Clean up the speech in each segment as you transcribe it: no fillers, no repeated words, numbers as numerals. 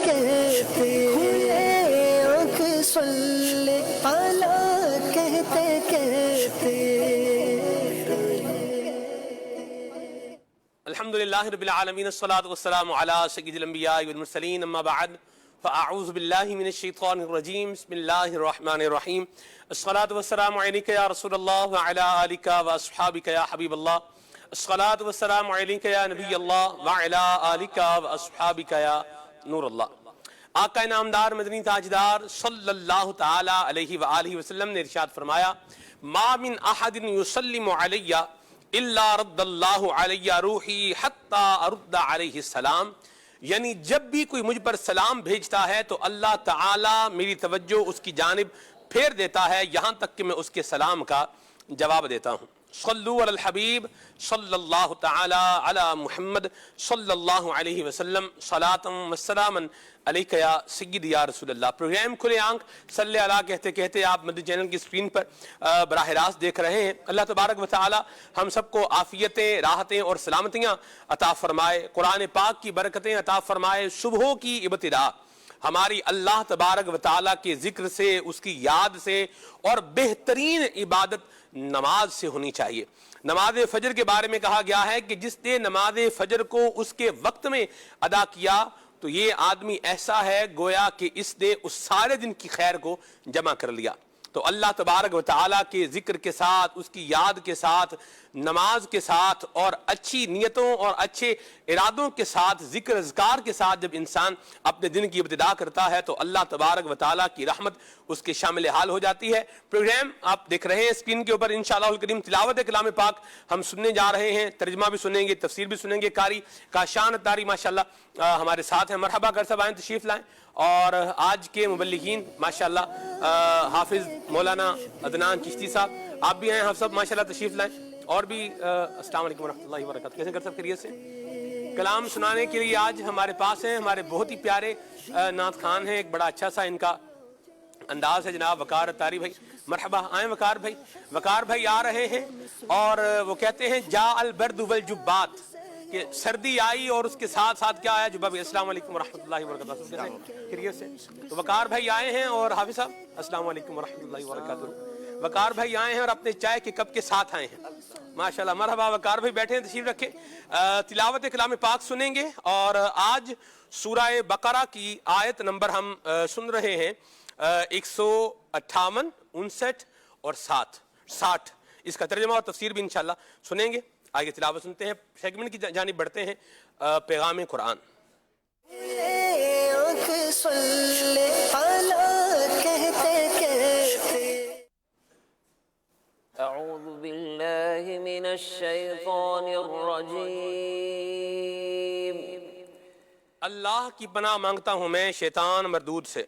کہتے آنکھ صلی علی کہتے کہتے الحمدللہ رب العالمین الصلاة والسلام علی سید الانبیاء والمرسلین اما بعد فاعوذ باللہ من الشیطان الرجیم بسم اللہ الرحمن الرحیم الصلاة والسلام علیکہ یا رسول اللہ وعلی آلکہ واصحابکہ یا حبیب اللہ الصلاة والسلام علیکہ یا نبی اللہ وعلی آلکہ واصحابکہ یا نور اللہ۔ آقا نامدار مدنی تاجدار صلی اللہ تعالی علیہ وآلہ وسلم نے ارشاد فرمایا ما من احد یسلم علی الا رد اللہ علی روحی حتی ارد علیہ السلام، یعنی جب بھی کوئی مجھ پر سلام بھیجتا ہے تو اللہ تعالی میری توجہ اس کی جانب پھیر دیتا ہے یہاں تک کہ میں اس کے سلام کا جواب دیتا ہوں۔ صلو علی الحبیب صلی اللہ تعالی علی محمد صلی اللہ علیہ وسلم صلاۃ و سلاما علیک یا سیدی یا رسول اللہ۔ پروگرام کھلے آنکھ صلی اللہ کہتے کہتے آپ مدنی چینل کی اسکرین پر براہ راست دیکھ رہے ہیں۔ اللہ تبارک و تعالی ہم سب کو عافیتیں، راحتیں اور سلامتیاں عطا فرمائے، قرآن پاک کی برکتیں عطا فرمائے۔ صبحوں کی ابتدا ہماری اللہ تبارک و تعالیٰ کے ذکر سے، اس کی یاد سے اور بہترین عبادت نماز سے ہونی چاہیے۔ نماز فجر کے بارے میں کہا گیا ہے کہ جس نے نماز فجر کو اس کے وقت میں ادا کیا تو یہ آدمی ایسا ہے گویا کہ اس نے اس سارے دن کی خیر کو جمع کر لیا۔ تو اللہ تبارک و تعالیٰ کے ذکر کے ساتھ، اس کی یاد کے ساتھ، نماز کے ساتھ اور اچھی نیتوں اور اچھے ارادوں کے ساتھ، ذکر اذکار کے ساتھ جب انسان اپنے دن کی ابتدا کرتا ہے تو اللہ تبارک و تعالیٰ کی رحمت اس کے شامل حال ہو جاتی ہے۔ پروگرام آپ دیکھ رہے ہیں اسکرین کے اوپر، انشاءاللہ الکریم تلاوت کلام پاک ہم سننے جا رہے ہیں، ترجمہ بھی سنیں گے، تفسیر بھی سنیں گے۔ قاری کاشان اتاری ماشاءاللہ ہمارے ساتھ ہیں، مرحبا کر سب آئیں، تشریف لائیں۔ اور آج کے مبلغین ماشاءاللہ حافظ مولانا عدنان چشتی صاحب، آپ بھی ہیں، حافظ صاحب ماشاءاللہ تشریف لائیں۔ اور بھی السلام علیکم ورحمۃ اللہ وبرکاتہ، کیسے کر سب خیریت سے؟ کلام سنانے کے لیے آج ہمارے پاس ہیں ہمارے بہت ہی پیارے نعت خان ہیں، ایک بڑا اچھا سا ان کا انداز ہے جناب وقار اتاری بھائی۔ مرحبا، آئیں وقار بھائی۔ وقار بھائی آ رہے ہیں اور وہ کہتے ہیں جا البرد والجبات، کہ سردی آئی اور اس کے ساتھ ساتھ کیا آیا؟ جبہ بھی۔ السلام علیکم ورحمۃ اللہ وبرکاتہ، خیریت سے؟ تو وقار بھائی آئے ہیں اور حافظ صاحب السلام علیکم ورحمۃ اللہ وبرکاتہ۔ وقار بھائی آئے ہیں اور اپنے چائے کے کپ کے ساتھ آئے ہیں ماشاءاللہ۔ مرحبا، وقار بھائی بیٹھے ہیں، تشریف رکھیں۔ تلاوت کلام پاک سنیں گے اور آج سورہ بقرہ کی آیت نمبر ہم سن رہے ہیں 158، 59 اور 60۔ اس کا ترجمہ اور تفسیر بھی انشاءاللہ سنیں گے۔ آگے تلاوت سنتے ہیں، سیگمنٹ کی جانب بڑھتے ہیں، پیغام قرآن۔ آنکھ صلی علی کہتے کہتے اعوذ باللہ من الشیطان الرجیم۔ اللہ کی پناہ مانگتا ہوں میں شیطان مردود سے۔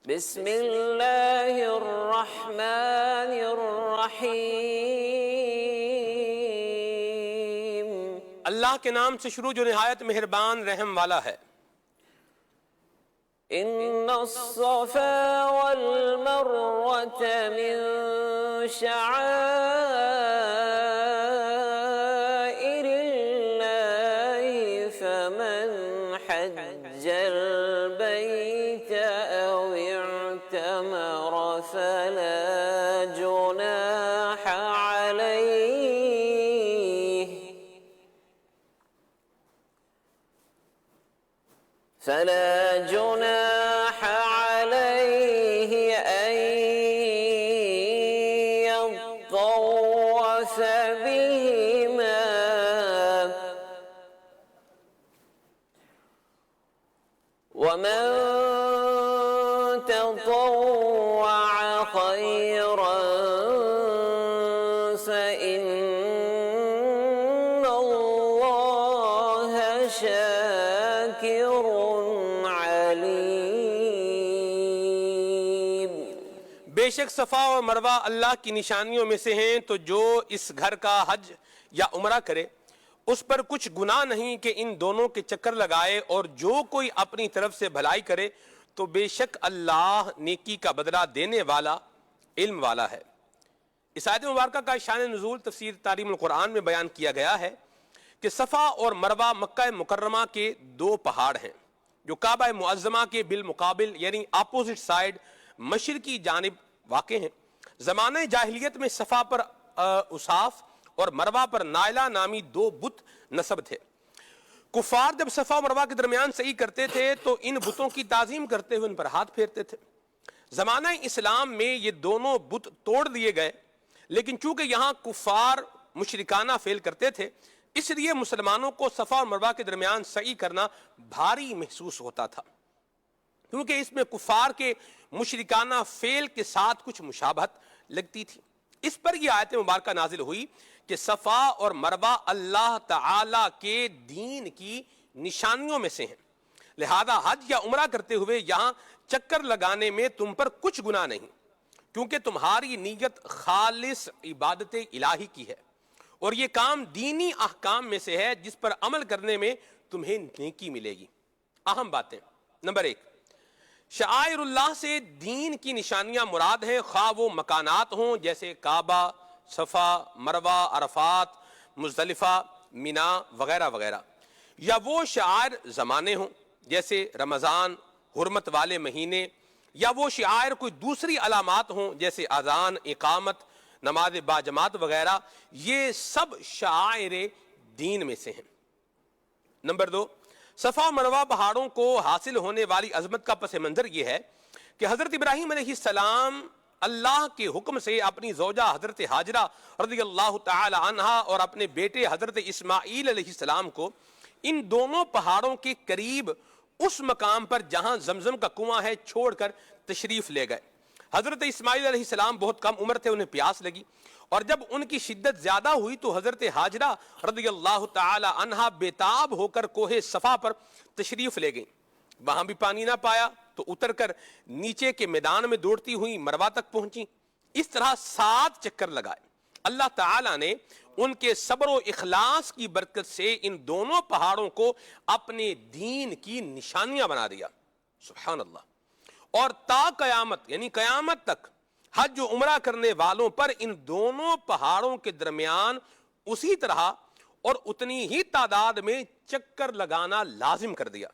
بسم اللہ الرحمن الرحیم۔ اللہ کے نام سے شروع جو نہایت مہربان رحم والا ہے۔ ان الصفا والمروة من شعائر اللہ فمن حج البیت او اعتمر فلا جناح علیہ ان يطوف بہما ومن تطوع خيرا فإن الله شاكر عليم۔ بے شک صفا اور مروہ اللہ کی نشانیوں میں سے ہیں، تو جو اس گھر کا حج یا عمرہ کرے اس پر کچھ گناہ نہیں کہ ان دونوں کے چکر لگائے، اور جو کوئی اپنی طرف سے بھلائی کرے تو بے شک اللہ نیکی کا بدلہ دینے والا، علم والا ہے۔ اس آیت مبارکہ کا شان نزول تفسیر تعلیم القرآن میں بیان کیا گیا ہے کہ صفا اور مروہ مکہ مکرمہ کے دو پہاڑ ہیں۔ جو کعبہ معظمہ کے بالمقابل یعنی اپوزٹ سائڈ مشرقی جانب واقع ہیں۔ زمانہ جاہلیت میں صفا پر اصاف اور مروہ پر نائلہ نامی دو بت نصب تھے۔ کفار جب صفا و مروہ کے درمیان سعی کرتے تھے تو ان بتوں کی تعظیم کرتے ہوئے ان پر ہاتھ پھیرتے تھے۔ زمانہ اسلام میں یہ دونوں بت توڑ دیے گئے، لیکن چونکہ یہاں کفار مشرکانہ فعل کرتے تھے اس لیے مسلمانوں کو صفا اور مروہ کے درمیان سعی کرنا بھاری محسوس ہوتا تھا، کیونکہ اس میں کفار کے مشرکانہ فعل کے ساتھ کچھ مشابہت لگتی تھی۔ اس پر یہ آیت مبارکہ نازل ہوئی کہ صفا اور مروہ اللہ تعالی کے دین کی نشانیوں میں سے ہیں، لہذا حج یا عمرہ کرتے ہوئے یہاں چکر لگانے میں تم پر کچھ گناہ نہیں، کیونکہ تمہاری نیت خالص عبادت الہی کی ہے، اور یہ کام دینی احکام میں سے ہے جس پر عمل کرنے میں تمہیں نیکی ملے گی۔ اہم باتیں: نمبر 1، شعائر اللہ سے دین کی نشانیاں مراد ہیں، خواہ وہ مکانات ہوں جیسے کعبہ، صفا، مروہ، عرفات، مزدلفہ، مینا وغیرہ وغیرہ، یا وہ شعائر زمانے ہوں جیسے رمضان، حرمت والے مہینے، یا وہ شعائر کوئی دوسری علامات ہوں جیسے اذان، اقامت، نماز باجماعت وغیرہ، یہ سب شعائر دین میں سے ہیں۔ نمبر 2، صفا و مروہ پہاڑوں کو حاصل ہونے والی عظمت کا پس منظر یہ ہے کہ حضرت ابراہیم علیہ السلام اللہ کے حکم سے اپنی زوجہ حضرت حاجرہ رضی اللہ تعالی عنہا اور اپنے بیٹے حضرت اسماعیل علیہ السلام کو ان دونوں پہاڑوں کے قریب اس مقام پر جہاں زمزم کا کنواں ہے چھوڑ کر تشریف لے گئے۔ حضرت اسماعیل علیہ السلام بہت کم عمر تھے، انہیں پیاس لگی، اور جب ان کی شدت زیادہ ہوئی تو حضرت حاجرہ رضی اللہ تعالی عنہا بےتاب ہو کر کوہ صفا پر تشریف لے گئیں۔ وہاں بھی پانی نہ پایا تو اتر کر نیچے کے میدان میں دوڑتی ہوئی مروہ تک پہنچی۔ اس طرح 7 چکر لگائے۔ اللہ تعالیٰ نے ان کے صبر و اخلاص کی برکت سے ان دونوں پہاڑوں کو اپنے دین کی نشانیاں بنا دیا۔ سبحان اللہ۔ اور تا قیامت یعنی قیامت تک حج و عمرہ کرنے والوں پر ان دونوں پہاڑوں کے درمیان اسی طرح اور اتنی ہی تعداد میں چکر لگانا لازم کر دیا۔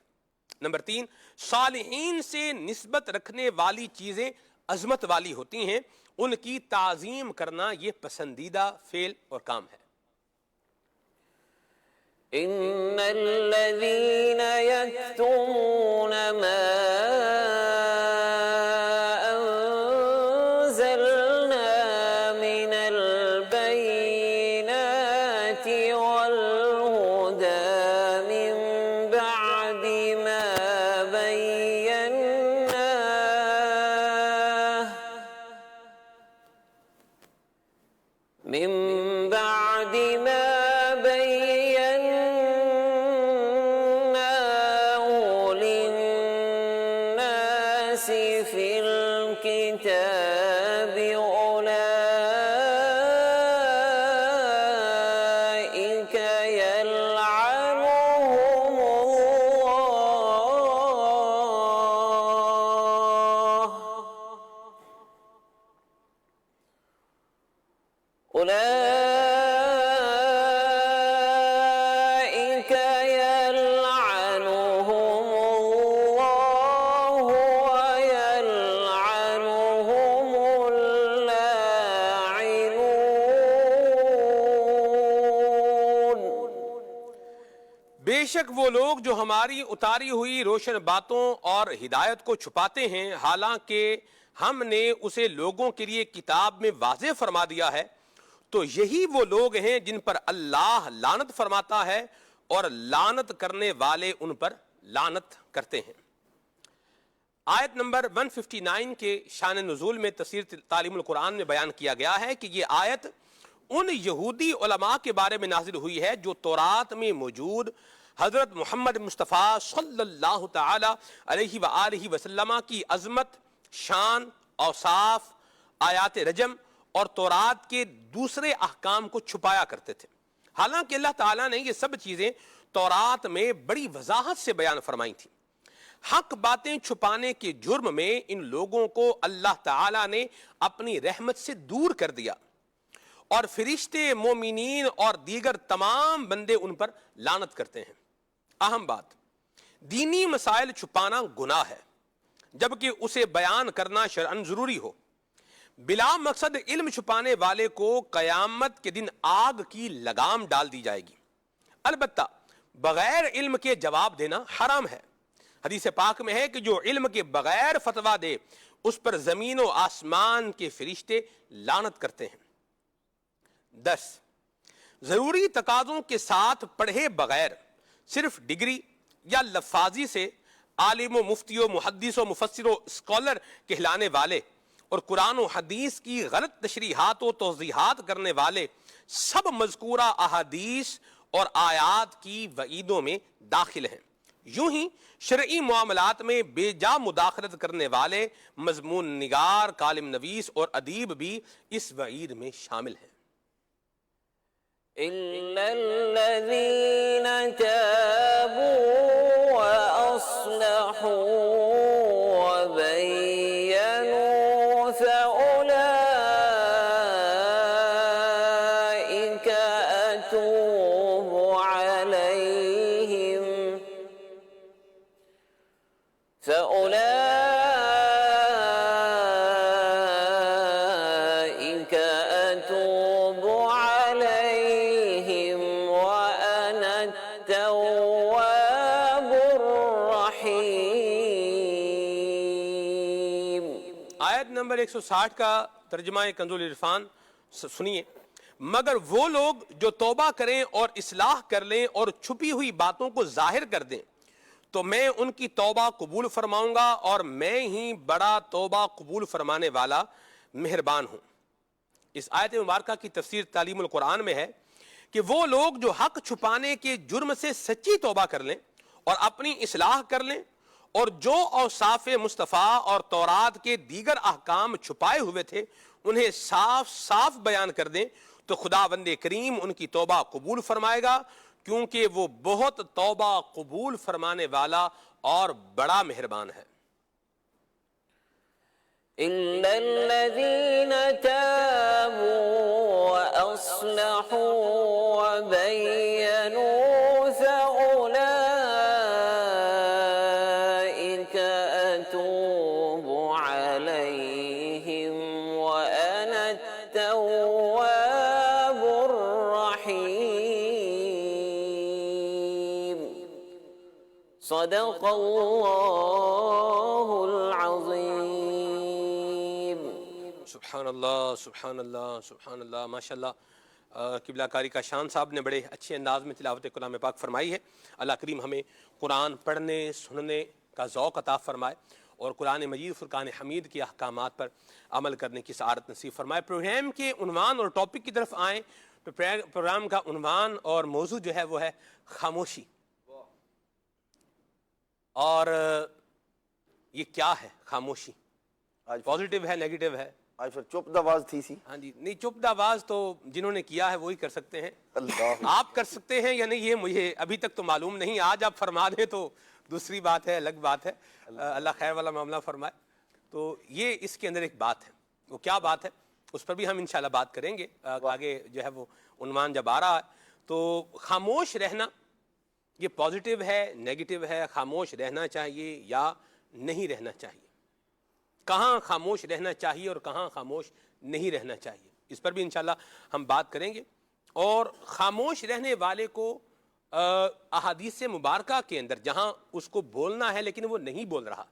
نمبر 3، صالحین سے نسبت رکھنے والی چیزیں عظمت والی ہوتی ہیں، ان کی تعظیم کرنا یہ پسندیدہ فعل اور کام ہے۔ إن الذين يكتمون ما أنزلنا من البينات والهدى من بعد ما بيناه للناس في الكتاب أولئك يلعنهم الله أولئك يلعنهم الله ويلعنهم اللاعنون۔ بے شک وہ لوگ جو ہماری اتاری ہوئی روشن باتوں اور ہدایت کو چھپاتے ہیں، حالانکہ ہم نے اسے لوگوں کے لیے کتاب میں واضح فرما دیا ہے، تو یہی وہ لوگ ہیں جن پر اللہ لعنت فرماتا ہے اور لعنت کرنے والے ان پر لعنت کرتے ہیں۔ آیت نمبر 159 کے شان نزول میں تفسیر تعلیم القرآن میں بیان کیا گیا ہے کہ یہ آیت ان یہودی علماء کے بارے میں نازل ہوئی ہے جو تورات میں موجود حضرت محمد مصطفیٰ صلی اللہ تعالی علیہ وآلہ وسلم کی عظمت، شان، اوصاف، آیات رجم اور تورات کے دوسرے احکام کو چھپایا کرتے تھے، حالانکہ اللہ تعالیٰ نے یہ سب چیزیں تورات میں بڑی وضاحت سے بیان فرمائی تھیں۔ حق باتیں چھپانے کے جرم میں ان لوگوں کو اللہ تعالیٰ نے اپنی رحمت سے دور کر دیا، اور فرشتے، مومنین اور دیگر تمام بندے ان پر لعنت کرتے ہیں۔ اہم بات، دینی مسائل چھپانا گناہ ہے جبکہ اسے بیان کرنا شرعاً ضروری ہو۔ بلا مقصد علم چھپانے والے کو قیامت کے دن آگ کی لگام ڈال دی جائے گی، البتہ بغیر علم کے جواب دینا حرام ہے۔ حدیث پاک میں ہے کہ جو علم کے بغیر فتویٰ دے اس پر زمین و آسمان کے فرشتے لعنت کرتے ہیں۔ 10، ضروری تقاضوں کے ساتھ پڑھے بغیر صرف ڈگری یا لفاظی سے عالم و مفتی و محدث و مفسر و اسکالر کہلانے والے اور قرآن و حدیث کی غلط تشریحات و توضیحات کرنے والے سب مذکورہ احادیث اور آیات کی وعیدوں میں داخل ہیں۔ یوں ہی شرعی معاملات میں بے جا مداخلت کرنے والے مضمون نگار، کالم نویس اور ادیب بھی اس وعید میں شامل ہیں۔ إلا الذين تابوا وأصلحوا وبينوا فأولئك أتوب عليهم وأنا التواب الرحيم۔ آیت نمبر 160 کا ترجمہ کنز العرفان سنیے۔ مگر وہ لوگ جو توبہ کریں اور اصلاح کر لیں اور چھپی ہوئی باتوں کو ظاہر کر دیں تو میں ان کی توبہ قبول فرماؤں گا اور میں ہی بڑا توبہ قبول فرمانے والا مہربان ہوں۔ اس آیت مبارکہ کی تفسیر تعلیم القرآن میں ہے کہ وہ لوگ جو حق چھپانے کے جرم سے سچی توبہ کر لیں اور اپنی اصلاح کر لیں اور جو اوصاف مصطفیٰ اور تورات کے دیگر احکام چھپائے ہوئے تھے انہیں صاف صاف بیان کر دیں تو خداوند کریم ان کی توبہ قبول فرمائے گا، کیونکہ وہ بہت توبہ قبول فرمانے والا اور بڑا مہربان ہے۔ إلا الذين تابوا وأصلحوا وبينوا فأولئك أتوب عليهم وأنا التواب الرحيم۔ صدق الله العظيم۔ سبحان اللہ، سبحان اللہ، سبحان اللہ، ماشاءاللہ۔ قبلہ کاری کا شان صاحب نے بڑے اچھے انداز میں تلاوت کلام پاک فرمائی ہے۔ اللہ کریم ہمیں قرآن پڑھنے سننے کا ذوق عطا فرمائے اور قرآن مجید فرقان حمید کے احکامات پر عمل کرنے کی سعادت نصیب فرمائے۔ پروگرام کے عنوان اور ٹاپک کی طرف آئیں تو پروگرام کا عنوان اور موضوع جو ہے وہ ہے خاموشی۔ اور یہ کیا ہے خاموشی؟ آج پازیٹیو ہے، نیگیٹو ہے؟ آج پھر چپ دواز تھی سی۔ ہاں جی، نہیں، چپ داواز تو جنہوں نے کیا ہے وہی کر سکتے ہیں۔ اللہ آپ کر سکتے ہیں یا نہیں یہ مجھے ابھی تک تو معلوم نہیں، آج آپ فرما دیں تو دوسری بات ہے، الگ بات ہے۔ اللہ خیر والا معاملہ فرمائے۔ تو یہ اس کے اندر ایک بات ہے، وہ کیا بات ہے اس پر بھی ہم انشاءاللہ بات کریں گے آگے جو ہے وہ عنوان جب آ رہا ہے۔ تو خاموش رہنا یہ پازیٹیو ہے، نیگیٹو ہے؟ خاموش رہنا چاہیے یا نہیں رہنا چاہیے؟ کہاں خاموش رہنا چاہیے اور کہاں خاموش نہیں رہنا چاہیے، اس پر بھی انشاءاللہ ہم بات کریں گے۔ اور خاموش رہنے والے کو احادیث مبارکہ کے اندر جہاں اس کو بولنا ہے لیکن وہ نہیں بول رہا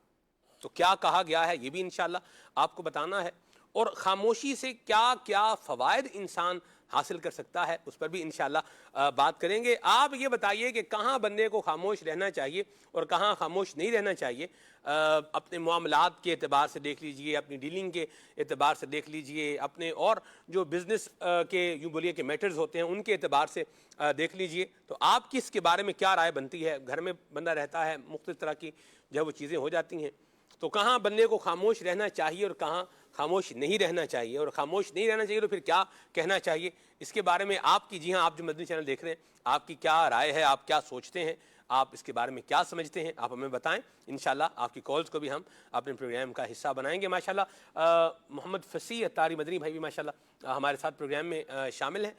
تو کیا کہا گیا ہے یہ بھی انشاءاللہ آپ کو بتانا ہے، اور خاموشی سے کیا کیا فوائد انسان حاصل کر سکتا ہے اس پر بھی انشاءاللہ بات کریں گے۔ آپ یہ بتائیے کہ کہاں بندے کو خاموش رہنا چاہیے اور کہاں خاموش نہیں رہنا چاہیے؟ اپنے معاملات کے اعتبار سے دیکھ لیجئے، اپنی ڈیلنگ کے اعتبار سے دیکھ لیجئے، اپنے اور جو بزنس کے یوں بولیے کہ میٹرز ہوتے ہیں ان کے اعتبار سے دیکھ لیجئے۔ تو آپ کی اس کے بارے میں کیا رائے بنتی ہے؟ گھر میں بندہ رہتا ہے، مختلف طرح کی جو ہے وہ چیزیں ہو جاتی ہیں، تو کہاں بندے کو خاموش رہنا چاہیے اور کہاں خاموش نہیں رہنا چاہیے، اور خاموش نہیں رہنا چاہیے تو پھر کیا کہنا چاہیے؟ اس کے بارے میں آپ کی، جی ہاں، آپ جو مدنی چینل دیکھ رہے ہیں، آپ کی کیا رائے ہے؟ آپ کیا سوچتے ہیں؟ آپ اس کے بارے میں کیا سمجھتے ہیں؟ آپ ہمیں بتائیں، انشاءاللہ آپ کی کالز کو بھی ہم اپنے پروگرام کا حصہ بنائیں گے۔ ماشاءاللہ محمد فصیح اتاری مدنی بھائی بھی ماشاءاللہ ہمارے ساتھ پروگرام میں شامل ہیں۔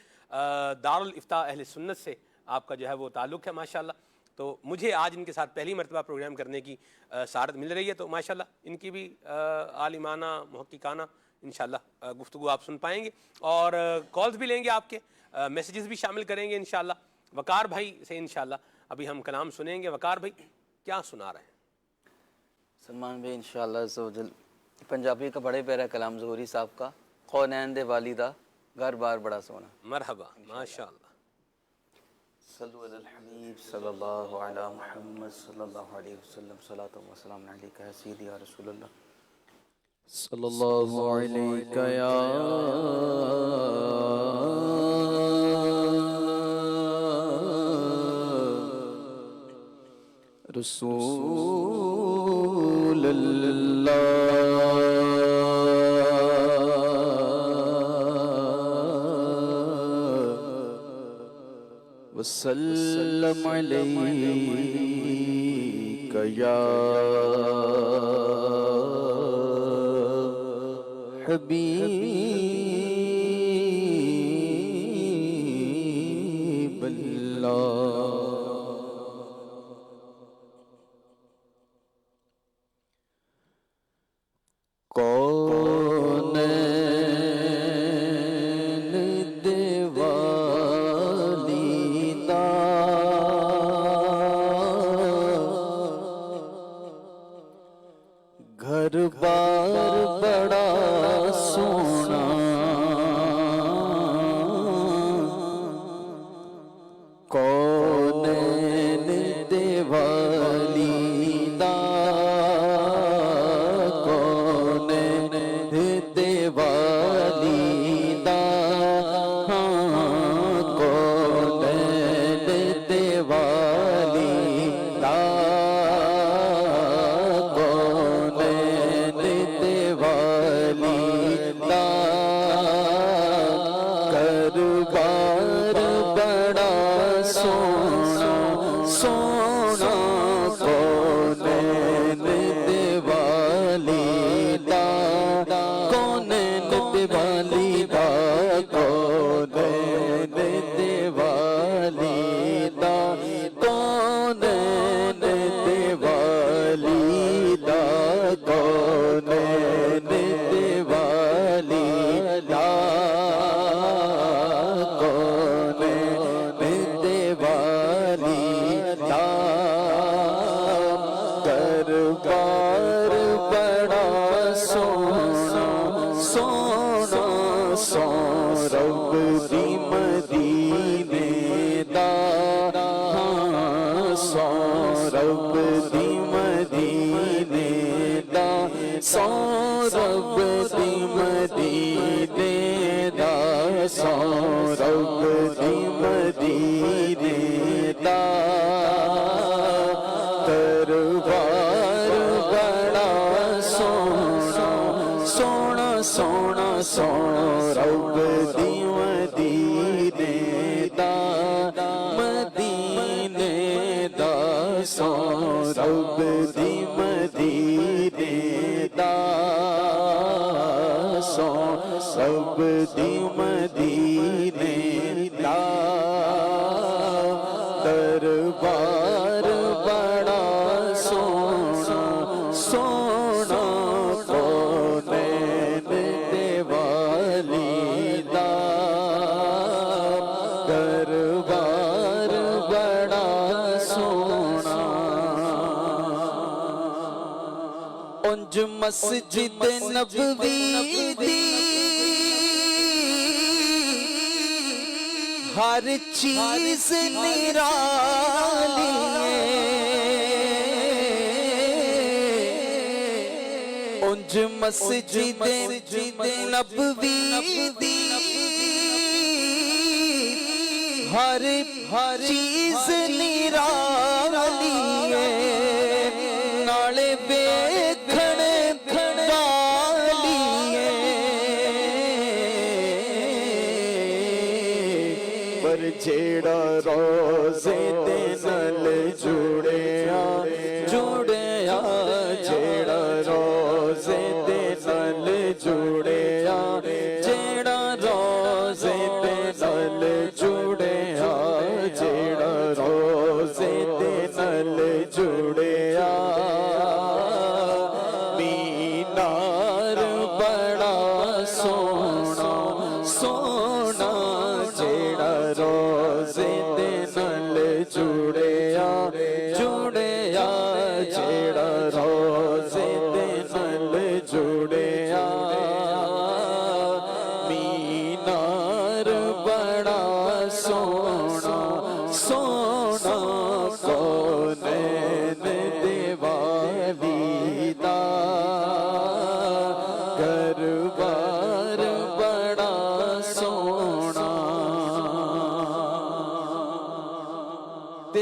دارالافتاء اہل سنت سے آپ کا جو ہے وہ تعلق ہے ماشاءاللہ، تو مجھے آج ان کے ساتھ پہلی مرتبہ پروگرام کرنے کی سعادت مل رہی ہے، تو ماشاءاللہ ان کی بھی عالمانہ محققانہ انشاءاللہ گفتگو آپ سن پائیں گے، اور کالز بھی لیں گے، آپ کے میسیجز بھی شامل کریں گے انشاءاللہ۔ وقار بھائی سے انشاءاللہ ابھی ہم کلام سنیں گے۔ وقار بھائی کیا سنا رہے ہیں؟ سلمان بھائی انشاءاللہ عز و جل پنجابی کا بڑے پیارا کلام ظہوری صاحب کا، کونین دے والیدہ گھر بار بڑا سونا۔ مرحبا، ماشاءاللہ۔ صلو علی الحبیب صلی اللہ علی محمد صلی اللہ علیہ وسلم، صلاۃ و سلام علیکہ یا سیدی یا رسول اللہ، صلی اللہ علیکہ یا رسول اللہ، وسلم علیکہ یا حبیب اللہ۔ کونین دے والیدہ گھر بار بڑا سونا، کونین دے والیدہ والیدہ، کونین دے والیدہ، کونین دے والیدہ گھر بار بڑا سونا سونا، کونین دے والیدہ، کونین دے والیدہ، کونین دے والیدہ، کونین دے والیدہ، کونین دے والیدہ، کونین دے والیدہ گھر بار بڑا سونا سونا، سو رب دی مدینے دا، سو رب دی مدینے دا، سو رب دی مدینے دا، سو رب دی مدینے دا دربار بڑا سونا سونا سونا، سو رب دی مدینے دا، مدینے دا، سو رب دی مدینے دا، سو رب دی مدینے دا دربار بڑا سونا سونا، کونین دے والیدہ دربار بڑا سونا۔ انج مسجد نبوی دی ہر چیز نرالی ہے، انج مسجد نبوی دی ہر چیز نرالی ہے، نالے ویکھن والی ہے، پر جیڑا روزے دے نال جڑیا جڑیا، جیڑا روزے دے نال جڑیا، جیڑا روزے دے نال جڑیا، جیڑا روزے دے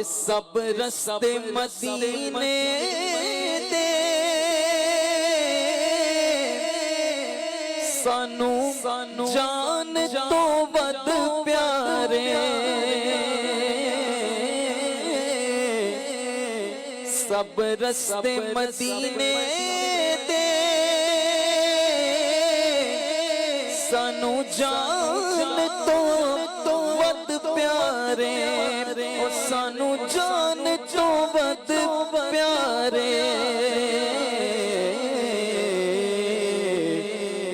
سب رستے مدینے دے سانو جان تو ود پیارے سب رستے مدینے دے سانو جان تو ود پیارے او سانو جان تو ود پیارے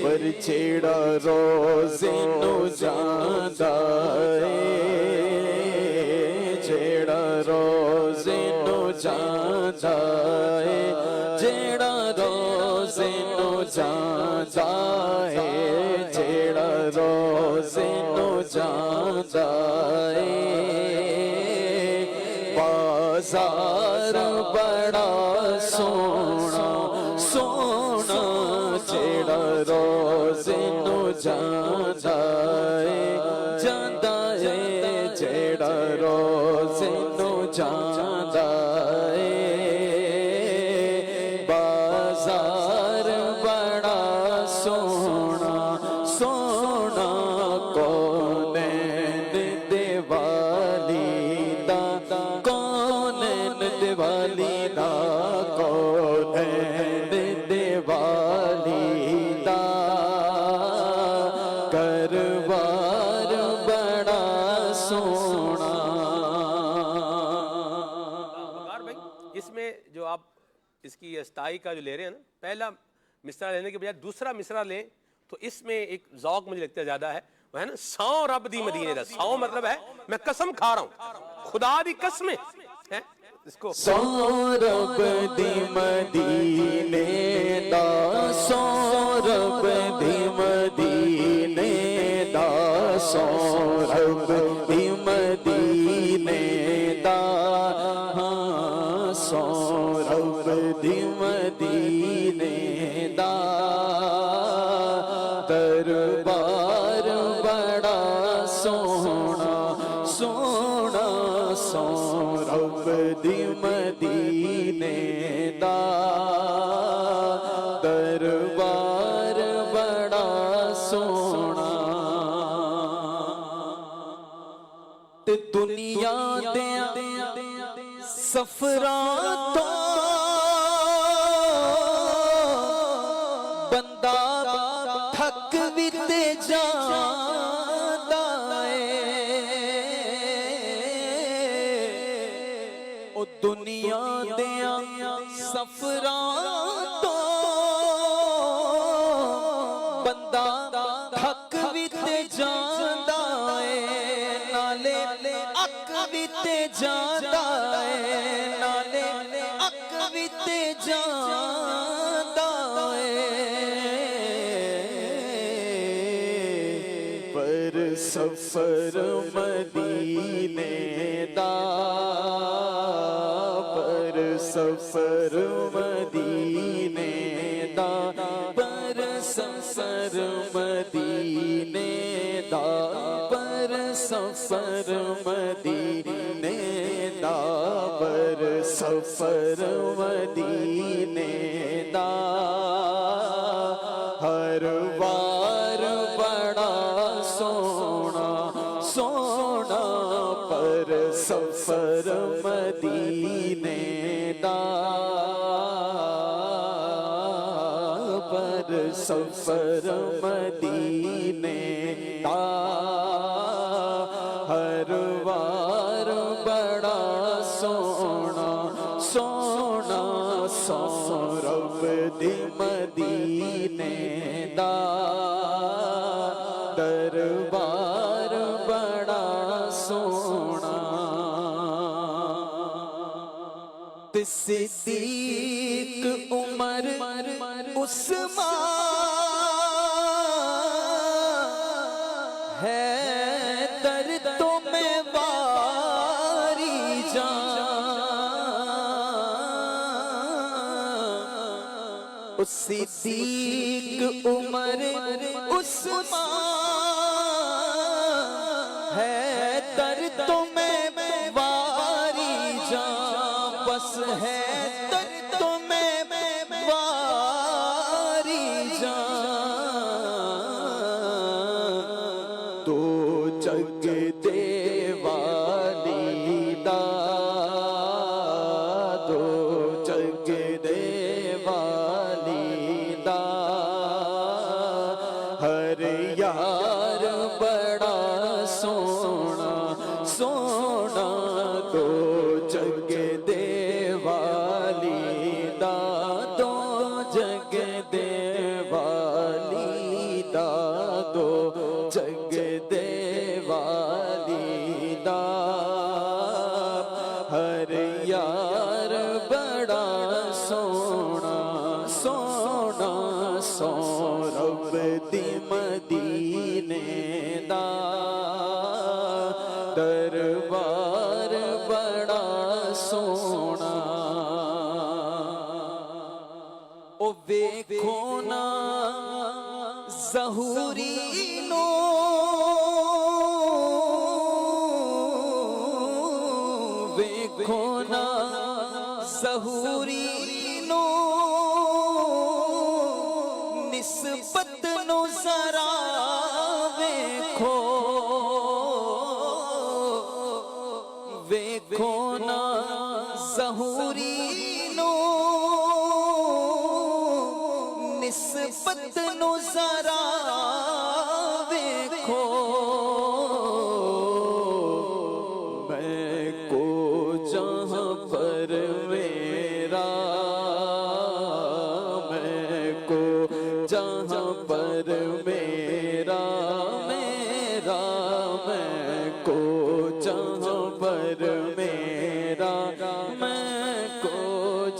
پر جیڑا روزے نو جاندا اے جیڑا روزے نو جاندا اے جیڑا روزے نو جاندا اے جیڑا روزے نو جاندا اے بازار بڑا سونا سونا جیڑا روزے نو جاندا اے جاندا اے جیڑا روزے نو جاندا اے بازار بڑا سونا سونا کونین دیوالی دا کونین دیوالی دا کونین دیوالی دا کروار بڑا سونا وقار بھائی اس میں جو آپ اس کی استائی کا جو لے رہے ہیں نا پہلا مصرع لینے کے بجائے دوسرا مصرع لیں تو اس میں ایک ذوق مجھے لگتا ہے زیادہ ہے وہ ہے نا سو رب دی مدینے دا سو مطلب ہے میں قسم کھا رہا ہوں خدا دی قسمیں اس کو سو رب دی مدینے دا سو رب دی مدینے دا سو رب دی مدینے دا ہاں سو رب دی مدینے دا دربار بڑا سونا سونا سو رب دی مدینے دا دربار بڑا سونا تے دنیا دیا سفراں تو بندہ تھک بھی تے جاندا اے او دنیا دیاں سفراں تو بندہ تھک بھی تے جاندا اے نالے اک بھی تے جاندا اے نالے اک بھی تے جاندا اے پر سفر مدینے دا پر سفر مدینے دا پر سفر مدینے دا پر سفر مدینے دا پر سفر مدینے دا ہر وار بڑا سونا سونا پر سفر مدینے دا پر سفر مدینے دا ہر وار بڑا سونا سونا سو رب دی مدینے دا دربار بڑا سونا تے صدیق عمر عثمان ہے در تو میں باری جان صدیق عمر عثمان ہے در تو میں باری ہے در تو میں واری جان تو جگ دے والی دا تو جگ دے والی دا ہر یار بڑا سونا سونا تو جگ دے والی دا تو جگ دے والی دا تو جگ دے والی دا ہر یار بڑا سونا سونا سو رب دی مدینے دا دربار بڑا سونا او ویکھو نا ظہوری نو ویکھو نا ظہوری نو نسبت نو ذرا ویکھو ویکھو نا ظہوری نو نسبت نو ذرا ویکھو میں کو جہاں پر میرا میں کو جہاں پر میرا میرا میں کو جہاں پر میرا میں کو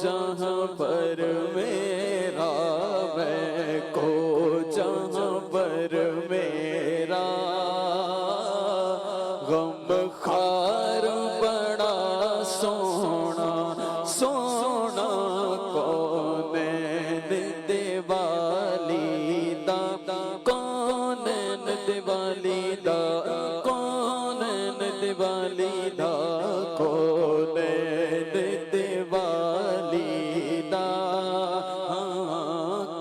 جہاں پر میرا میں کو جہاں پر میرا غم خار بڑا سونا سونا کونین دیوالی دا کونین دیوالی دا کونین دیوالی دا کونین دیوالی دا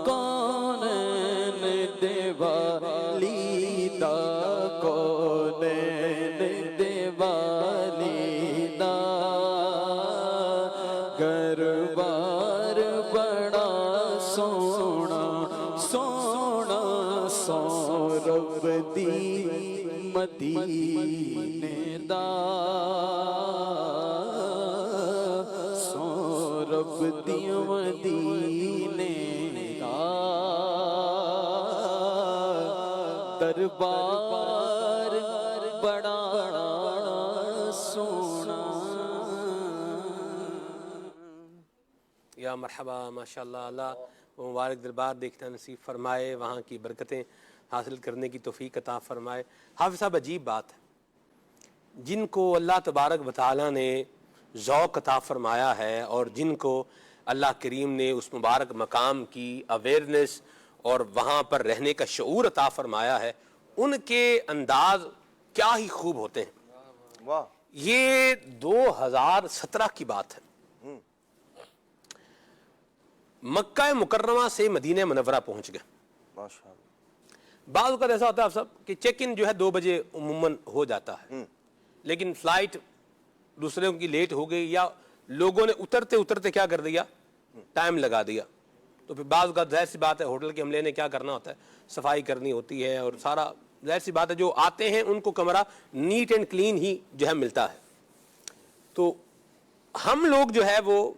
کونین دیوالی دا کونین دیوالی دا گھر-بار بڑا سونا سونا سو رب دی مدینے دا سو رب دی مدینے دا دربار بڑا سونا یا مرحبا ماشاءاللہ. اللہ وہ مبارک دربار دیکھنا نصیب فرمائے، وہاں کی برکتیں حاصل کرنے کی توفیق عطا فرمائے. حافظ صاحب عجیب بات ہے، جن کو اللہ تبارک و تعالیٰ نے ذوق عطا فرمایا ہے اور جن کو اللہ کریم نے اس مبارک مقام کی اویئرنیس اور وہاں پر رہنے کا شعور عطا فرمایا ہے، ان کے انداز کیا ہی خوب ہوتے ہیں. واہ یہ 2017 کی بات ہے، مکہ مکرمہ سے مدینہ منورہ پہنچ گئے. ماشاءاللہ. بعض اوقات ایسا ہوتا ہے صاحب کہ چیک ان جو ہے 2 بجے عموماً ہو جاتا ہے، لیکن فلائٹ دوسروں کی لیٹ ہو گئی یا لوگوں نے اترتے اترتے کیا کر دیا، ٹائم لگا دیا. تو پھر بعض اوقات ظاہر سی بات ہے ہوٹل کے عملے نے کیا کرنا ہوتا ہے، صفائی کرنی ہوتی ہے اور سارا ظاہر سی بات ہے جو آتے ہیں ان کو کمرہ نیٹ اینڈ کلین ہی جو ہے ملتا ہے. تو ہم لوگ جو ہے وہ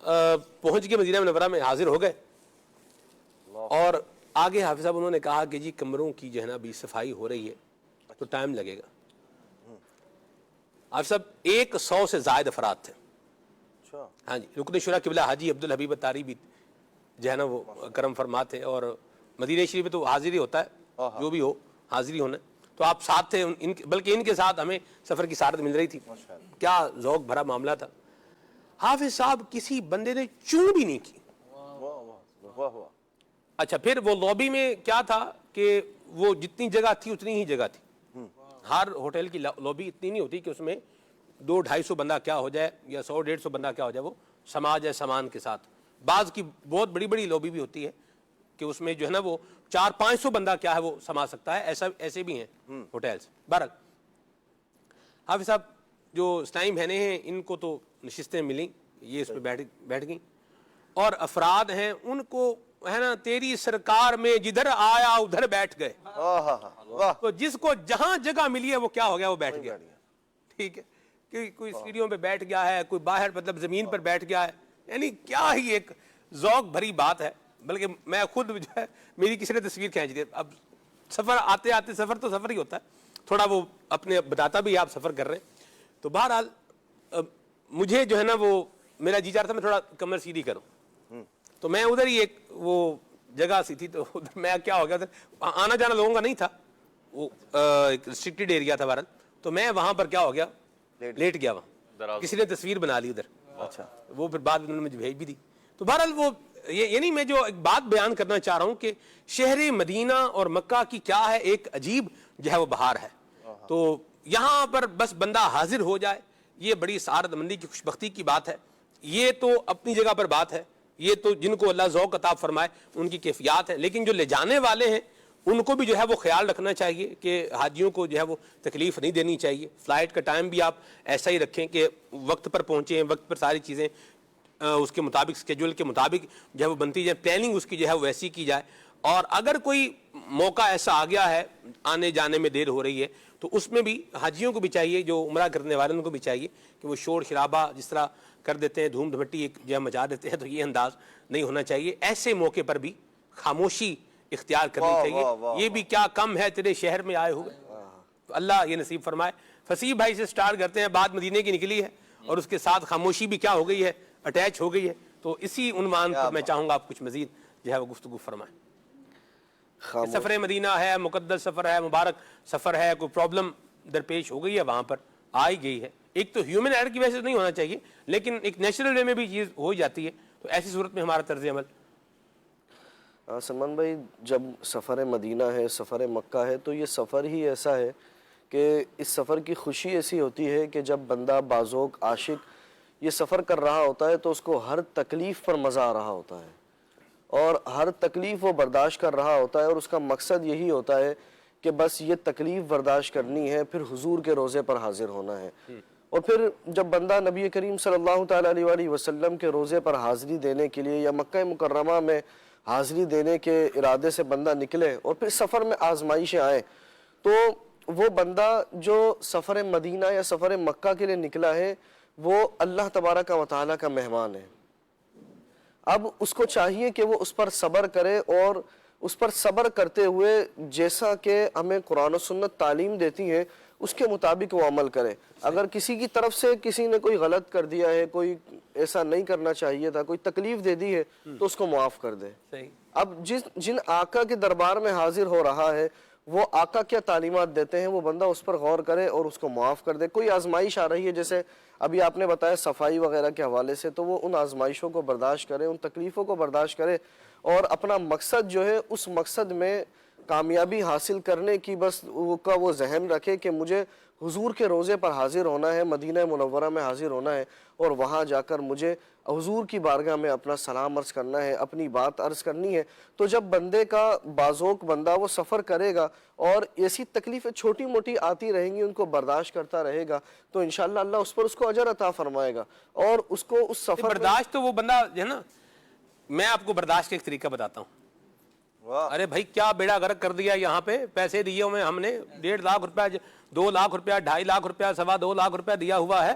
پہنچ کے مدینہ منورہ میں حاضر ہو گئے اور آگے حافظ صاحب انہوں نے کہا کہ جی کمروں کی جو ہے نا ابھی صفائی ہو رہی ہے تو ٹائم لگے گا. حافظ صاحب 100 سے زائد افراد تھے. ہاں جی، رکن شورا قبلہ حاجی عبد الحبیب اتاری بھی جو ہے نا وہ کرم فرما تھے اور مدینہ شریف میں تو حاضر ہی ہوتا ہے، جو بھی ہو حاضری ہونا. تو آپ ساتھ تھے، بلکہ ان کے ساتھ ہمیں سفر کی سعادت مل رہی تھی. کیا ذوق بھرا معاملہ تھا. حافظ صاحب کسی بندے نے چوں بھی نہیں کی. اچھا پھر وہ لابی میں کیا تھا کہ وہ جتنی جگہ تھی اتنی ہی جگہ تھی. ہر ہوٹل کی لابی اتنی نہیں ہوتی کہ اس میں 200-250 بندہ کیا ہو جائے یا 100-150 بندہ کیا ہو جائے وہ سماج ہے سامان کے ساتھ. بعض کی بہت بڑی بڑی لوبی بھی ہوتی ہے کہ اس میں جو ہے نا وہ 400-500 بندہ کیا ہے وہ سما سکتا ہے, ایسے بھی ہیں ہوٹلس. بہرحال حافظ صاحب جو اسلامی بہنیں ہیں ان کو تو نشستیں ملیں, یہ اس پہ بیٹھ گئیں, اور افراد ہیں ان کو ہے نا تیری سرکار میں جدھر آیا ادھر بیٹھ گئے. واہ تو جس کو جہاں جگہ ملی ہے وہ کیا ہو گیا, وہ بیٹھ گیا. ٹھیک ہے, کوئی سیڑھیوں پہ بیٹھ گیا ہے, کوئی باہر مطلب زمین پر بیٹھ گیا ہے. یعنی کیا ہی ایک ذوق بھری بات ہے. بلکہ میں خود جو ہے میری کسی نے تصویر کھینچ دی. اب سفر آتے آتے سفر تو سفر ہی ہوتا ہے, تھوڑا وہ اپنے بتاتا بھی آپ سفر کر رہے ہیں. تو بہرحال مجھے جو ہے نا وہ میرا جی چاہ رہا تھا میں تھوڑا کمر سیدھی کروں. تو میں ادھر ہی ایک وہ جگہ سی تھی, تو ادھر میں کیا ہو گیا, ادھر آنا جانا لوگوں کا نہیں تھا, وہ ایک ریسٹرکٹڈ ایریا تھا بہرحال. تو میں وہاں پر کیا ہو گیا, لیٹ گیا وہاں. کسی نے تصویر بنا لی ادھر, اچھا, وہ پھر بعد میں انہوں نے مجھے بھیج بھی دی. تو بہرحال وہ یعنی میں جو ایک بات بیان کرنا چاہ رہا ہوں کہ شہر مدینہ اور مکہ کی کیا ہے ایک عجیب جو ہے وہ بہار ہے. تو یہاں پر بس بندہ حاضر ہو جائے, یہ بڑی سعادت مندی کی خوشبختی کی بات ہے. یہ تو اپنی جگہ پر بات ہے, یہ تو جن کو اللہ ذوق عطا فرمائے ان کی کیفیات ہے. لیکن جو لے جانے والے ہیں ان کو بھی جو ہے وہ خیال رکھنا چاہیے کہ حاجیوں کو جو ہے وہ تکلیف نہیں دینی چاہیے. فلائٹ کا ٹائم بھی آپ ایسا ہی رکھیں کہ وقت پر پہنچیں, وقت پر ساری چیزیں اس کے مطابق اسکیجول کے مطابق جو ہے وہ بنتی جائے, پلاننگ اس کی جو ہے وہ ویسی کی جائے. اور اگر کوئی موقع ایسا آ گیا ہے آنے جانے میں دیر ہو رہی ہے تو اس میں بھی حاجیوں کو بھی چاہیے, جو عمرہ کرنے والوں کو بھی چاہیے کہ وہ شور شرابہ جس طرح کر دیتے ہیں, دھوم دھمٹی ایک جو ہے مچا دیتے ہیں, تو یہ انداز نہیں ہونا چاہیے. ایسے موقع پر بھی خاموشی اختیار کرنی چاہیے. یہ بھی کیا کم ہے تیرے شہر میں آئے ہوئے, اللہ یہ نصیب فرمائے. فصیح بھائی سے سٹارٹ کرتے ہیں, بات مدینے کی نکلی ہے اور اس کے ساتھ خاموشی بھی کیا ہو گئی ہے, اٹیچ ہو گئی ہے. تو اسی عنوان پر میں چاہوں گا آپ کچھ مزید جو ہے وہ گفتگو فرمائیں. سفر مدینہ ہے, مقدس سفر ہے, مبارک سفر ہے, کوئی پرابلم درپیش ہو گئی ہے وہاں پر آئی گئی ہے. ایک تو ہیومن ایرر کی وجہ سے نہیں ہونا چاہیے, لیکن ایک نیچرل وے میں بھی چیز ہو جاتی ہے. تو ایسی صورت میں ہمارا طرز عمل. سلمان بھائی, جب سفر مدینہ ہے, سفر مکہ ہے, تو یہ سفر ہی ایسا ہے کہ اس سفر کی خوشی ایسی ہوتی ہے کہ جب بندہ بازوق عاشق یہ سفر کر رہا ہوتا ہے تو اس کو ہر تکلیف پر مزہ آ رہا ہوتا ہے, اور ہر تکلیف وہ برداشت کر رہا ہوتا ہے, اور اس کا مقصد یہی ہوتا ہے کہ بس یہ تکلیف برداشت کرنی ہے, پھر حضور کے روزے پر حاضر ہونا ہے. اور پھر جب بندہ نبی کریم صلی اللہ تعالیٰ علیہ وسلم کے روزے پر حاضری دینے کے لیے یا مکہ مکرمہ میں حاضری دینے کے ارادے سے بندہ نکلے, اور پھر سفر میں آزمائشیں آئیں, تو وہ بندہ جو سفر مدینہ یا سفر مکہ کے لیے نکلا ہے وہ اللہ تبارک و تعالیٰ کا مہمان ہے. اب اس کو چاہیے کہ وہ اس پر صبر کرے, اور اس پر صبر کرتے ہوئے جیسا کہ ہمیں قرآن و سنت تعلیم دیتی ہیں اس کے مطابق وہ عمل کرے. اگر کسی کی طرف سے کسی نے کوئی غلط کر دیا ہے, کوئی ایسا نہیں کرنا چاہیے تھا, کوئی تکلیف دے دی ہے, تو اس کو معاف کر دے. اب جن آقا کے دربار میں حاضر ہو رہا ہے وہ آقا کیا تعلیمات دیتے ہیں وہ بندہ اس پر غور کرے اور اس کو معاف کر دے. کوئی آزمائش آ رہی ہے جیسے ابھی آپ نے بتایا صفائی وغیرہ کے حوالے سے, تو وہ ان آزمائشوں کو برداشت کرے, ان تکلیفوں کو برداشت کرے, اور اپنا مقصد جو ہے اس مقصد میں کامیابی حاصل کرنے کی بس وہ ذہن رکھے کہ مجھے حضور کے روزے پر حاضر ہونا ہے, مدینہ منورہ میں حاضر ہونا ہے, اور وہاں جا کر مجھے حضور کی بارگاہ میں اپنا سلام عرض کرنا ہے, اپنی بات عرض کرنی ہے. تو جب بندے کا بازوق بندہ وہ سفر کرے گا اور ایسی تکلیفیں چھوٹی موٹی آتی رہیں گی ان کو برداشت کرتا رہے گا, تو انشاءاللہ اللہ اس پر اس کو اجر عطا فرمائے گا. اور اس کو اس سفر برداشت تو وہ بندہ جو ہے نا, میں آپ کو برداشت کا ایک طریقہ بتاتا ہوں. ارے بھائی کیا بیڑا غرق کر دیا, یہاں پہ پیسے دیے ہوئے ہم نے 1.5 لاکھ روپیہ, 2 لاکھ روپیہ, 2.5 لاکھ روپیہ, 2.25 لاکھ روپیہ دیا ہوا ہے.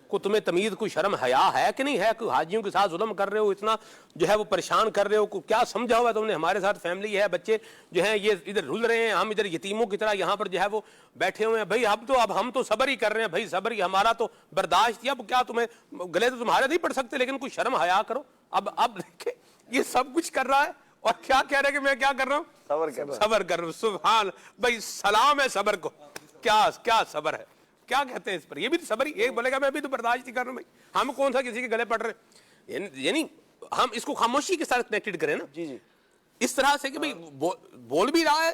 کو تمہیں تمیز کوئی شرم حیا ہے کہ نہیں ہے؟ کوئی حاجیوں کے ساتھ ظلم کر رہے ہو, اتنا جو ہے وہ پریشان کر رہے ہو, کیا سمجھا ہوا تم نے؟ ہمارے ساتھ فیملی ہے, بچے جو ہیں یہ ادھر رل رہے ہیں, ہم ادھر یتیموں کی طرح یہاں پر جو ہے وہ بیٹھے ہوئے ہیں. بھائی اب ہم تو صبر ہی کر رہے ہیں, بھائی صبر ہی ہمارا تو برداشت. اب کیا تمہیں گلے تو تمہارے نہیں پڑ سکتے, لیکن کوئی شرم حیا کرو. اب دیکھیں یہ سب کچھ کر رہا ہے اور کیا کہہ رہے ہیں کہ میں کیا کر رہا ہوں؟ صبر کر رہا ہوں. سبحان بھائی, سلام ہے صبر کو. کیا صبر ہے, کیا کہتے ہیں اس پر؟ یہ بھی تو صبر ہی. ایک بولے گا میں بھی تو برداشت ہی کر رہا ہوں. بھائی ہم کون سا کسی کے گلے پڑ رہے ہیں؟ یعنی ہم اس کو خاموشی کے ساتھ کنیکٹڈ کریں نا, جی اس طرح سے کہ بھئی بول بھی رہا ہے,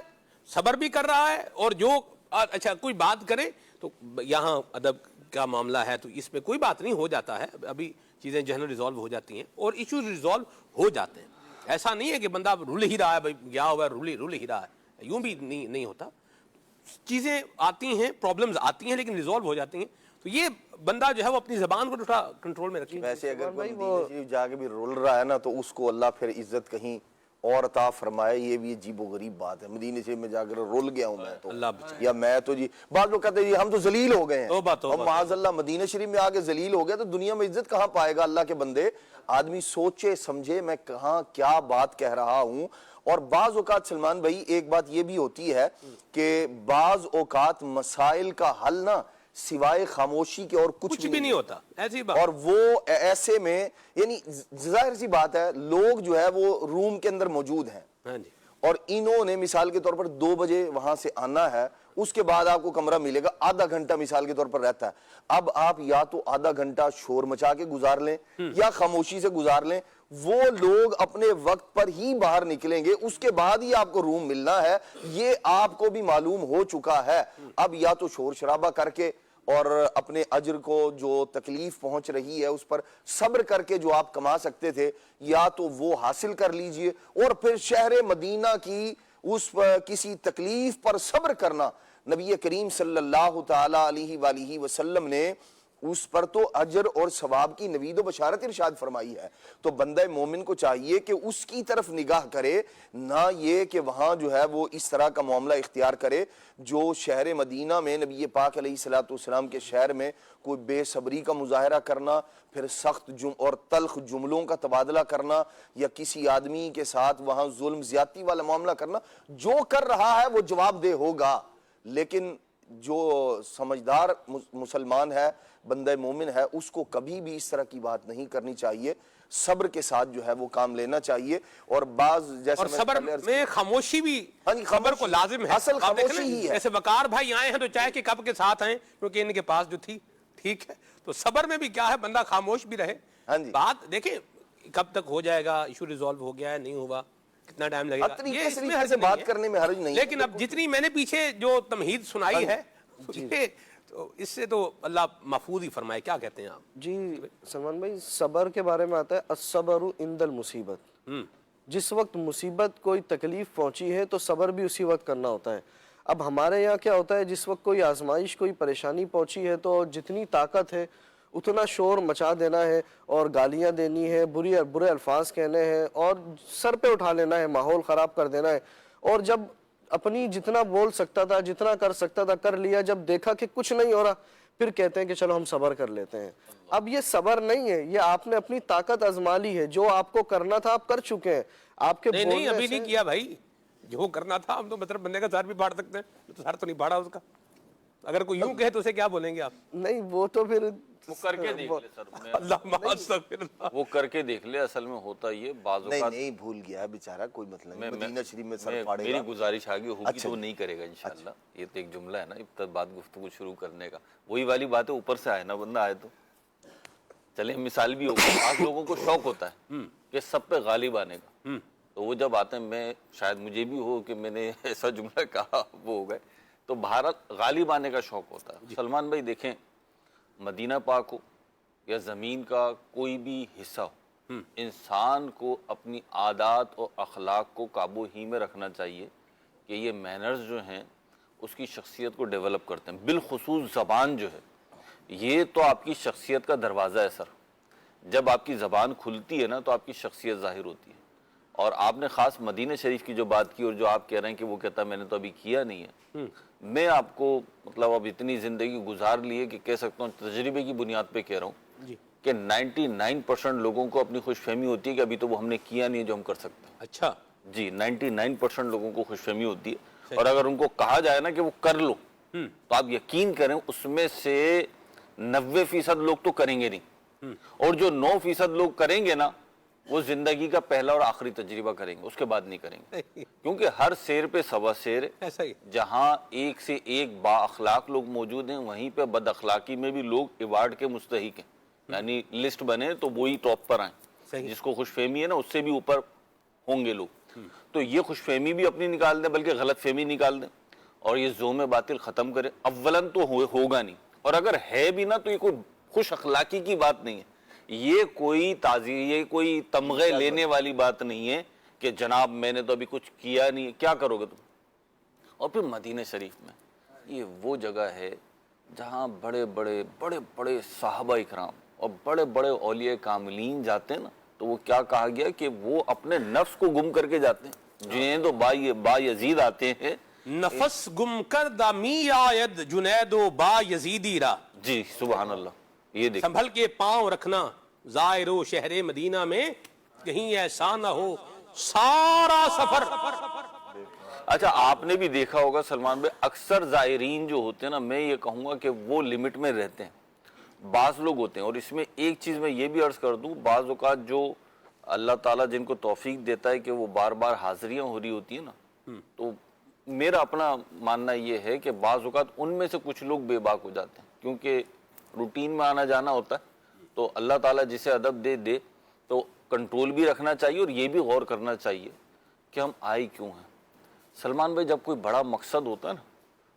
صبر بھی کر رہا ہے, اور جو اچھا کوئی بات کرے تو یہاں ادب کا معاملہ ہے تو اس پہ کوئی بات نہیں, ہو جاتا ہے, ابھی چیزیں جو ہے نا ریزالو ہو جاتی ہیں اور ایشوز ریزالو ہو جاتے ہیں. ایسا نہیں ہے کہ بندہ رول ہی رہا ہے بھائی گیا ہوا ہے رول ہی رہا ہے, یوں بھی نہیں ہوتا. چیزیں آتی ہیں, پرابلمز آتی ہیں لیکن ریزالو ہو جاتی ہیں. تو یہ بندہ جو ہے وہ اپنی زبان کو تھوڑا کنٹرول میں رکھے. ویسے اگر کوئی مدینہ شریف جا کے بھی رول رہا ہے نا تو اس کو اللہ پھر عزت کہیں اور عطا فرمائے. یہ بھی عجیب و غریب بات ہے. مدینہ شریف میں جا کر رول گیا ہوں میں تو, یا میں تو جی بعض لوگ کہتے ہیں ہم تو ذلیل ہو گئے ہیں, ہم معاذ اللہ مدینہ شریف میں آ کے ذلیل ہو گیا تو دنیا میں عزت کہاں پائے گا. اللہ کے بندے آدمی سوچے سمجھے میں کہاں کیا بات کہہ رہا ہوں. اور بعض اوقات سلمان بھائی ایک بات یہ بھی ہوتی ہے کہ بعض اوقات مسائل کا حل نا سوائے خاموشی کے اور کچھ بھی نہیں ہوتا ایسی بات. اور وہ ایسے میں یعنی ظاہر سی بات ہے لوگ جو ہے وہ روم کے اندر موجود ہیں اور انہوں نے مثال کے طور پر 2 بجے وہاں سے آنا ہے, اس کے بعد آپ کو کمرہ ملے گا آدھا گھنٹہ مثال کے طور پر رہتا ہے. اب آپ یا تو آدھا گھنٹہ شور مچا کے گزار لیں یا خاموشی سے گزار لیں. وہ لوگ اپنے وقت پر ہی باہر نکلیں گے, اس کے بعد ہی آپ کو روم ملنا ہے. یہ آپ کو بھی معلوم ہو چکا ہے. اب یا تو شور شرابہ کر کے اور اپنے اجر کو جو تکلیف پہنچ رہی ہے اس پر صبر کر کے جو آپ کما سکتے تھے یا تو وہ حاصل کر لیجئے, اور پھر شہر مدینہ کی اس پر کسی تکلیف پر صبر کرنا. نبی کریم صلی اللہ تعالی علیہ وآلہ وسلم نے اس پر تو اجر اور ثواب کی نوید و بشارت ارشاد فرمائی ہے. تو بندہ مومن کو چاہیے کہ اس کی طرف نگاہ کرے, نہ یہ کہ وہاں جو ہے وہ اس طرح کا معاملہ اختیار کرے جو شہر مدینہ میں نبی پاک علیہ السلام کے شہر میں کوئی بے صبری کا مظاہرہ کرنا, پھر سخت اور تلخ جملوں کا تبادلہ کرنا, یا کسی آدمی کے ساتھ وہاں ظلم زیادتی والا معاملہ کرنا. جو کر رہا ہے وہ جواب دہ ہوگا, لیکن جو سمجھدار مسلمان ہے بندہ مومن ہے اس کو کبھی بھی اس طرح کی بات نہیں کرنی چاہیے. صبر کے ساتھ جو ہے وہ کام لینا چاہیے. اور بعض جیسے اور صبر میں خاموشی بھی خبر کو لازم ہے. اصل خاموشی ہی ہے. جیسے وقار بھائی آئے ہیں تو چائے کے کپ کے ساتھ آئیں کیونکہ ان کے پاس جو تھی ٹھیک ہے. تو صبر میں بھی کیا ہے بندہ خاموش بھی رہے. بات دیکھیں کب تک ہو جائے گا, ایشو ریزالو ہو گیا ہے نہیں ہوا, کتنا ٹائم لگے گا, یہ اس میں بات کرنے میں حرج نہیں. لیکن اب جتنی میں نے پیچھے جو تمہید سنائی ہے تو اس سے تو اللہ محفوظ ہی فرمائے. کیا کہتے ہیں آپ؟ جی سلمان بھائی, صبر کے بارے میں آتا ہے الصبر عند المصیبت. جس وقت مصیبت کوئی تکلیف پہنچی ہے تو صبر بھی اسی وقت کرنا ہوتا ہے. اب ہمارے یہاں کیا ہوتا ہے, جس وقت کوئی آزمائش کوئی پریشانی پہنچی ہے تو جتنی طاقت ہے اتنا شور مچا دینا ہے اور گالیاں دینی ہے, برے الفاظ کہنے ہیں اور سر پہ اٹھا لینا ہے, ماحول خراب کر دینا ہے. اور جب اپنی جتنا بول سکتا تھا جتنا کر سکتا تھا کر لیا, جب دیکھا کہ کچھ نہیں ہو رہا پھر کہتے ہیں کہ چلو ہم صبر کر لیتے ہیں. اب یہ صبر نہیں ہے, یہ آپ نے اپنی طاقت آزما لی ہے. جو آپ کو کرنا تھا آپ کر چکے ہیں. آپ کے نہیں ابھی نہیں کیا بھائی, جو کرنا تھا. ہم تو مطلب بندے کا سر بھی پاڑ سکتے ہیں, تو سر تو نہیں پاڑا اس کا. اگر کوئی یوں کہے تو اسے کیا بولیں گے آپ؟ نہیں وہ تو پھر وہ کر کے دیکھ لے سر, وہ کر کے دیکھ لے. اصل میں ہوتا یہ بعض اوقات نہیں بھول گیا بیچارہ, کوئی مطلب نہیں. مدینہ شریف میں سر پاڑے گا. میری گزارش آگے ہوگی تو وہ نہیں کرے گا انشاءاللہ. یہ تو ایک جملہ ہے نا ابتدا بات گفتگو شروع کرنے کا, وہی والی بات ہے اوپر سے آئے نا بندہ آئے تو چلے. مثال بھی ہوگی, آپ لوگوں کو شوق ہوتا ہے کہ سب پہ غالب آنے کا, تو وہ جب آتے ہیں, میں شاید مجھے بھی ہو کہ میں نے ایسا جملہ کہا وہ ہو گئے, تو بھارت غالب آنے کا شوق ہوتا ہے. سلمان بھائی دیکھیں, مدینہ پاک ہو یا زمین کا کوئی بھی حصہ ہو, انسان کو اپنی عادات اور اخلاق کو قابو ہی میں رکھنا چاہیے کہ یہ مینرز جو ہیں اس کی شخصیت کو ڈیولپ کرتے ہیں. بالخصوص زبان جو ہے یہ تو آپ کی شخصیت کا دروازہ ہے سر. جب آپ کی زبان کھلتی ہے نا تو آپ کی شخصیت ظاہر ہوتی ہے. اور آپ نے خاص مدینہ شریف کی جو بات کی اور جو آپ کہہ رہے ہیں کہ وہ کہتا ہے میں نے تو ابھی کیا نہیں ہے, میں آپ کو مطلب اب اتنی زندگی گزار لی ہے کہ کہہ سکتا ہوں تجربے کی بنیاد پہ کہہ رہا ہوں کہ 99% لوگوں کو اپنی خوش فہمی ہوتی ہے کہ ابھی تو وہ ہم نے کیا نہیں ہے جو ہم کر سکتے ہیں. اچھا جی 99% لوگوں کو خوش فہمی ہوتی ہے, اور اگر ان کو کہا جائے نا کہ وہ کر لو تو آپ یقین کریں اس میں سے 90% لوگ تو کریں گے نہیں, اور جو 9% لوگ کریں گے نا وہ زندگی کا پہلا اور آخری تجربہ کریں گے, اس کے بعد نہیں کریں گے. کیونکہ ہر سیر پہ سوا سیر ہے. جہاں ایک سے ایک با اخلاق لوگ موجود ہیں وہیں پہ بد اخلاقی میں بھی لوگ ایوارڈ کے مستحق ہیں. یعنی لسٹ بنے تو وہی ٹاپ پر آئیں, جس کو خوش فہمی ہے نا اس سے بھی اوپر ہوں گے لوگ. تو یہ خوش فہمی بھی اپنی نکال دیں, بلکہ غلط فہمی نکال دیں, اور یہ زوم باطل ختم کریں. اولاً تو ہوگا نہیں, اور اگر ہے بھی نا تو یہ کوئی خوش اخلاقی کی بات نہیں ہے, یہ کوئی تمغے لینے والی بات نہیں ہے کہ جناب میں نے تو ابھی کچھ کیا نہیں، کیا کرو گے تم؟ اور پھر مدینہ شریف میں یہ وہ جگہ ہے جہاں بڑے بڑے صحابہ اکرام اور بڑے بڑے اولیاء کاملین جاتے ہیں نا، تو وہ کیا کہا گیا کہ وہ اپنے نفس کو گم کر کے جاتے ہیں. جنید و با یزید آتے ہیں، نفس گم کردہ می آید جنید و با یزیدی را. جی سبحان اللہ. یہ دیکھ سنبھل کے پاؤں رکھنا زائر و شہر مدینہ میں، کہیں ایسا نہ ہو سارا سفر. اچھا آپ نے بھی دیکھا ہوگا سلمان بھائی، اکثر زائرین جو ہوتے ہیں نا، میں یہ کہوں گا کہ وہ لمٹ میں رہتے ہیں. بعض لوگ ہوتے ہیں، اور اس میں ایک چیز میں یہ بھی عرض کر دوں، بعض اوقات جو اللہ تعالیٰ جن کو توفیق دیتا ہے کہ وہ بار بار حاضریاں ہو رہی ہوتی ہیں نا، تو میرا اپنا ماننا یہ ہے کہ بعض اوقات ان میں سے کچھ لوگ بے باک ہو جاتے ہیں، کیونکہ روٹین میں آنا جانا ہوتا ہے. تو اللہ تعالیٰ جسے ادب دے تو کنٹرول بھی رکھنا چاہیے، اور یہ بھی غور کرنا چاہیے کہ ہم آئے کیوں ہیں. سلمان بھائی، جب کوئی بڑا مقصد ہوتا ہے نا،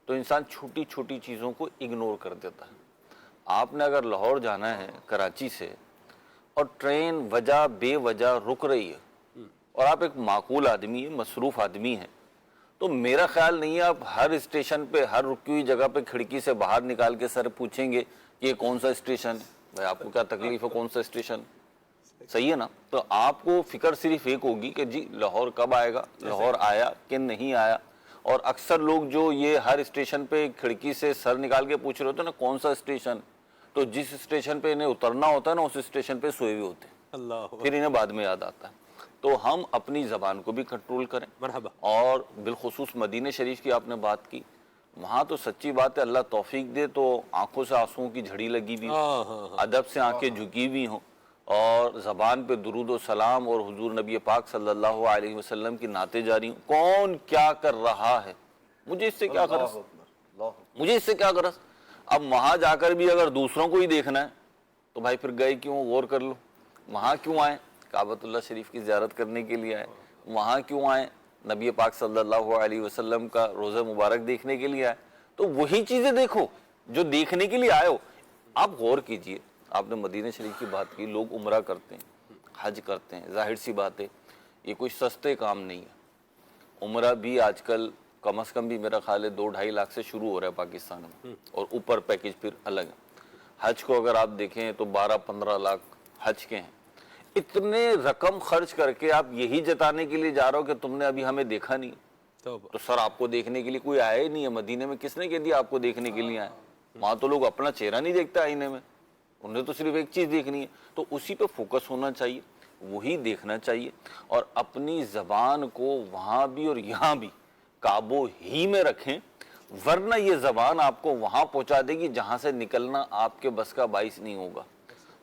تو انسان چھوٹی چھوٹی چیزوں کو اگنور کر دیتا ہے. آپ نے اگر لاہور جانا ہے کراچی سے، اور ٹرین وجہ بے وجہ رک رہی ہے، اور آپ ایک معقول آدمی ہیں، مصروف آدمی ہیں، تو میرا خیال نہیں ہے آپ ہر اسٹیشن پہ، ہر رکی ہوئی جگہ پہ کھڑکی سے باہر نکال کے سر پوچھیں گے کہ یہ کون سا اسٹیشن ہے، بھائی آپ کو کیا تکلیف ہے، کون سا اسٹیشن. صحیح ہے نا؟ تو آپ کو فکر صرف ایک ہوگی کہ جی لاہور کب آئے گا، لاہور آیا کہ نہیں آیا. اور اکثر لوگ جو یہ ہر اسٹیشن پہ کھڑکی سے سر نکال کے پوچھ رہے ہوتے ہیں نا کون سا اسٹیشن، تو جس اسٹیشن پہ انہیں اترنا ہوتا ہے نا، اس اسٹیشن پہ سوئے ہوئے ہوتے ہیں. اللہ پھر انہیں بعد میں یاد آتا ہے. تو ہم اپنی زبان کو بھی کنٹرول کریں. مرحبا. اور بالخصوص مدینہ شریف کی آپ نے بات کی، وہاں تو سچی بات ہے، اللہ توفیق دے تو آنکھوں سے آنسوؤں کی جھڑی لگی بھی، ادب سے آنکھیں جھکی بھی ہوں، اور زبان پہ درود و سلام اور حضور نبی پاک صلی اللہ علیہ وسلم کی نعتیں جاری ہوں. کون کیا کر رہا ہے، مجھے اس سے کیا غرض، مجھے اس سے کیا غرض. اب وہاں جا کر بھی اگر دوسروں کو ہی دیکھنا ہے تو بھائی پھر گئے کیوں، غور کر لو. وہاں کیوں آئے؟ کعبۃ اللہ شریف کی زیارت کرنے کے لیے آئے. وہاں کیوں آئے؟ نبی پاک صلی اللہ علیہ وسلم کا روزہ مبارک دیکھنے کے لیے آئے. تو وہی چیزیں دیکھو جو دیکھنے کے لیے آئے ہو. آپ غور کیجئے، آپ نے مدینہ شریف کی بات کی، لوگ عمرہ کرتے ہیں، حج کرتے ہیں، ظاہر سی بات ہے یہ کوئی سستے کام نہیں ہے. عمرہ بھی آج کل کم از کم بھی میرا خیال ہے 2-2.5 لاکھ سے شروع ہو رہا ہے پاکستان میں، اور اوپر پیکج پھر الگ ہے. حج کو اگر آپ دیکھیں تو 12-15 لاکھ حج کے ہیں. اتنے رقم خرچ کر کے آپ یہی جتانے کے لیے جا رہا ہو کہ تم نے ابھی ہمیں دیکھا نہیں. تو سر آپ کو دیکھنے کے لیے کوئی آیا ہی نہیں ہے. مدینے میں کس نے کہہ دیا آپ کو دیکھنے کے لیے آئے؟ وہاں تو لوگ اپنا چہرہ نہیں دیکھتے آئینے میں، انہیں تو صرف ایک چیز دیکھنی ہے. تو اسی پہ فوکس ہونا چاہیے، وہی دیکھنا چاہیے، اور اپنی زبان کو وہاں بھی اور یہاں بھی قابو ہی میں رکھیں، ورنہ یہ زبان آپ کو وہاں پہنچا دے گی جہاں سے نکلنا آپ کے بس کا باعث نہیں ہوگا،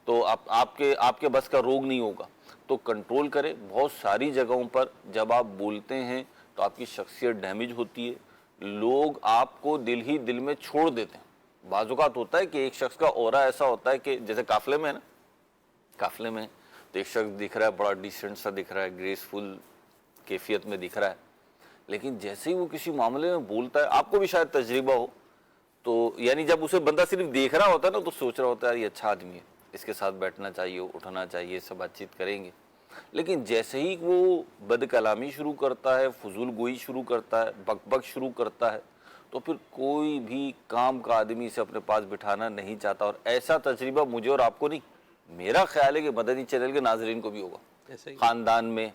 تو آپ کے بس کا روگ نہیں ہوگا. تو کنٹرول کریں. بہت ساری جگہوں پر جب آپ بولتے ہیں تو آپ کی شخصیت ڈیمیج ہوتی ہے، لوگ آپ کو دل ہی دل میں چھوڑ دیتے ہیں. بعض اوقات ہوتا ہے کہ ایک شخص کا اورا ایسا ہوتا ہے کہ جیسے قافلے میں ہے نا، قافلے میں تو ایک شخص دکھ رہا ہے بڑا ڈیسنٹ سا دکھ رہا ہے، گریسفل کیفیت میں دکھ رہا ہے، لیکن جیسے ہی وہ کسی معاملے میں بولتا ہے، آپ کو بھی شاید تجربہ ہو، تو یعنی جب اسے بندہ صرف دیکھ رہا ہوتا ہے نا تو سوچ رہا ہوتا ہے یہ اچھا آدمی ہے، اس کے ساتھ بیٹھنا چاہیے، اٹھنا چاہیے، سب بات چیت کریں گے. لیکن جیسے ہی وہ بد کلامی شروع کرتا ہے، فضول گوئی شروع کرتا ہے، بک بک شروع کرتا ہے، تو پھر کوئی بھی کام کا آدمی سے اپنے پاس بٹھانا نہیں چاہتا. اور ایسا تجربہ مجھے اور آپ کو نہیں، میرا خیال ہے کہ مدنی چینل کے ناظرین کو بھی ہوگا. خاندان میں،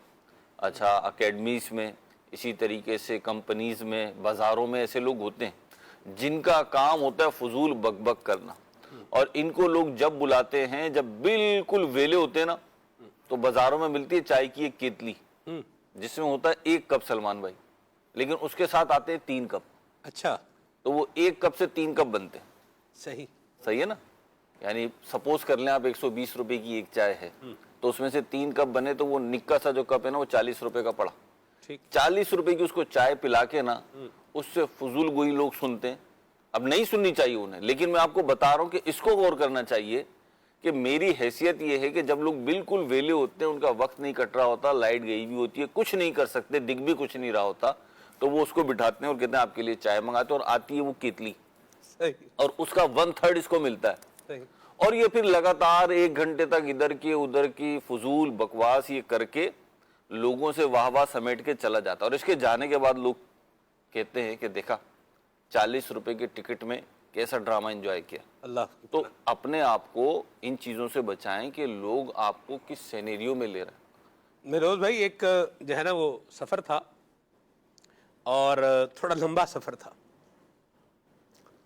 اچھا اکیڈمیز میں، اسی طریقے سے کمپنیز میں، بازاروں میں ایسے لوگ ہوتے ہیں جن کا کام ہوتا ہے فضول بک بک کرنا. اور ان کو لوگ جب بلاتے ہیں، جب بالکل ویلے ہوتے ہیں نا، تو بازاروں میں ملتی ہے چائے کی ایک کیتلی جس میں ہوتا ہے 1 کپ سلمان بھائی، لیکن اس کے ساتھ آتے ہیں 3 کپ. اچھا، تو وہ 1 کپ سے 3 کپ بنتے ہیں. صحیح ہے نا؟ یعنی سپوز کر لیں آپ 120 روپے کی ایک چائے ہے، تو اس میں سے 3 کپ بنے، تو وہ نکا سا جو کپ ہے نا وہ 40 روپے کا پڑا. 40 روپے کی اس کو چائے پلا کے نا، اس سے فضول گوئی لوگ سنتے ہیں. اب نہیں سننی چاہیے انہیں، لیکن میں آپ کو بتا رہا ہوں کہ اس کو غور کرنا چاہیے کہ میری حیثیت یہ ہے کہ جب لوگ بالکل ویلے ہوتے ہیں، ان کا وقت نہیں کٹ رہا ہوتا، لائٹ گئی بھی ہوتی ہے، کچھ نہیں کر سکتے، دکھ بھی کچھ نہیں رہا ہوتا، تو وہ اس کو بٹھاتے ہیں اور کہتے ہیں آپ کے لیے چائے منگاتے ہیں، اور آتی ہے وہ کیتلی، اور اس کا 1/3 اس کو ملتا ہے. اور یہ پھر لگاتار 1 گھنٹے تک ادھر کی ادھر کی فضول بکواس یہ کر کے لوگوں سے واہ واہ سمیٹ کے چلا جاتا ہے. اور اس کے جانے کے بعد لوگ کہتے ہیں کہ دیکھا 40 روپے کی ٹکٹ میں کیسا ڈرامہ انجوائے کیا. اللہ تو اپنے آپ کو ان چیزوں سے بچائیں کہ لوگ آپ کو کس سینیریو میں لے رہے ہیں. مہروز بھائی ایک جو ہے نا وہ سفر تھا اور تھوڑا لمبا سفر تھا.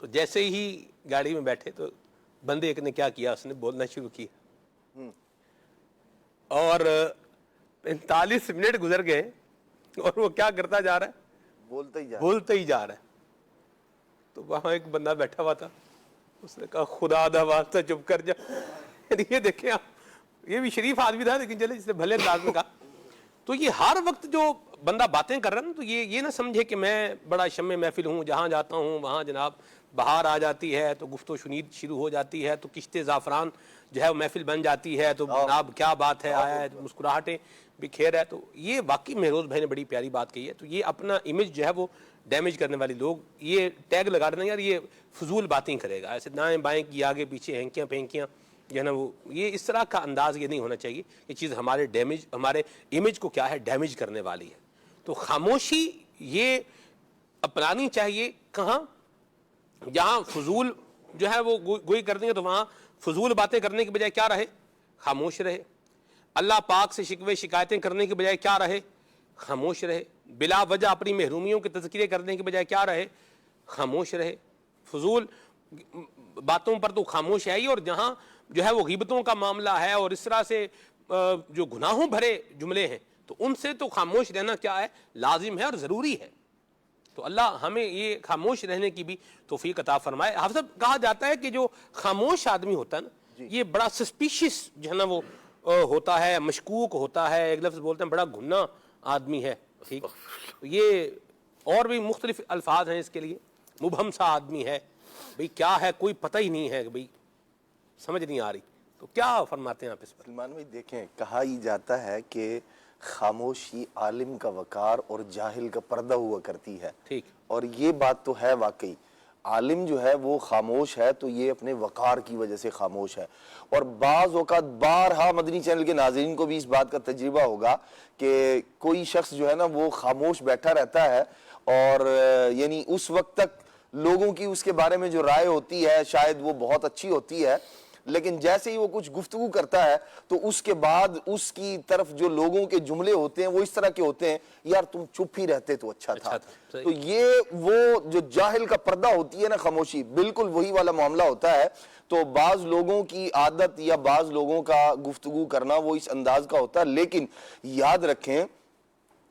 تو جیسے ہی گاڑی میں بیٹھے تو بندے ایک نے کیا کیا, اس نے بولنا شروع کیا اور 45 منٹ گزر گئے اور وہ کیا کرتا جا رہا ہے, بولتا ہی جا رہا ہے. تو وہاں ایک بندہ بیٹھا ہوا تھا, اس نے کہا خدا دا واسطہ چپ کر جا. یہ دیکھیں آپ, یہ بھی شریف آدمی تھا لیکن چلے جس نے بھلے انداز میں کہا. تو یہ ہر وقت جو بندہ باتیں کر رہا ہے نا, تو یہ نہ سمجھے کہ میں بڑا شمع محفل ہوں, جہاں جاتا ہوں وہاں جناب بہار آ جاتی ہے تو گفت و شنید شروع ہو جاتی ہے, تو کشتے زعفران جو ہے وہ محفل بن جاتی ہے, تو جناب کیا بات ہے, آیا ہے مسکراہٹیں بکھیر ہے. تو یہ واقعی مہروز بھائی نے بڑی پیاری بات کہی ہے. تو یہ اپنا امیج جو ہے وہ ڈیمیج کرنے والے لوگ یہ ٹیگ لگا رہے ہیں یار یہ فضول باتیں کرے گا, ایسے دائیں بائیں کی آگے پیچھے ہینکیاں پھینکیاں جو ہے نا وہ, یہ اس طرح کا انداز یہ نہیں ہونا چاہیے. یہ چیز ہمارے امیج کو کیا ہے ڈیمیج کرنے والی ہے. تو خاموشی یہ اپنانی چاہیے. کہاں جہاں فضول جو ہے وہ گوئی کر دیں گے تو وہاں فضول باتیں کرنے کے بجائے کیا رہے, خاموش رہے. اللہ پاک سے شکوے شکایتیں کرنے کے بجائے کیا رہے, خاموش رہے. بلا وجہ اپنی محرومیوں کے تذکرے کرنے کے بجائے کیا رہے, خاموش رہے. فضول باتوں پر تو خاموش ہے ہی, اور جہاں جو ہے وہ غیبتوں کا معاملہ ہے اور اس طرح سے جو گناہوں بھرے جملے ہیں تو ان سے تو خاموش رہنا کیا ہے, لازم ہے اور ضروری ہے. تو اللہ ہمیں یہ خاموش رہنے کی بھی توفیق عطا فرمائے. حافظ کہا جاتا ہے کہ جو خاموش آدمی ہوتا ہے نا یہ بڑا سسپیشیس جو ہے نا وہ ہوتا ہے, مشکوک ہوتا ہے. ایک لفظ بولتے ہیں بڑا گھنا آدمی ہے. ٹھیک, یہ اور بھی مختلف الفاظ ہیں اس کے لیے. مبہم سا آدمی ہے, بھئی کیا ہے کوئی پتہ ہی نہیں ہے, بھئی سمجھ نہیں آ رہی. تو کیا فرماتے ہیں آپ اس پر؟ سلمان بھائی دیکھیں, کہا ہی جاتا ہے کہ خاموشی عالم کا وقار اور جاہل کا پردہ ہوا کرتی ہے. ٹھیک, اور یہ بات تو ہے واقعی. عالم جو ہے وہ خاموش ہے تو یہ اپنے وقار کی وجہ سے خاموش ہے. اور بعض اوقات بارہا مدنی چینل کے ناظرین کو بھی اس بات کا تجربہ ہوگا کہ کوئی شخص جو ہے نا وہ خاموش بیٹھا رہتا ہے اور یعنی اس وقت تک لوگوں کی اس کے بارے میں جو رائے ہوتی ہے شاید وہ بہت اچھی ہوتی ہے, لیکن جیسے ہی وہ کچھ گفتگو کرتا ہے تو اس کے بعد اس کی طرف جو لوگوں کے جملے ہوتے ہیں وہ اس طرح کے ہوتے ہیں, یار تم چپ ہی رہتے تو اچھا تھا. تو یہ وہ جو جاہل کا پردہ ہوتی ہے نا خاموشی, بالکل وہی والا معاملہ ہوتا ہے. تو بعض لوگوں کی عادت یا بعض لوگوں کا گفتگو کرنا وہ اس انداز کا ہوتا ہے. لیکن یاد رکھیں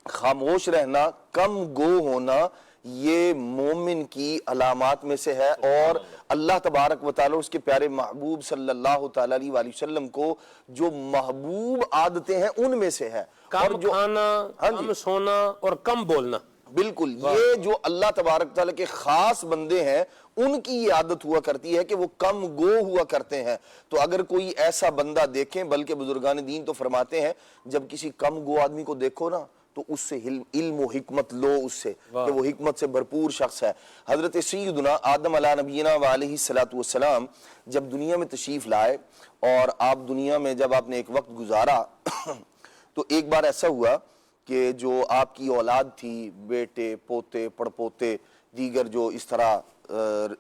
خاموش رہنا, کم گو ہونا, یہ مومن کی علامات میں سے ہے. اور اللہ تبارک و تعالی اس کے پیارے محبوب صلی اللہ تعالی علیہ وآلہ وسلم کو جو محبوب عادتیں ہیں ان میں سے ہے. کم کھانا, کم سونا اور کم بولنا. بالکل, یہ جو اللہ تبارک تعالی کے خاص بندے ہیں ان کی یہ عادت ہوا کرتی ہے کہ وہ کم گو ہوا کرتے ہیں. تو اگر کوئی ایسا بندہ دیکھیں, بلکہ بزرگان دین تو فرماتے ہیں جب کسی کم گو آدمی کو دیکھو نا تو اس سے علم و حکمت لو, اس سے کہ وہ حکمت سے بھرپور شخص ہے. حضرت سیدنا آدم علیہ نبینا و علیہ السلام جب دنیا میں تشریف لائے اور آپ دنیا میں جب آپ نے ایک وقت گزارا تو ایک بار ایسا ہوا کہ جو آپ کی اولاد تھی, بیٹے پوتے پڑپوتے دیگر جو اس طرح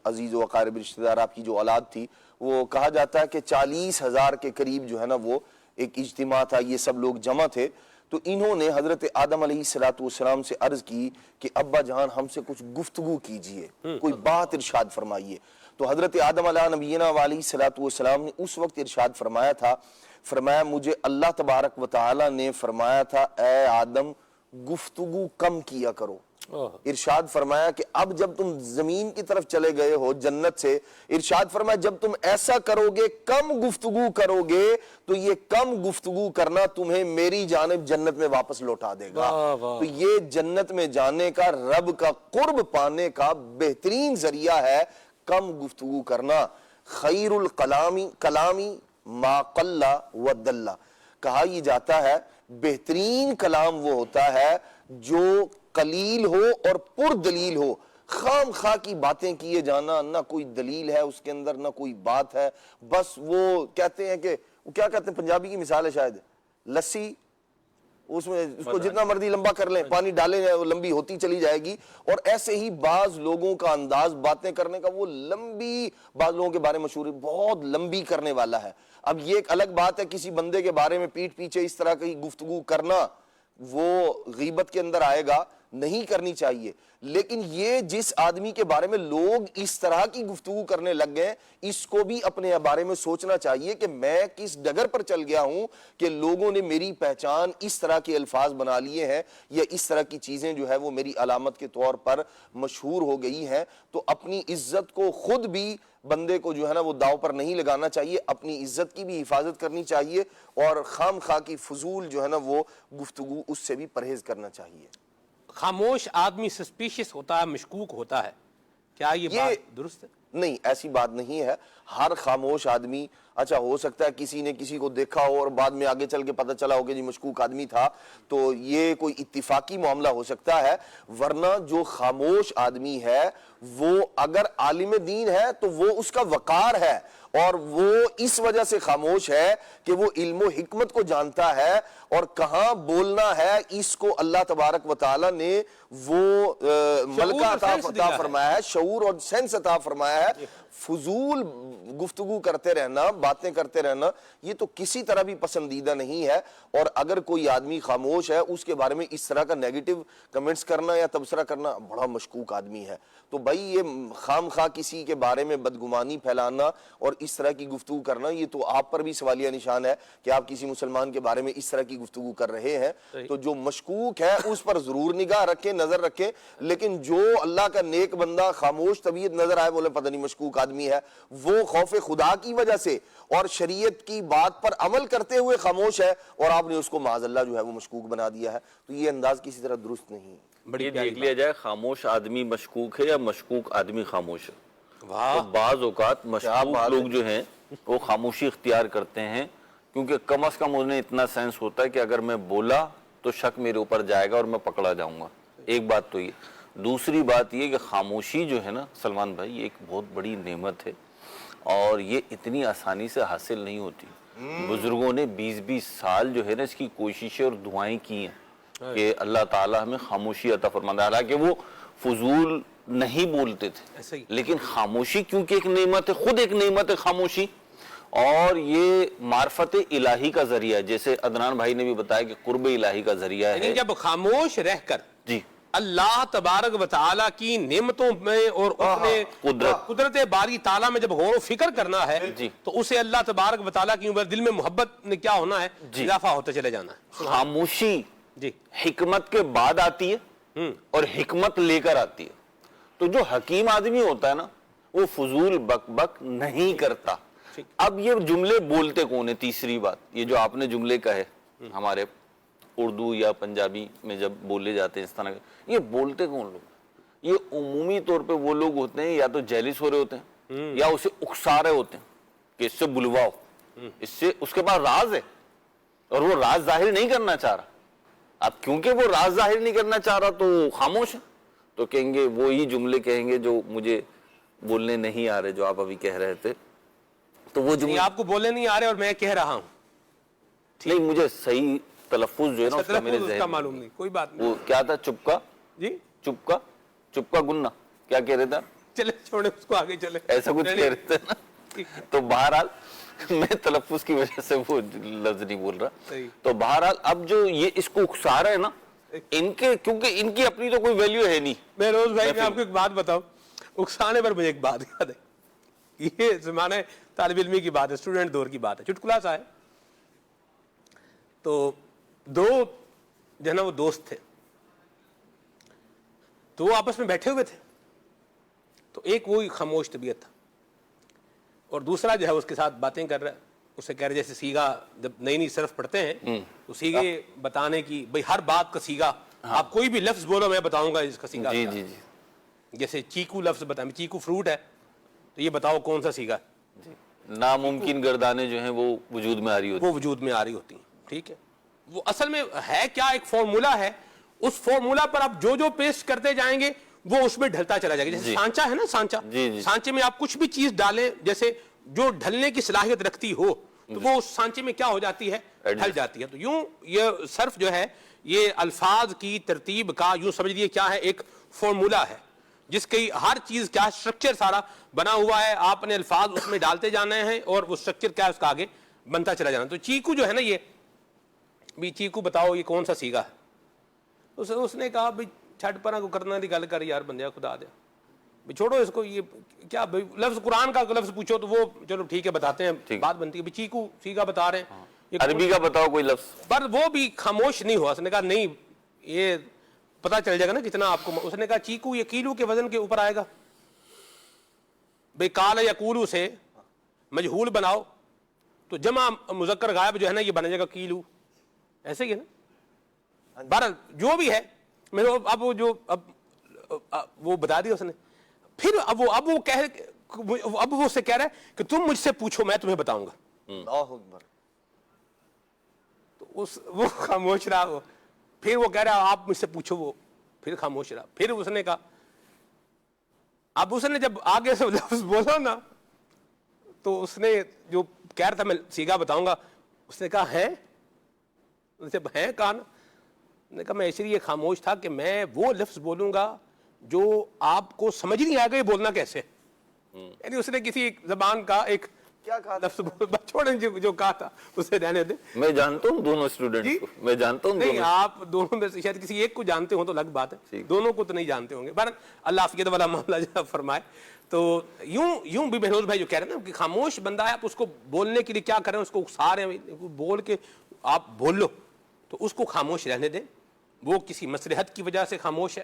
عزیز و اقارب رشتہ دار آپ کی جو اولاد تھی, وہ کہا جاتا ہے کہ 40,000 کے قریب جو ہے نا وہ ایک اجتماع تھا, یہ سب لوگ جمع تھے. تو انہوں نے حضرت آدم علیہ السلام سے عرض کی کہ ابا جان ہم سے کچھ گفتگو کیجئے, کوئی بات ارشاد فرمائیے. تو حضرت آدم علیہ نبینا و علیہ السلام نے اس وقت ارشاد فرمایا تھا, فرمایا مجھے اللہ تبارک و تعالی نے فرمایا تھا اے آدم گفتگو کم کیا کرو. ارشاد فرمایا کہ اب جب تم زمین کی طرف چلے گئے ہو جنت سے, ارشاد فرمایا جب تم ایسا کرو گے, کم گفتگو کرو گے, تو یہ کم گفتگو کرنا تمہیں میری جانب جنت میں واپس لوٹا دے گا. تو یہ جنت میں جانے کا, رب کا قرب پانے کا بہترین ذریعہ ہے کم گفتگو کرنا. خیر کلامی ما قل و دل. کہا یہ جاتا ہے بہترین کلام وہ ہوتا ہے جو قلیل ہو اور پر دلیل ہو. خام خواہ کی باتیں کیے جانا، نہ کوئی دلیل ہے اس کے اندر، نہ کوئی بات ہے، بس وہ کہتے ہیں کہ وہ کیا کہتے ہیں، پنجابی کی مثال ہے شاید، لسی اس میں اس کو جتنا مرضی لمبا کر لیں، پانی ڈالیں جائے وہ لمبی ہوتی چلی جائے گی. اور ایسے ہی بعض لوگوں کا انداز باتیں کرنے کا، وہ لمبی، بعض لوگوں کے بارے میں مشہور ہے بہت لمبی کرنے والا ہے. اب یہ ایک الگ بات ہے کسی بندے کے بارے میں پیٹھ پیچھے اس طرح کی گفتگو کرنا، وہ غیبت کے اندر آئے گا، نہیں کرنی چاہیے. لیکن یہ جس آدمی کے بارے میں لوگ اس طرح کی گفتگو کرنے لگ گئے، اس کو بھی اپنے بارے میں سوچنا چاہیے کہ میں کس ڈگر پر چل گیا ہوں کہ لوگوں نے میری پہچان اس طرح کے الفاظ بنا لیے ہیں، یا اس طرح کی چیزیں جو ہے وہ میری علامت کے طور پر مشہور ہو گئی ہیں. تو اپنی عزت کو خود بھی بندے کو جو ہے نا وہ داؤ پر نہیں لگانا چاہیے، اپنی عزت کی بھی حفاظت کرنی چاہیے، اور خام خواہ کی فضول جو ہے نا وہ گفتگو اس سے بھی پرہیز کرنا چاہیے. خاموش آدمی سسپیشس ہوتا ہے، مشکوک ہوتا ہے، کیا یہ بات درست ہے؟ نہیں، ایسی بات نہیں ہے. ہر خاموش آدمی، اچھا ہو سکتا ہے کسی نے کسی کو دیکھا ہو اور بعد میں آگے چل کے پتہ چلا ہو کہ جی مشکوک آدمی تھا، تو یہ کوئی اتفاقی معاملہ ہو سکتا ہے. ورنہ جو خاموش آدمی ہے وہ اگر عالم دین ہے تو وہ اس کا وقار ہے، اور وہ اس وجہ سے خاموش ہے کہ وہ علم و حکمت کو جانتا ہے، اور کہاں بولنا ہے اس کو اللہ تبارک و تعالی نے وہ ملکہ عطا فرمایا ہے، شعور اور سینس عطا فرمایا ہے. فضول گفتگو کرتے رہنا، باتیں کرتے رہنا، یہ تو کسی طرح بھی پسندیدہ نہیں ہے. اور اگر کوئی آدمی خاموش ہے، اس کے بارے میں اس طرح کا نیگیٹو کمنٹس کرنا یا تبصرہ کرنا، بڑا مشکوک آدمی ہے. تو بھائی یہ خام خواہ کسی کے بارے میں بدگمانی پھیلانا اور اس طرح کی گفتگو کرنا، یہ تو آپ پر بھی سوالیہ نشان ہے کہ آپ کسی مسلمان کے بارے میں اس طرح کی گفتگو کر رہے ہیں. تو جو مشکوک ہے اس پر ضرور نگاہ رکھیں، نظر رکھیں. لیکن جو اللہ کا نیک بندہ خاموش طبیعت نظر آئے، بولے پتہ نہیں مشکوک آدمی ہے، وہ خوف خدا کی وجہ سے اور شریعت کی بات پر عمل کرتے ہوئے خاموش ہے، اور آپ نے اس کو معاذ اللہ جو ہے وہ مشکوک بنا دیا ہے. تو یہ انداز کسی طرح درست نہیں. یہ دیکھ لیا جائے خاموش آدمی مشکوک ہے یا مشکوک آدمی خاموش ہے. تو بعض اوقات مشکوک لوگ جو ہیں وہ خاموشی اختیار کرتے ہیں، کیونکہ کم از کم انہیں اتنا سینس ہوتا ہے کہ اگر میں بولا تو شک میرے اوپر جائے گا اور میں پکڑا جاؤں گا. ایک بات تو یہ. دوسری بات یہ کہ خاموشی جو ہے نا سلمان بھائی، یہ ایک بہت بڑی نعمت ہے، اور یہ اتنی آسانی سے حاصل نہیں ہوتی. بزرگوں نے 20-20 سال جو ہے نا اس کی کوششیں اور دعائیں کی ہیں کہ اللہ تعالیٰ ہمیں خاموشی عطا فرمائے. حالانکہ وہ فضول نہیں بولتے تھے، لیکن خاموشی کیونکہ ایک نعمت ہے، خود ایک نعمت ہے خاموشی، اور یہ معرفت الہی کا ذریعہ ہے. جیسے عدنان بھائی نے بھی بتایا کہ قرب الہی کا ذریعہ ہے. جب خاموش رہ کر جی اللہ تبارک و تعالیٰ کی نعمتوں میں اور اپنے قدرت باری تعالیٰ میں جب غور و فکر کرنا ہے، تو اسے اللہ تبارک و تعالیٰ کی دل میں محبت نے کیا ہونا ہے، اضافہ ہوتا چلے جانا ہے. خاموشی حکمت کے بعد آتی ہے اور حکمت لے کر آتی ہے. تو جو حکیم آدمی ہوتا ہے نا، وہ فضول بک بک نہیں کرتا. اب یہ جملے بولتے کون ہیں؟ تیسری بات، یہ جو آپ نے جملے کہے ہمارے اردو یا پنجابی میں جب بولے جاتے ہیں اس طرح کے، یہ بولتے کون لوگ؟ یہ عمومی طور پہ وہ لوگ ہوتے ہیں یا تو جیلس ہو رہے ہوتے ہیں یا اسے اکسا رہے ہوتے ہیں کہ اس سے بلواؤ، اس سے، اس کے پاس راز ہے اور وہ راز ظاہر نہیں کرنا چاہ رہا. اب کیونکہ وہ راز ظاہر نہیں کرنا چاہ رہا تو خاموش ہے. تو کہیں گے وہی جملے کہیں گے جو مجھے بولنے نہیں آ رہے، جو آپ ابھی کہہ رہے تھے. تو وہ جملے آپ کو بولنے نہیں آ رہے اور میں کہہ رہا ہوں، نہیں، مجھے صحیح تلفظ جو ہے نا اس کا میرے ذہن کا معلوم نہیں. کوئی بات نہیں. وہ کیا تھا؟ چپکا، جی چپکا گننا، کیا کہہ رہے تھے؟ چلے چھوڑے اس کو، آگے چلے، ایسا کچھ کہہ رہے تھے نا. تو بہرحال میں تلفظ کی وجہ سے وہ لفظ نہیں بول رہا. تو بہرحال اب جو یہ اس کو اکسا رہے ہیں نا، ان کے، کیونکہ ان کی اپنی تو کوئی ویلیو ہے نہیں. میں روز بھائی میں آپ کو ایک بات بتاؤں، اکسانے پر مجھے ایک بات یاد ہے. یہ زمانے طالب علمی کی بات ہے، اسٹوڈنٹ دور کی بات ہے. چٹکلا سا ہے. تو دو جو ہے نا وہ دوست تھے، تو وہ آپس میں بیٹھے ہوئے تھے. تو ایک وہی خاموش طبیعت تھا، اور دوسرا جو ہے اس کے ساتھ باتیں کر رہا ہے. اسے کہہ رہے جیسے سیگا جب نئی صرف پڑھتے ہیں تو سیگے بتانے کی، بھئی ہر بات کا سیگا، آپ کوئی بھی لفظ بولو میں بتاؤں گا اس کا سیگا. جی جی جی. جیسے چیکو لفظ بتائیں، چیکو فروٹ ہے تو یہ بتاؤ کون سا سیگا. ناممکن گردانیں جو ہیں وہ وجود میں آ رہی ہوتی ہیں. وہ وجود میں آ رہی ہوتی ہیں. ٹھیک ہے، وہ اصل میں ہے کیا، ایک فارمولا ہے. اس فارمولا پر آپ جو پیسٹ کرتے جائیں گے وہ اس میں ڈھلتا چلا جائے گا. جیسے سانچا ہے نا, سانچا, سانچے میں آپ کچھ بھی چیز ڈالیں جیسے جو ڈھلنے کی صلاحیت رکھتی ہو تو وہ اس سانچے میں کیا ہو جاتی ہے, ڈھل جاتی ہے. تو یوں یہ صرف جو ہے یہ الفاظ کی ترتیب کا یوں سمجھ لیے کیا ہے, ایک فارمولا ہے جس کی ہر چیز کیا سٹرکچر سارا بنا ہوا ہے. آپ نے الفاظ اس میں ڈالتے جانے ہیں اور وہ سٹرکچر کیا ہے اس کا آگے بنتا چلا جانا. تو چیکو جو ہے نا, یہ بھی چیکو بتاؤ یہ کون سا سیگا ہے. اس نے کہا بھی چھٹ پرا کو کرنا دی گل کر یار بندیا خدا دیا, بھی چھوڑو اس کو, یہ کیا لفظ قرآن کا لفظ پوچھو تو وہ چلو ٹھیک ہے بتاتے ہیں, بات بنتی ہے. بھی چیکو سیگا بتا رہے ہیں, عربی کا بتاؤ کوئی لفظ. پر وہ بھی خاموش نہیں ہوا. اس نے کہا نہیں یہ پتا چل جائے گا نا کتنا آپ کو. اس نے کہا چیکو یہ کیلو کے وزن کے اوپر آئے گا. بھئی کال یا کولو سے مجہول بناؤ تو جمع مذکر غائب جو ہے نا یہ بن جائے گا کیلو, ایسے ہی ہے نا. بہرحال جو بھی ہے میرے اب وہ جو اب وہ بتا دیا اس نے. پھر اب وہ اب وہ سے کہہ رہا ہے کہ تم مجھ سے پوچھو میں تمہیں بتاؤں گا. اللہ اکبر. تو وہ خاموش رہا. وہ پھر وہ کہہ رہا آپ مجھ سے پوچھو, وہ پھر خاموش رہا. پھر اس نے کہا, اب اس نے جب آگے سے لفظ بولا نا تو اس نے جو کہہ رہا تھا میں سیگا بتاؤں گا, اس نے کہا ہے, جب ہے کہا نا, نے کہا میں اس لیے خاموش تھا کہ میں وہ لفظ بولوں گا جو آپ کو سمجھ نہیں آئے گا یہ بولنا کیسے. یعنی اس نے کسی زبان کا ایک کیا کہا لفظ چھوڑیں جو کہا تھا اسے رہنے دیں. میں جانتا ہوں دونوں اسٹوڈنٹ کو, میں جانتا ہوں نہیں آپ دونوں میں سے شاید کسی ایک کو جانتے ہوں تو الگ بات ہے, دونوں کو تو نہیں جانتے ہوں گے. پر اللہ عافیت والا معاملہ فرمائے. تو یوں بھی بہروز بھائی جو کہہ رہے ہیں نا کہ خاموش بندہ ہے, آپ اس کو بولنے کے لیے کیا کریں, اس کو اکسا رہے ہیں, بول کے آپ بول لو تو اس کو خاموش رہنے دیں. وہ کسی مصلحت کی وجہ سے خاموش ہے,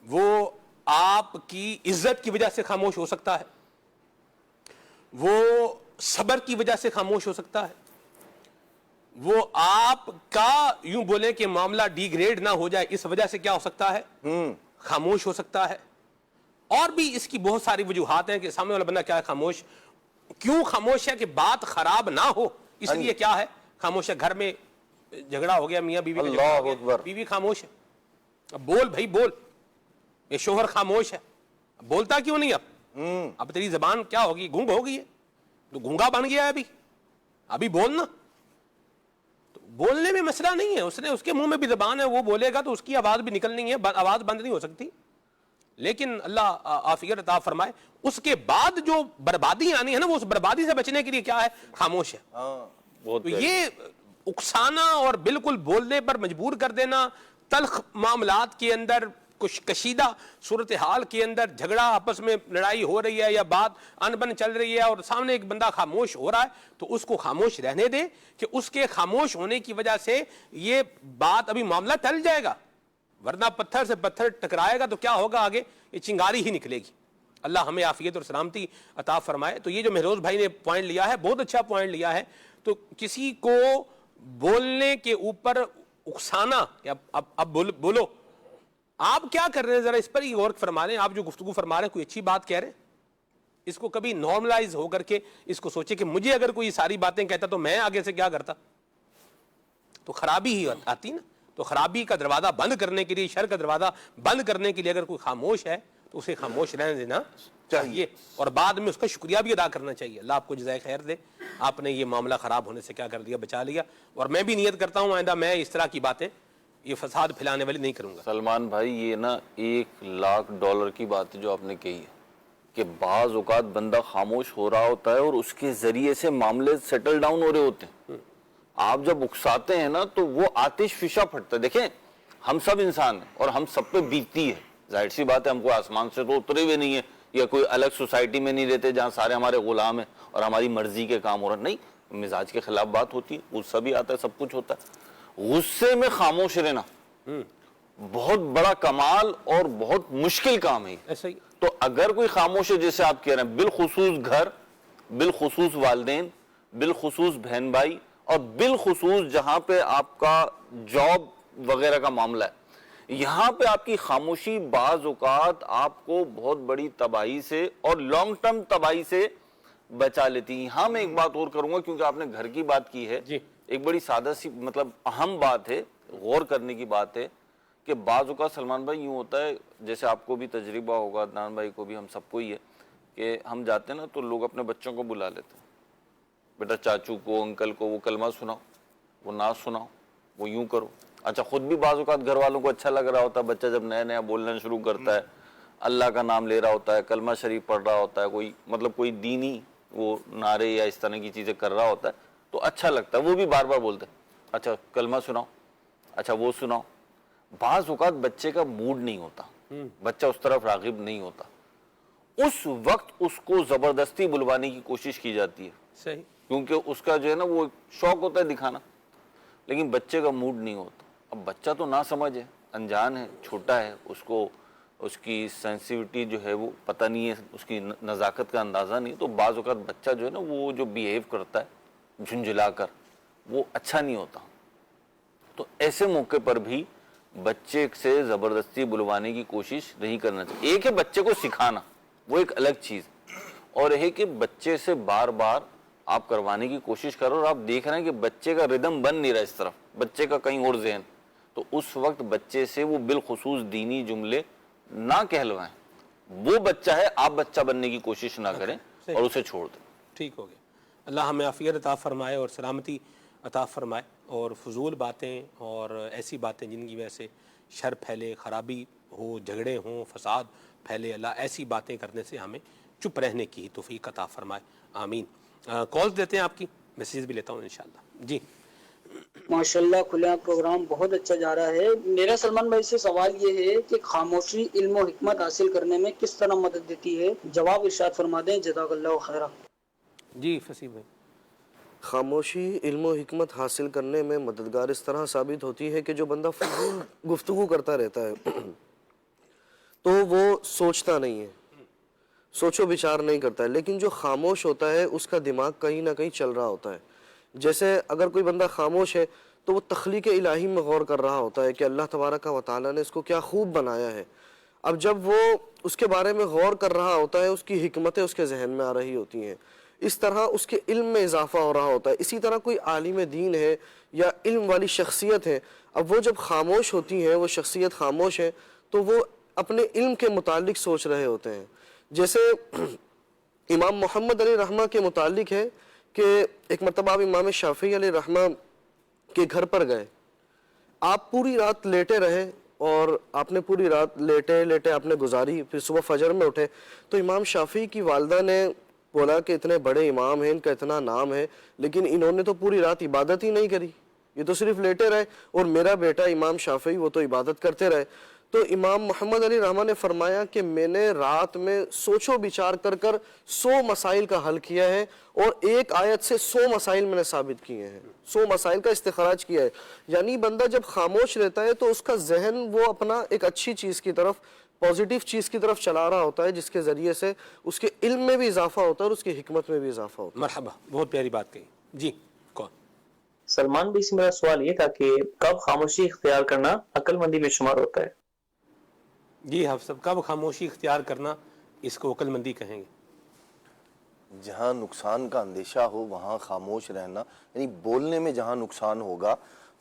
وہ آپ کی عزت کی وجہ سے خاموش ہو سکتا ہے, وہ صبر کی وجہ سے خاموش ہو سکتا ہے, وہ آپ کا یوں بولیں کہ معاملہ ڈی گریڈ نہ ہو جائے اس وجہ سے کیا ہو سکتا ہے, خاموش ہو سکتا ہے. اور بھی اس کی بہت ساری وجوہات ہیں کہ سامنے والا بندہ کیا ہے خاموش, کیوں خاموش ہے, کہ بات خراب نہ ہو اس لیے کیا ہے خاموش ہے. گھر میں جھگڑا ہو گیا میاں بیوی کا, جھگڑا ہو گیا, بیوی خاموش ہے, اب بول بھائی بول. یہ شوہر خاموش ہے, بولتا کیوں نہیں اب تیری زبان کیا ہوگی, گونگ ہو گئی ہے, تو گونگا بن گیا ہے ابھی بولنا. تو بولنے میں مسئلہ نہیں ہے, اس کے منہ میں بھی زبان ہے, وہ بولے گا تو اس کی آواز بھی نکلنی ہے, آواز بند نہیں ہو سکتی. لیکن اللہ عافیت عطا فرمائے, اس کے بعد جو بربادی آنی ہے نا, وہ اس بربادی سے بچنے کے لیے کیا ہے خاموش ہے. تو یہ اکسانا اور بالکل بولنے پر مجبور کر دینا, تلخ معاملات کے اندر, کچھ کشیدہ صورتحال کے اندر, جھگڑا آپس میں لڑائی ہو رہی ہے یا بات انبن چل رہی ہے اور سامنے ایک بندہ خاموش ہو رہا ہے, تو اس کو خاموش رہنے دیں کہ اس کے خاموش ہونے کی وجہ سے یہ بات ابھی معاملہ ٹل جائے گا, ورنہ پتھر سے پتھر ٹکرائے گا تو کیا ہوگا آگے, یہ چنگاری ہی نکلے گی. اللہ ہمیں عافیت اور سلامتی عطا فرمائے. تو یہ جو مہروز بھائی نے پوائنٹ لیا ہے بہت اچھا پوائنٹ لیا ہے. تو کسی کو بولنے کے اوپر اکسانا کہ اب بولو, آپ کیا کر رہے ہیں ذرا اس پر ہی غور فرما لیں. آپ جو گفتگو فرما رہے ہیں کوئی اچھی بات کہہ رہے ہیں, اس کو کبھی نارملائز ہو کر کے اس کو سوچے کہ مجھے اگر کوئی ساری باتیں کہتا تو میں آگے سے کیا کرتا, تو خرابی ہی آتی نا. تو خرابی کا دروازہ بند کرنے کے لیے, شر کا دروازہ بند کرنے کے لیے اگر کوئی خاموش ہے تو اسے خاموش رہنے دینا چاہیے, اور بعد میں اس کا شکریہ بھی ادا کرنا چاہیے. اللہ آپ کو جزائے خیر دے, آپ نے یہ معاملہ خراب ہونے سے کیا کر دیا, بچا لیا. اور میں بھی نیت کرتا ہوں آئندہ میں اس طرح کی باتیں یہ فساد پھیلانے والی نہیں کروں گا. سلمان بھائی یہ نا $1,00,000 کی بات جو آپ نے کہی ہے کہ بعض اوقات بندہ خاموش ہو رہا ہوتا ہے اور اس کے ذریعے سے معاملے سیٹل ڈاؤن ہو رہے ہوتے ہیں. آپ جب اکساتے ہیں نا تو وہ آتش فشا پھٹتا ہے. دیکھیں ہم سب انسان ہیں اور ہم سب پہ بیتتی ہے, ظاہر سی بات ہے, ہم کو آسمان سے تو اترے ہوئے نہیں ہے یا کوئی الگ سوسائٹی میں نہیں رہتے جہاں سارے ہمارے غلام ہیں اور ہماری مرضی کے کام ہو رہا. نہیں, مزاج کے خلاف بات ہوتی ہے, غصہ بھی آتا ہے, سب کچھ ہوتا ہے. غصے میں خاموش رہنا بہت بڑا کمال اور بہت مشکل کام ہے. تو اگر کوئی خاموش ہے جیسے آپ کہہ رہے ہیں, بالخصوص گھر, بالخصوص والدین, بالخصوص بہن بھائی, اور بالخصوص جہاں پہ آپ کا جاب وغیرہ کا معاملہ ہے, یہاں پہ آپ کی خاموشی بعض اوقات آپ کو بہت بڑی تباہی سے اور لانگ ٹرم تباہی سے بچا لیتی. یہاں میں ایک بات اور کروں گا کیونکہ آپ نے گھر کی بات کی ہے, ایک بڑی سادہ سی مطلب اہم بات ہے, غور کرنے کی بات ہے. کہ بعض اوقات سلمان بھائی یوں ہوتا ہے، جیسے آپ کو بھی تجربہ ہوگا، عدنان بھائی کو بھی، ہم سب کو ہی ہے، کہ ہم جاتے ہیں نا تو لوگ اپنے بچوں کو بلا لیتے ہیں، بیٹا چاچو کو، انکل کو وہ کلمہ سناؤ، وہ نعت سناؤ، وہ یوں کرو. اچھا خود بھی بعض اوقات گھر والوں کو اچھا لگ رہا ہوتا ہے، بچہ جب نیا نیا بولنا شروع کرتا ہے، اللہ کا نام لے رہا ہوتا ہے، کلمہ شریف پڑھ رہا ہوتا ہے، کوئی مطلب کوئی دینی وہ نعرے یا اس طرح کی چیزیں کر رہا ہوتا ہے تو اچھا لگتا ہے، وہ بھی بار بار بولتے ہیں اچھا کلمہ سناؤ، اچھا وہ سناؤ. بعض اوقات بچے کا موڈ نہیں ہوتا، بچہ اس طرف راغب نہیں ہوتا، اس وقت اس کو زبردستی بلوانے کی کوشش کی جاتی ہے، صحیح، کیونکہ اس کا جو ہے نا وہ شوق ہوتا ہے دکھانا، لیکن بچے کا موڈ نہیں ہوتا. اب بچہ تو نہ سمجھ ہے، انجان ہے، چھوٹا ہے، اس کو اس کی سینسیوٹی جو ہے وہ پتہ نہیں ہے، اس کی نزاکت کا اندازہ نہیں، تو بعض اوقات بچہ جو ہے نا وہ جو بیہیو کرتا ہے جھنجھلا کر وہ اچھا نہیں ہوتا. تو ایسے موقع پر بھی بچے سے زبردستی بلوانے کی کوشش نہیں کرنا چاہیے. ایک ہے بچے کو سکھانا، وہ ایک الگ چیز، اور ہے کہ بچے سے بار بار آپ کروانے کی کوشش کرو اور آپ دیکھ رہے ہیں کہ بچے کا ردم بن نہیں رہا اس طرف، بچے کا کہیں اور ذہن، تو اس وقت بچے سے وہ بالخصوص دینی جملے نہ کہلوائیں. وہ بچہ ہے، آپ بچہ بننے کی کوشش نہ کریں اور اسے چھوڑ دیں. ٹھیک ہو گیا. اللہ ہمیں عافیت عطا فرمائے اور سلامتی عطا فرمائے، اور فضول باتیں اور ایسی باتیں جن کی وجہ سے شر پھیلے، خرابی ہو، جھگڑے ہوں، فساد پھیلے، اللہ ایسی باتیں کرنے سے ہمیں چپ رہنے کی توفیق عطا فرمائے. آمین. کالز دیتے ہیں آپ کی، میسیج بھی لیتا ہوں انشاءاللہ. جی ماشاءاللہ کھلا پروگرام بہت اچھا جا رہا ہے. میرا سلمان بھائی سے سوال یہ ہے کہ خاموشی علم و حکمت حاصل کرنے میں کس طرح مدد دیتی ہے؟ جواب ارشاد فرما دیں، جزاک اللہ خیرہ. جی فصیح بھائی. خاموشی علم و حکمت حاصل کرنے میں مددگار اس طرح ثابت ہوتی ہے کہ جو بندہ فضول گفتگو کرتا رہتا ہے تو وہ سوچتا نہیں ہے، سوچ و بچار نہیں کرتا ہے، لیکن جو خاموش ہوتا ہے اس کا دماغ کہیں نہ کہیں چل رہا ہوتا ہے. جیسے اگر کوئی بندہ خاموش ہے تو وہ تخلیق الہی میں غور کر رہا ہوتا ہے کہ اللہ تبارک و تعالیٰ نے اس کو کیا خوب بنایا ہے. اب جب وہ اس کے بارے میں غور کر رہا ہوتا ہے، اس کی حکمتیں اس کے ذہن میں آ رہی ہوتی ہیں، اس طرح اس کے علم میں اضافہ ہو رہا ہوتا ہے. اسی طرح کوئی عالم دین ہے یا علم والی شخصیت ہے، اب وہ جب خاموش ہوتی ہے، وہ شخصیت خاموش ہے، تو وہ اپنے علم کے متعلق سوچ رہے ہوتے ہیں. جیسے امام محمد علیہ رحمہ کے متعلق ہے کہ ایک مرتبہ آپ امام شافعی علیہ رحمہ کے گھر پر گئے، آپ پوری رات لیٹے رہے اور آپ نے پوری رات لیٹے لیٹے آپ نے گزاری، پھر صبح فجر میں اٹھے تو امام شافعی کی والدہ نے بولا کہ اتنے بڑے امام ہیں، ان کا اتنا نام ہے، لیکن انہوں نے تو پوری رات عبادت ہی نہیں کری، یہ تو صرف لیٹے رہے، اور میرا بیٹا امام شافعی وہ تو عبادت کرتے رہے. تو امام محمد علی رحمہ نے فرمایا کہ میں نے رات میں سوچ و بچار کر 100 مسائل کا حل کیا ہے، اور ایک آیت سے 100 مسائل میں نے ثابت کیے ہیں، 100 مسائل کا استخراج کیا ہے. یعنی بندہ جب خاموش رہتا ہے تو اس کا ذہن وہ اپنا ایک اچھی چیز کی طرف، پازیٹیو چیز کی طرف چلا رہا ہوتا ہے، جس کے ذریعے سے اس کے علم میں بھی اضافہ ہوتا ہے اور اس کی حکمت میں بھی اضافہ ہوتا ہے. مرحبا، بہت پیاری بات کہی. جی کون؟ سلمان بھائی سے میرا سوال یہ تھا کہ کب خاموشی اختیار کرنا عقل مندی میں شمار ہوتا ہے؟ جی حفص، کب خاموشی اختیار کرنا اس کو عقل مندی کہیں گے؟ جہاں نقصان کا اندیشہ ہو وہاں خاموش رہنا، یعنی بولنے میں جہاں نقصان ہوگا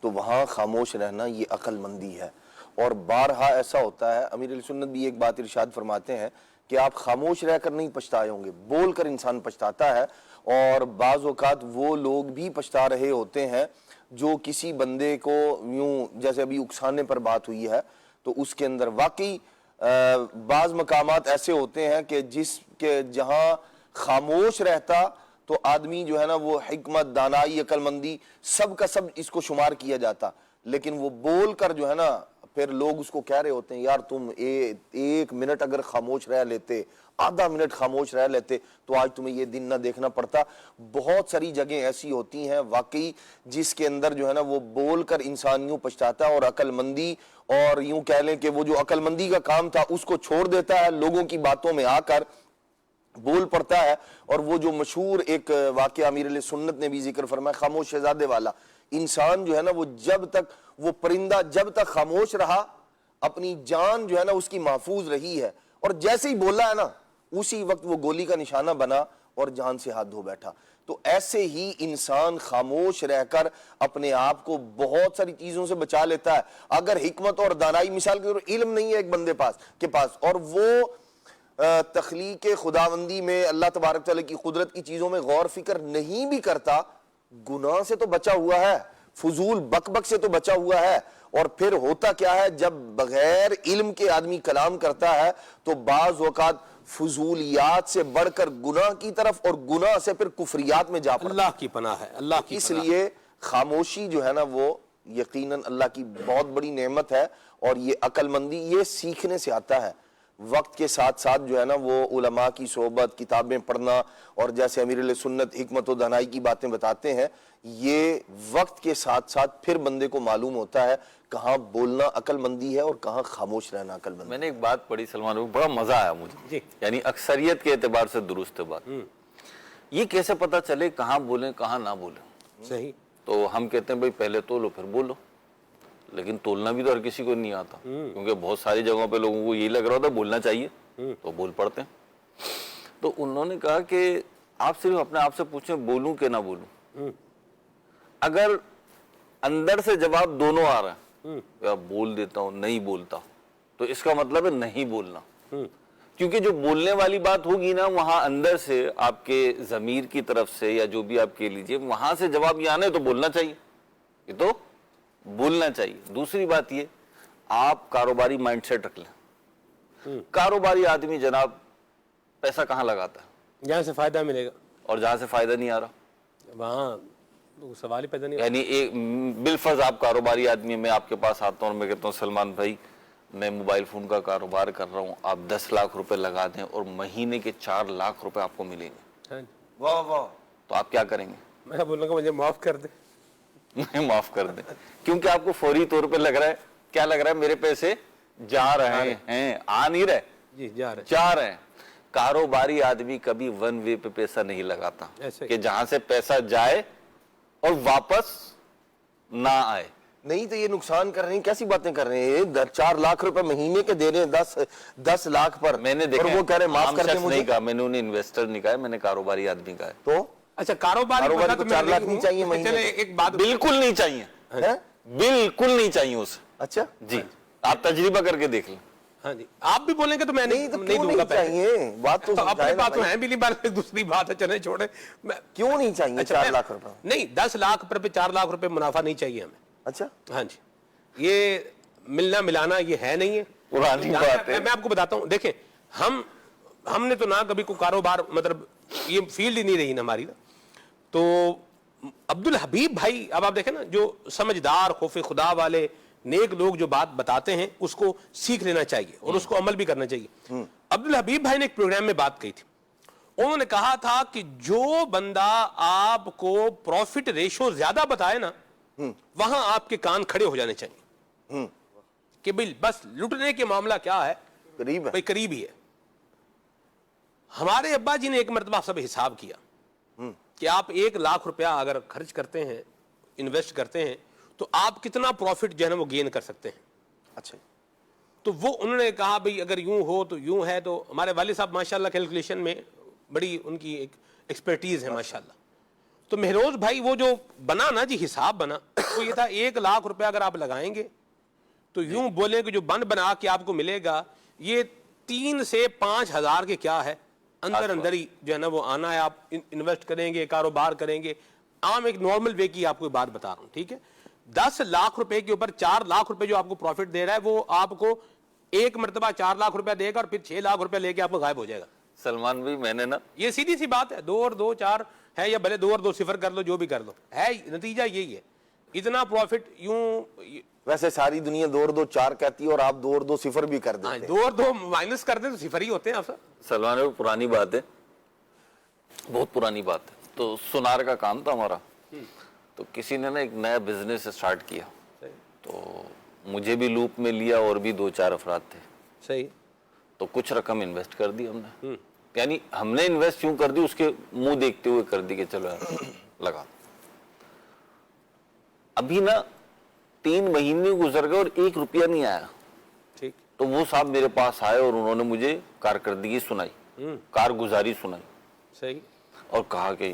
تو وہاں خاموش رہنا یہ عقل مندی ہے. اور بارہا ایسا ہوتا ہے، امیر علیہ سنت بھی ایک بات ارشاد فرماتے ہیں کہ آپ خاموش رہ کر نہیں پچھتائے ہوں گے، بول کر انسان پچھتاتا ہے. اور بعض اوقات وہ لوگ بھی پچھتا رہے ہوتے ہیں جو کسی بندے کو یوں، جیسے ابھی اکسانے پر بات ہوئی ہے، تو اس کے اندر واقعی بعض مقامات ایسے ہوتے ہیں کہ جس کے جہاں خاموش رہتا تو آدمی جو ہے نا وہ حکمت، دانائی، عقل مندی سب کا سب اس کو شمار کیا جاتا، لیکن وہ بول کر جو ہے نا پھر لوگ اس کو کہہ رہے ہوتے ہیں یار تم ایک منٹ اگر خاموش رہ لیتے، آدھا منٹ خاموش رہ لیتے تو آج تمہیں یہ دن نہ دیکھنا پڑتا. بہت ساری جگہیں ایسی ہوتی ہیں واقعی جس کے اندر جو ہے نا وہ بول کر انسان یوں پچھتاتا ہے، اور عقل مندی، اور یوں کہہ لیں کہ وہ جو عقل مندی کا کام تھا اس کو چھوڑ دیتا ہے، لوگوں کی باتوں میں آ کر بول پڑتا ہے. اور وہ جو مشہور ایک واقعہ امیر علیہ سنت نے بھی ذکر فرمایا، خاموش شہزادے والا، انسان جو ہے نا وہ جب تک، وہ پرندہ جب تک خاموش رہا اپنی جان جو ہے نا اس کی محفوظ رہی ہے، اور جیسے ہی بولا ہے نا اسی وقت وہ گولی کا نشانہ بنا اور جان سے ہاتھ دھو بیٹھا. تو ایسے ہی انسان خاموش رہ کر اپنے آپ کو بہت ساری چیزوں سے بچا لیتا ہے. اگر حکمت اور دانائی، مثال کے طور پر علم نہیں ہے ایک بندے کے پاس اور وہ تخلیق خداوندی میں اللہ تبارک تعالیٰ کی قدرت کی چیزوں میں غور فکر نہیں بھی کرتا، گناہ سے تو بچا ہوا ہے، فضول بک بک سے تو بچا ہوا ہے. اور پھر ہوتا کیا ہے، جب بغیر علم کے آدمی کلام کرتا ہے تو بعض اوقات فضولیات سے بڑھ کر گناہ کی طرف اور گناہ سے پھر کفریات میں جا پڑتا. اللہ کی پناہ ہے، اللہ کی اس پناہ. لیے خاموشی جو ہے نا وہ یقیناً اللہ کی بہت بڑی نعمت ہے، اور یہ عقل مندی یہ سیکھنے سے آتا ہے. وقت کے ساتھ ساتھ جو ہے نا وہ علماء کی صحبت، کتابیں پڑھنا، اور جیسے امیر علیہ سنت حکمت و دانائی کی باتیں بتاتے ہیں، یہ وقت کے ساتھ ساتھ پھر بندے کو معلوم ہوتا ہے کہاں بولنا عقل مندی ہے اور کہاں خاموش رہنا عقل مندی. میں نے ایک بات پڑھی سلمان بھائی، بڑا مزہ آیا مجھے، یعنی اکثریت کے اعتبار سے درست بات. یہ کیسے پتا چلے کہاں بولیں کہاں نہ بولیں؟ صحیح. تو ہم کہتے ہیں بھائی پہلے تولو پھر بولو، لیکن تولنا بھی تو ہر کسی کو نہیں آتا، کیونکہ بہت ساری جگہوں پہ لوگوں کو یہی لگ رہا ہوتا ہے بولنا چاہیے تو بول پڑتے ہیں. تو انہوں نے کہا کہ آپ صرف اپنے آپ سے پوچھیں بولوں کہ نہ بولوں. اگر اندر سے جواب دونوں آ رہا ہے، یا بول دیتا ہوں نہیں بولتا، تو اس کا مطلب ہے نہیں بولنا. کیونکہ جو بولنے والی بات ہوگی نا، وہاں اندر سے آپ کے ضمیر کی طرف سے یا جو بھی آپ کہہ لیجئے، وہاں سے جواب یہ آنے تو بولنا چاہیے، یہ تو بولنا چاہیے. دوسری بات یہ، آپ کاروباری مائنڈ سیٹ رکھ لیں. کاروباری آدمی جناب پیسہ کہاں لگاتا ہے؟ جہاں سے فائدہ ملے گا، اور جہاں سے فائدہ نہیں آ رہا وہاں سوال ہی پیدا نہیں. یعنی ایک بالفرض آپ کاروباری آدمی، میں آپ کے پاس آتا ہوں اور میں کہتا ہوں سلمان بھائی میں موبائل فون کا کاروبار کر رہا ہوں، آپ 10 لاکھ روپے لگا دیں اور مہینے کے 4 لاکھ روپے آپ کو ملیں گے. واہ واہ. تو آپ کیا کریں گے؟ میں بولوں گا مجھے معاف کر دیں. معاف کر دیں، کیونکہ آپ کو فوری طور پہ لگ رہا ہے، کیا لگ رہا ہے؟ میرے پیسے جا رہے ہیں، آ نہیں رہے، جی جا رہے ہیں. کاروباری آدمی کبھی ون وے پہ پیسہ نہیں لگاتا کہ جہاں سے پیسہ جائے اور واپس نہ آئے. نہیں تو یہ نقصان کر رہے ہیں، کیسی باتیں کر رہے ہیں؟ 4 لاکھ روپے مہینے کے دے رہے ہیں 10 لاکھ پر. میں نے دیکھا، اور وہ کہہ رہے ہیں معاف کر دیں مجھے. نہیں کہا میں نے، انہیں انویسٹر نہیں کہا، میں نے کاروباری آدمی کہا. تو اچھا کاروباری کو 4 لاکھ نہیں چاہیے مہینے؟ چلے ایک بات، بالکل نہیں چاہیے، بالکل نہیں چاہیے اسے. اچھا جی آپ تجربہ کر کے دیکھ لیں. ہاں جی آپ بھی بولیں گے تو میں نہیں دوں گا چاہیے. بات تو اپنے پاس تو ہے بھی نہیں. بات دوسری بات ہے، چلے چھوڑے. کیوں نہیں چاہیے 4 لاکھ روپے؟ نہیں 10 لاکھ پر 4 لاکھ روپے منافع نہیں چاہیے ہمیں. اچھا ہاں جی، یہ ملنا ملانا یہ ہے نہیں ہے. پرانی بات ہے. میں آپ کو بتاتا ہوں، دیکھیں ہم نے تو نہ کبھی کوئی کاروبار، مطلب یہ فیلڈ ہی نہیں رہی نا ہماری. تو عبدالحبیب بھائی، اب آپ دیکھیں نا، جو سمجھدار خوف خدا والے نیک لوگ جو بات بتاتے ہیں اس کو سیکھ لینا چاہیے اور اس کو عمل بھی کرنا چاہیے. عبدالحبیب بھائی نے ایک پروگرام میں بات کہی تھی. انہوں نے کہا تھا کہ جو بندہ آپ کو پروفٹ ریشو زیادہ بتائے نا، وہاں آپ کے کان کھڑے ہو جانے چاہیے کہ بھئی بس لٹنے کے معاملہ کیا ہے، قریب ہی ہے. ہمارے ابا جی نے ایک مرتبہ سب حساب کیا کہ آپ 1 لاکھ روپیہ اگر خرچ کرتے ہیں، انویسٹ کرتے ہیں، تو آپ کتنا پروفٹ جو ہے نا وہ گین کر سکتے ہیں. اچھا. تو وہ انہوں نے کہا بھئی اگر یوں ہو تو یوں ہے. تو ہمارے والد صاحب ماشاءاللہ کیلکولیشن میں بڑی ان کی ایک ایکسپرٹیز ہے ماشاءاللہ. تو مہروز بھائی وہ جو بنا نا جی حساب بنا، وہ یہ تھا 1 لاکھ روپے اگر آپ لگائیں گے تو یوں بولیں کہ جو بنا کے آپ کو ملے گا یہ 3 سے 5 ہزار کے کیا ہے اندر ہی جو ہے نا وہ آنا ہے. آپ انویسٹ کریں گے، کاروبار کریں گے. عام ایک نارمل وے کی آپ کو بات بتا رہا ہوں، ٹھیک ہے. 10 لاکھ روپے کے اوپر 4 لاکھ روپے جو آپ کو پروفٹ دے رہا ہے، وہ آپ کو ایک مرتبہ 4 لاکھ روپے دے گا اور پھر 6 لاکھ روپے لے کے آپ کو غائب ہو جائے گا. سلمان بھائی میں نے نا، یہ سیدھی سی بات ہے. 2 اور 2 4 ہے، یا بھلے 2 اور 2 صفر کر لو، جو بھی کر لو ہے، نتیجہ یہی ہے. اتنا پروفٹ یوں، ویسے ساری دنیا 2 اور 2 4 کہتی ہے اور آپ 2 اور 2 صفر بھی کر دیتے ہیں. 2 اور 2 مائنس کر دیں تو صفر ہی ہوتے ہیں. آپ سلمان بھائی پرانی بات ہے، بہت پرانی بات ہے. تو سونار کا کام تھا ہمارا، تو کسی نے نا ایک نیا بزنس اسٹارٹ کیا، تو مجھے بھی لوپ میں لیا اور بھی 2-4 افراد تھے. صحیح. تو کچھ رقم انویسٹ کر دی ہم نے. یعنی ہم نے انویسٹ کیوں کر دی، اس کے منہ دیکھتے ہوئے کر دی کہ چلو یار لگا. ابھی نا 3 مہینے گزر گئے اور 1 روپیہ نہیں آیا. ٹھیک. تو وہ صاحب میرے پاس آئے اور انہوں نے مجھے کارکردگی سنائی، کارگزاری سنائی. صحیح. اور کہا کہ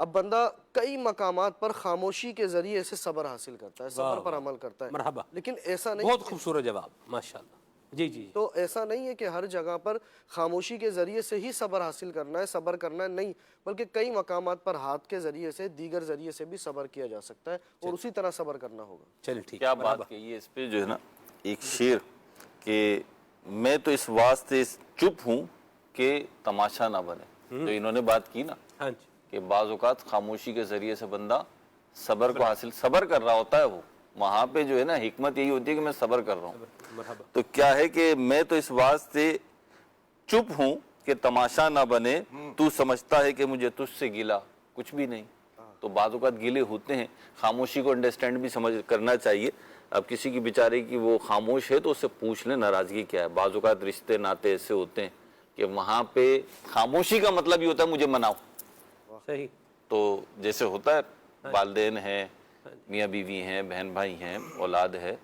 اب بندہ کئی مقامات پر خاموشی کے ذریعے سے صبر حاصل کرتا ہے، صبر پر عمل کرتا ہے، مرحبا، لیکن ایسا نہیں، بہت خوبصورت جواب، ماشاءاللہ، جی جی، تو ایسا نہیں ہے کہ ہر جگہ پر خاموشی کے ذریعے سے ہی صبر حاصل کرنا ہے، صبر کرنا ہے، نہیں، بلکہ کئی مقامات پر ہاتھ کے ذریعے سے، دیگر ذریعے سے بھی صبر کیا جا سکتا ہے، اور اسی طرح صبر کرنا ہوگا۔ چلیں ٹھیک، کیا بات کہی ہے اس پہ جو ہے نا ایک شعر کہ میں تو اس واسطے چپ ہوں کہ تماشا نہ بنے، تو انہوں نے بات کی نا ہاں جی، کہ بعض اوقات خاموشی کے ذریعے سے بندہ صبر کو حاصل، صبر کر رہا ہوتا ہے، وہ وہاں پہ جو ہے نا حکمت یہی ہوتی ہے کہ میں صبر کر رہا ہوں۔ مرحبا، تو کیا ہے کہ میں تو اس واسطے چپ ہوں کہ تماشا نہ بنے، تو سمجھتا ہے کہ مجھے تجھ سے گلا کچھ بھی نہیں۔ تو بعض اوقات گلے ہوتے ہیں، خاموشی کو انڈرسٹینڈ بھی سمجھ کرنا چاہیے۔ اب کسی کی بیچارے کی وہ خاموش ہے تو اس سے پوچھ لیں ناراضگی کیا ہے۔ بعض اوقات رشتے ناتے ایسے ہوتے ہیں کہ وہاں پہ خاموشی کا مطلب یہ ہوتا ہے مجھے مناؤ۔ صحیح، تو جیسے ہوتا ہے والدین ہیں، میاں بیوی ہیں، بہن بھائی ہیں، اولاد ہے،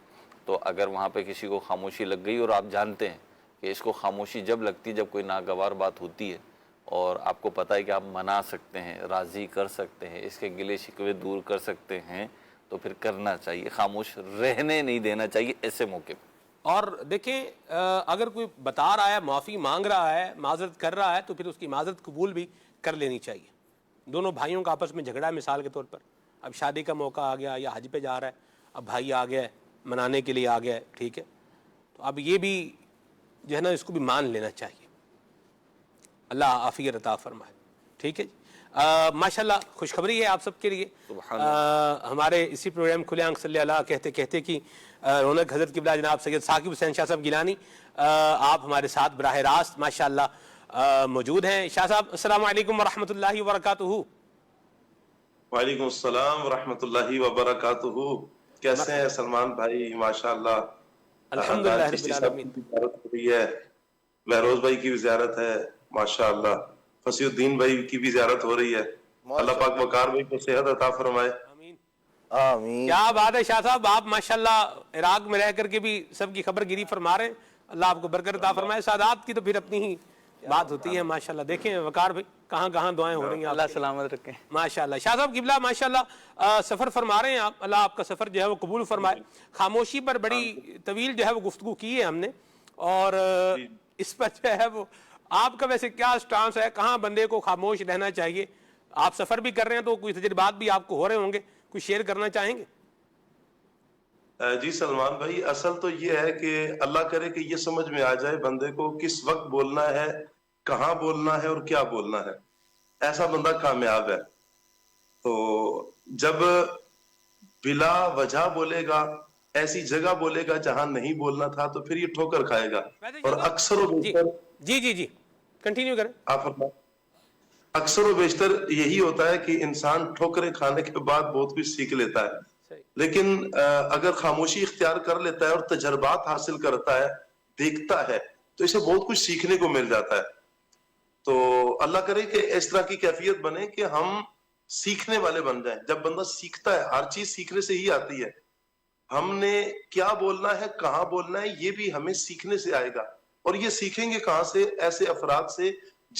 تو اگر وہاں پہ کسی کو خاموشی لگ گئی اور آپ جانتے ہیں کہ اس کو خاموشی جب لگتی جب کوئی ناگوار بات ہوتی ہے اور آپ کو پتہ ہے کہ آپ منا سکتے ہیں، راضی کر سکتے ہیں، اس کے گلے شکوے دور کر سکتے ہیں، تو پھر کرنا چاہیے، خاموش رہنے نہیں دینا چاہیے ایسے موقع پہ۔ اور دیکھیں اگر کوئی بتا رہا ہے، معافی مانگ رہا ہے، معذرت کر رہا ہے، تو پھر اس کی معذرت قبول بھی کر لینی چاہیے۔ دونوں بھائیوں کا آپس میں جھگڑا ہے مثال کے طور پر، اب شادی کا موقع آ گیا یا حج پہ جا رہا ہے، اب بھائی آ گیا ہے منانے کے لیے آ گیا ہے، ٹھیک ہے، تو اب یہ بھی جو ہے نا اس کو بھی مان لینا چاہیے۔ اللہ عافیت عطا فرمائے، ٹھیک ہے جی۔ ماشاءاللہ خوشخبری ہے آپ سب کے لیے، ہمارے اسی پروگرام کھلے آنکھ صلی اللہ کہتے کہتے کہ رونق حضرت قبلہ جناب سید ثاقب حسین شاہ صاحب گیلانی آپ ہمارے ساتھ براہ راست ماشاءاللہ موجود ہیں۔ شاہ صاحب السلام علیکم ورحمۃ اللہ وبرکاتہ۔ وعلیکم السلام ورحمۃ اللہ وبرکاتہ۔ کیسے ہیں سلمان بھائی؟ ماشاءاللہ الحمدللہ رب العالمین، زیارت ہو رہی ہے، بہروز بھائی کی بھی زیارت ہے ماشاءاللہ، فصیح الدین بھائی کی بھی زیارت ہو رہی ہے، اللہ پاک وقار بھائی کو صحت عطا فرمائے، آمین۔ کیا بات ہے شاہ صاحب، آپ ماشاءاللہ عراق میں رہ کر کے بھی سب کی خبر گیری فرما رہے ہیں، اللہ آپ کو برکت عطا فرمائے۔ سادات کی تو پھر اپنی ہی بات ہوتی ہے ماشاءاللہ۔ دیکھیں وقار بھائی کہاں کہاں دعائیں ہو رہی ہیں، اللہ سلامت رکھیں ماشاءاللہ۔ شاہ صاحب قبلہ ماشاءاللہ سفر فرما رہے ہیں آپ، اللہ آپ کا سفر جو ہے وہ قبول فرمائے۔ خاموشی پر بڑی طویل جو ہے وہ گفتگو کی ہے ہم نے، اور اس پر جو ہے وہ آپ کا ویسے کیا سٹانس ہے، کہاں بندے کو خاموش رہنا چاہیے؟ آپ سفر بھی کر رہے ہیں تو کوئی تجربات بھی آپ کو ہو رہے ہوں گے، کوئی شیئر کرنا چاہیں گے؟ جی سلمان بھائی، اصل تو یہ ہے کہ اللہ کرے کہ یہ سمجھ میں آ جائے بندے کو کس وقت بولنا ہے، کہاں بولنا ہے اور کیا بولنا ہے، ایسا بندہ کامیاب ہے۔ تو جب بلا وجہ بولے گا، ایسی جگہ بولے گا جہاں نہیں بولنا تھا، تو پھر یہ ٹھوکر کھائے گا۔ اور اکثر و بیشتر جی کنٹینیو کریں آپ فرمائیں، اکثر و بیشتر یہی ہوتا ہے کہ انسان ٹھوکریں کھانے کے بعد بہت کچھ سیکھ لیتا ہے، لیکن اگر خاموشی اختیار کر لیتا ہے اور تجربات حاصل کرتا ہے، دیکھتا ہے، تو اسے بہت کچھ سیکھنے کو مل جاتا ہے۔ تو اللہ کرے کہ اس طرح کی کیفیت بنے کہ ہم سیکھنے والے بن جائیں۔ جب بندہ سیکھتا ہے، ہر چیز سیکھنے سے ہی آتی ہے، ہم نے کیا بولنا ہے، کہاں بولنا ہے، یہ بھی ہمیں سیکھنے سے آئے گا۔ اور یہ سیکھیں گے کہاں سے؟ ایسے افراد سے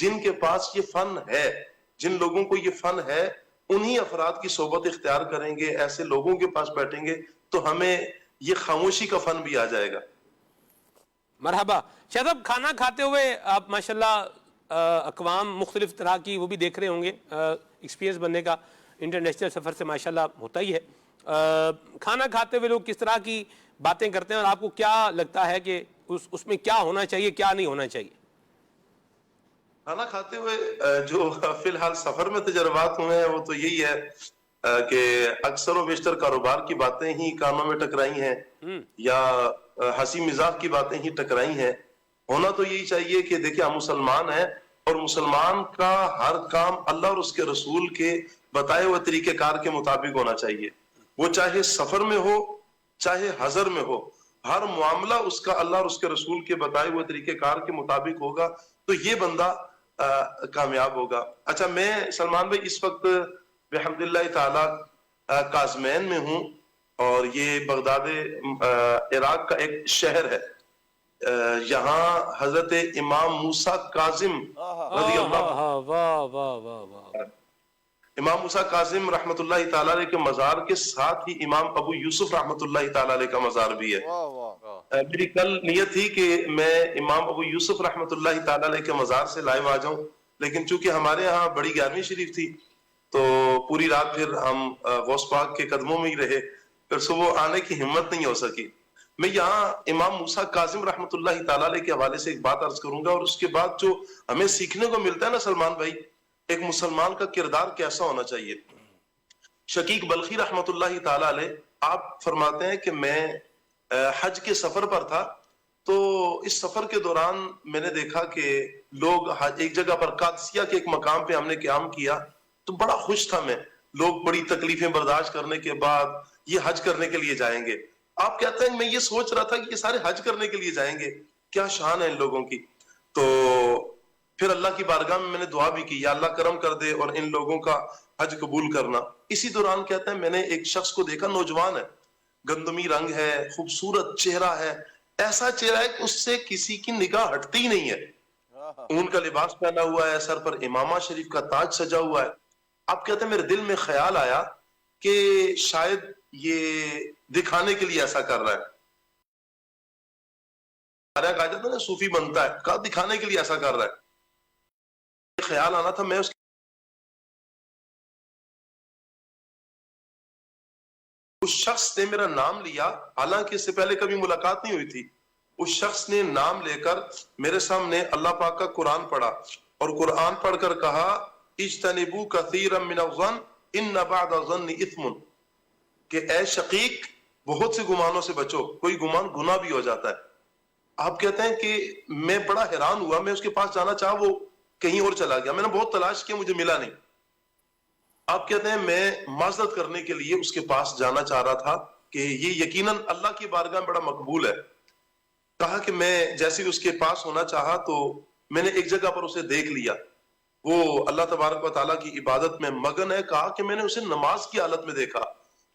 جن کے پاس یہ فن ہے، جن لوگوں کو یہ فن ہے، انہی افراد کی صحبت اختیار کریں گے، ایسے لوگوں کے پاس بیٹھیں گے تو ہمیں یہ خاموشی کا فن بھی آ جائے گا۔ مرحبا۔ شاہ صاحب کھانا کھاتے ہوئے آپ ماشاءاللہ اقوام مختلف طرح کی وہ بھی دیکھ رہے ہوں گے، ایکسپیرینس بننے کا انٹرنیشنل سفر سے ماشاءاللہ ہوتا ہی ہے۔ کھانا کھاتے ہوئے لوگ کس طرح کی باتیں کرتے ہیں، اور آپ کو کیا لگتا ہے کہ اس میں کیا ہونا چاہیے، کیا نہیں ہونا چاہیے؟ کھانا کھاتے ہوئے جو فی الحال سفر میں تجربات ہوئے ہیں وہ تو یہی ہے کہ اکثر و بیشتر کاروبار کی باتیں ہی کانوں میں ٹکرائی ہیں، یا ہنسی مزاح کی باتیں ہی ٹکرائی ہیں۔ ہونا تو یہی چاہیے کہ دیکھیں ہم مسلمان ہیں، اور مسلمان کا ہر کام اللہ اور اس کے رسول کے بتائے ہوئے طریقہ کار کے مطابق ہونا چاہیے، وہ چاہے سفر میں ہو چاہے حضر میں ہو، ہر معاملہ اس کا اللہ اور اس کے رسول کے بتائے ہوئے طریقہ کار کے مطابق ہوگا تو یہ بندہ کامیاب ہوگا۔ اچھا، میں سلمان بھائی اس وقت بحمد اللہ تعالی کاظمین میں ہوں، اور یہ بغداد عراق کا ایک شہر ہے۔ یہاں حضرت امام موسیٰ کاظم رضی اللہ امام موسیٰ کاظم رحمۃ اللہ تعالیٰ علیہ کے مزار کے ساتھ ہی امام ابو یوسف رحمۃ اللہ تعالیٰ علیہ کا مزار بھی ہے۔ میری کل نیت تھی کہ میں امام ابو یوسف رحمۃ اللہ تعالیٰ علیہ کے مزار سے لائیو آ جاؤں، لیکن چونکہ ہمارے ہاں بڑی 11ویں شریف تھی تو پوری رات پھر ہم غوث پاک کے قدموں میں ہی رہے، پھر صبح آنے کی ہمت نہیں ہو سکی۔ میں یہاں امام موسیٰ کاظم رحمۃ اللہ تعالیٰ علیہ کے حوالے سے ایک بات عرض کروں گا، اور اس کے بعد جو ہمیں سیکھنے کو ملتا ہے نا سلمان بھائی، ایک مسلمان کا کردار کیسا ہونا چاہیے۔ شقیق بلخی رحمۃ اللہ تعالیٰ علیہ آپ فرماتے ہیں کہ میں حج کے سفر پر تھا، تو اس سفر کے دوران میں نے دیکھا کہ لوگ ایک جگہ پر قادسیہ کے ایک مقام پہ ہم نے قیام کیا، تو بڑا خوش تھا میں، لوگ بڑی تکلیفیں برداشت کرنے کے بعد یہ حج کرنے کے لیے جائیں گے۔ آپ کہتے ہیں میں یہ سوچ رہا تھا کہ یہ سارے حج کرنے کے لیے جائیں گے، کیا شان ہے ان لوگوں کی۔ تو پھر اللہ کی بارگاہ میں نے دعا بھی کی، یا اللہ کرم کر دے اور ان لوگوں کا حج قبول کرنا۔ اسی دوران کہتے ہیں میں نے ایک شخص کو دیکھا، نوجوان ہے، گندمی رنگ ہے، خوبصورت چہرہ ہے، ایسا چہرہ ہے کہ اس سے کسی کی نگاہ ہٹتی ہی نہیں ہے، اون کا لباس پہنا ہوا ہے، سر پر امامہ شریف کا تاج سجا ہوا ہے۔ آپ کہتے ہیں میرے دل میں خیال آیا کہ شاید یہ دکھانے کے لیے ایسا کر رہا ہے، کہا جاتا ہے نا صوفی بنتا ہے، کہا دکھانے کے لیے ایسا کر رہا ہے۔ خیال آنا تھا، میں اس شخص نے میرا نام لیا، حالانکہ اس سے پہلے کبھی ملاقات نہیں ہوئی تھی۔ اس شخص نے نام لے کر میرے سامنے اللہ پاک کا قرآن پڑھا، اور قرآن پڑھ کر کہا اجتنبوا کثیرا من الظن ان بعض الظن اثم، کہ اے شقیق بہت سے گمانوں سے بچو، کوئی گمان گناہ بھی ہو جاتا ہے۔ آپ کہتے ہیں کہ میں بڑا حیران ہوا، میں اس کے پاس جانا چاہا، وہ کہیں اور چلا گیا، میں نے بہت تلاش کیا، مجھے ملا نہیں۔ آپ کہتے ہیں میں معذرت کرنے کے لیے اس کے پاس جانا چاہ رہا تھا کہ یہ یقیناً اللہ کی بارگاہ میں بڑا مقبول ہے۔ کہا کہ میں جیسے اس کے پاس ہونا چاہا تو میں نے ایک جگہ پر اسے دیکھ لیا، وہ اللہ تبارک و تعالیٰ کی عبادت میں مگن ہے۔ کہا کہ میں نے اسے نماز کی حالت میں دیکھا،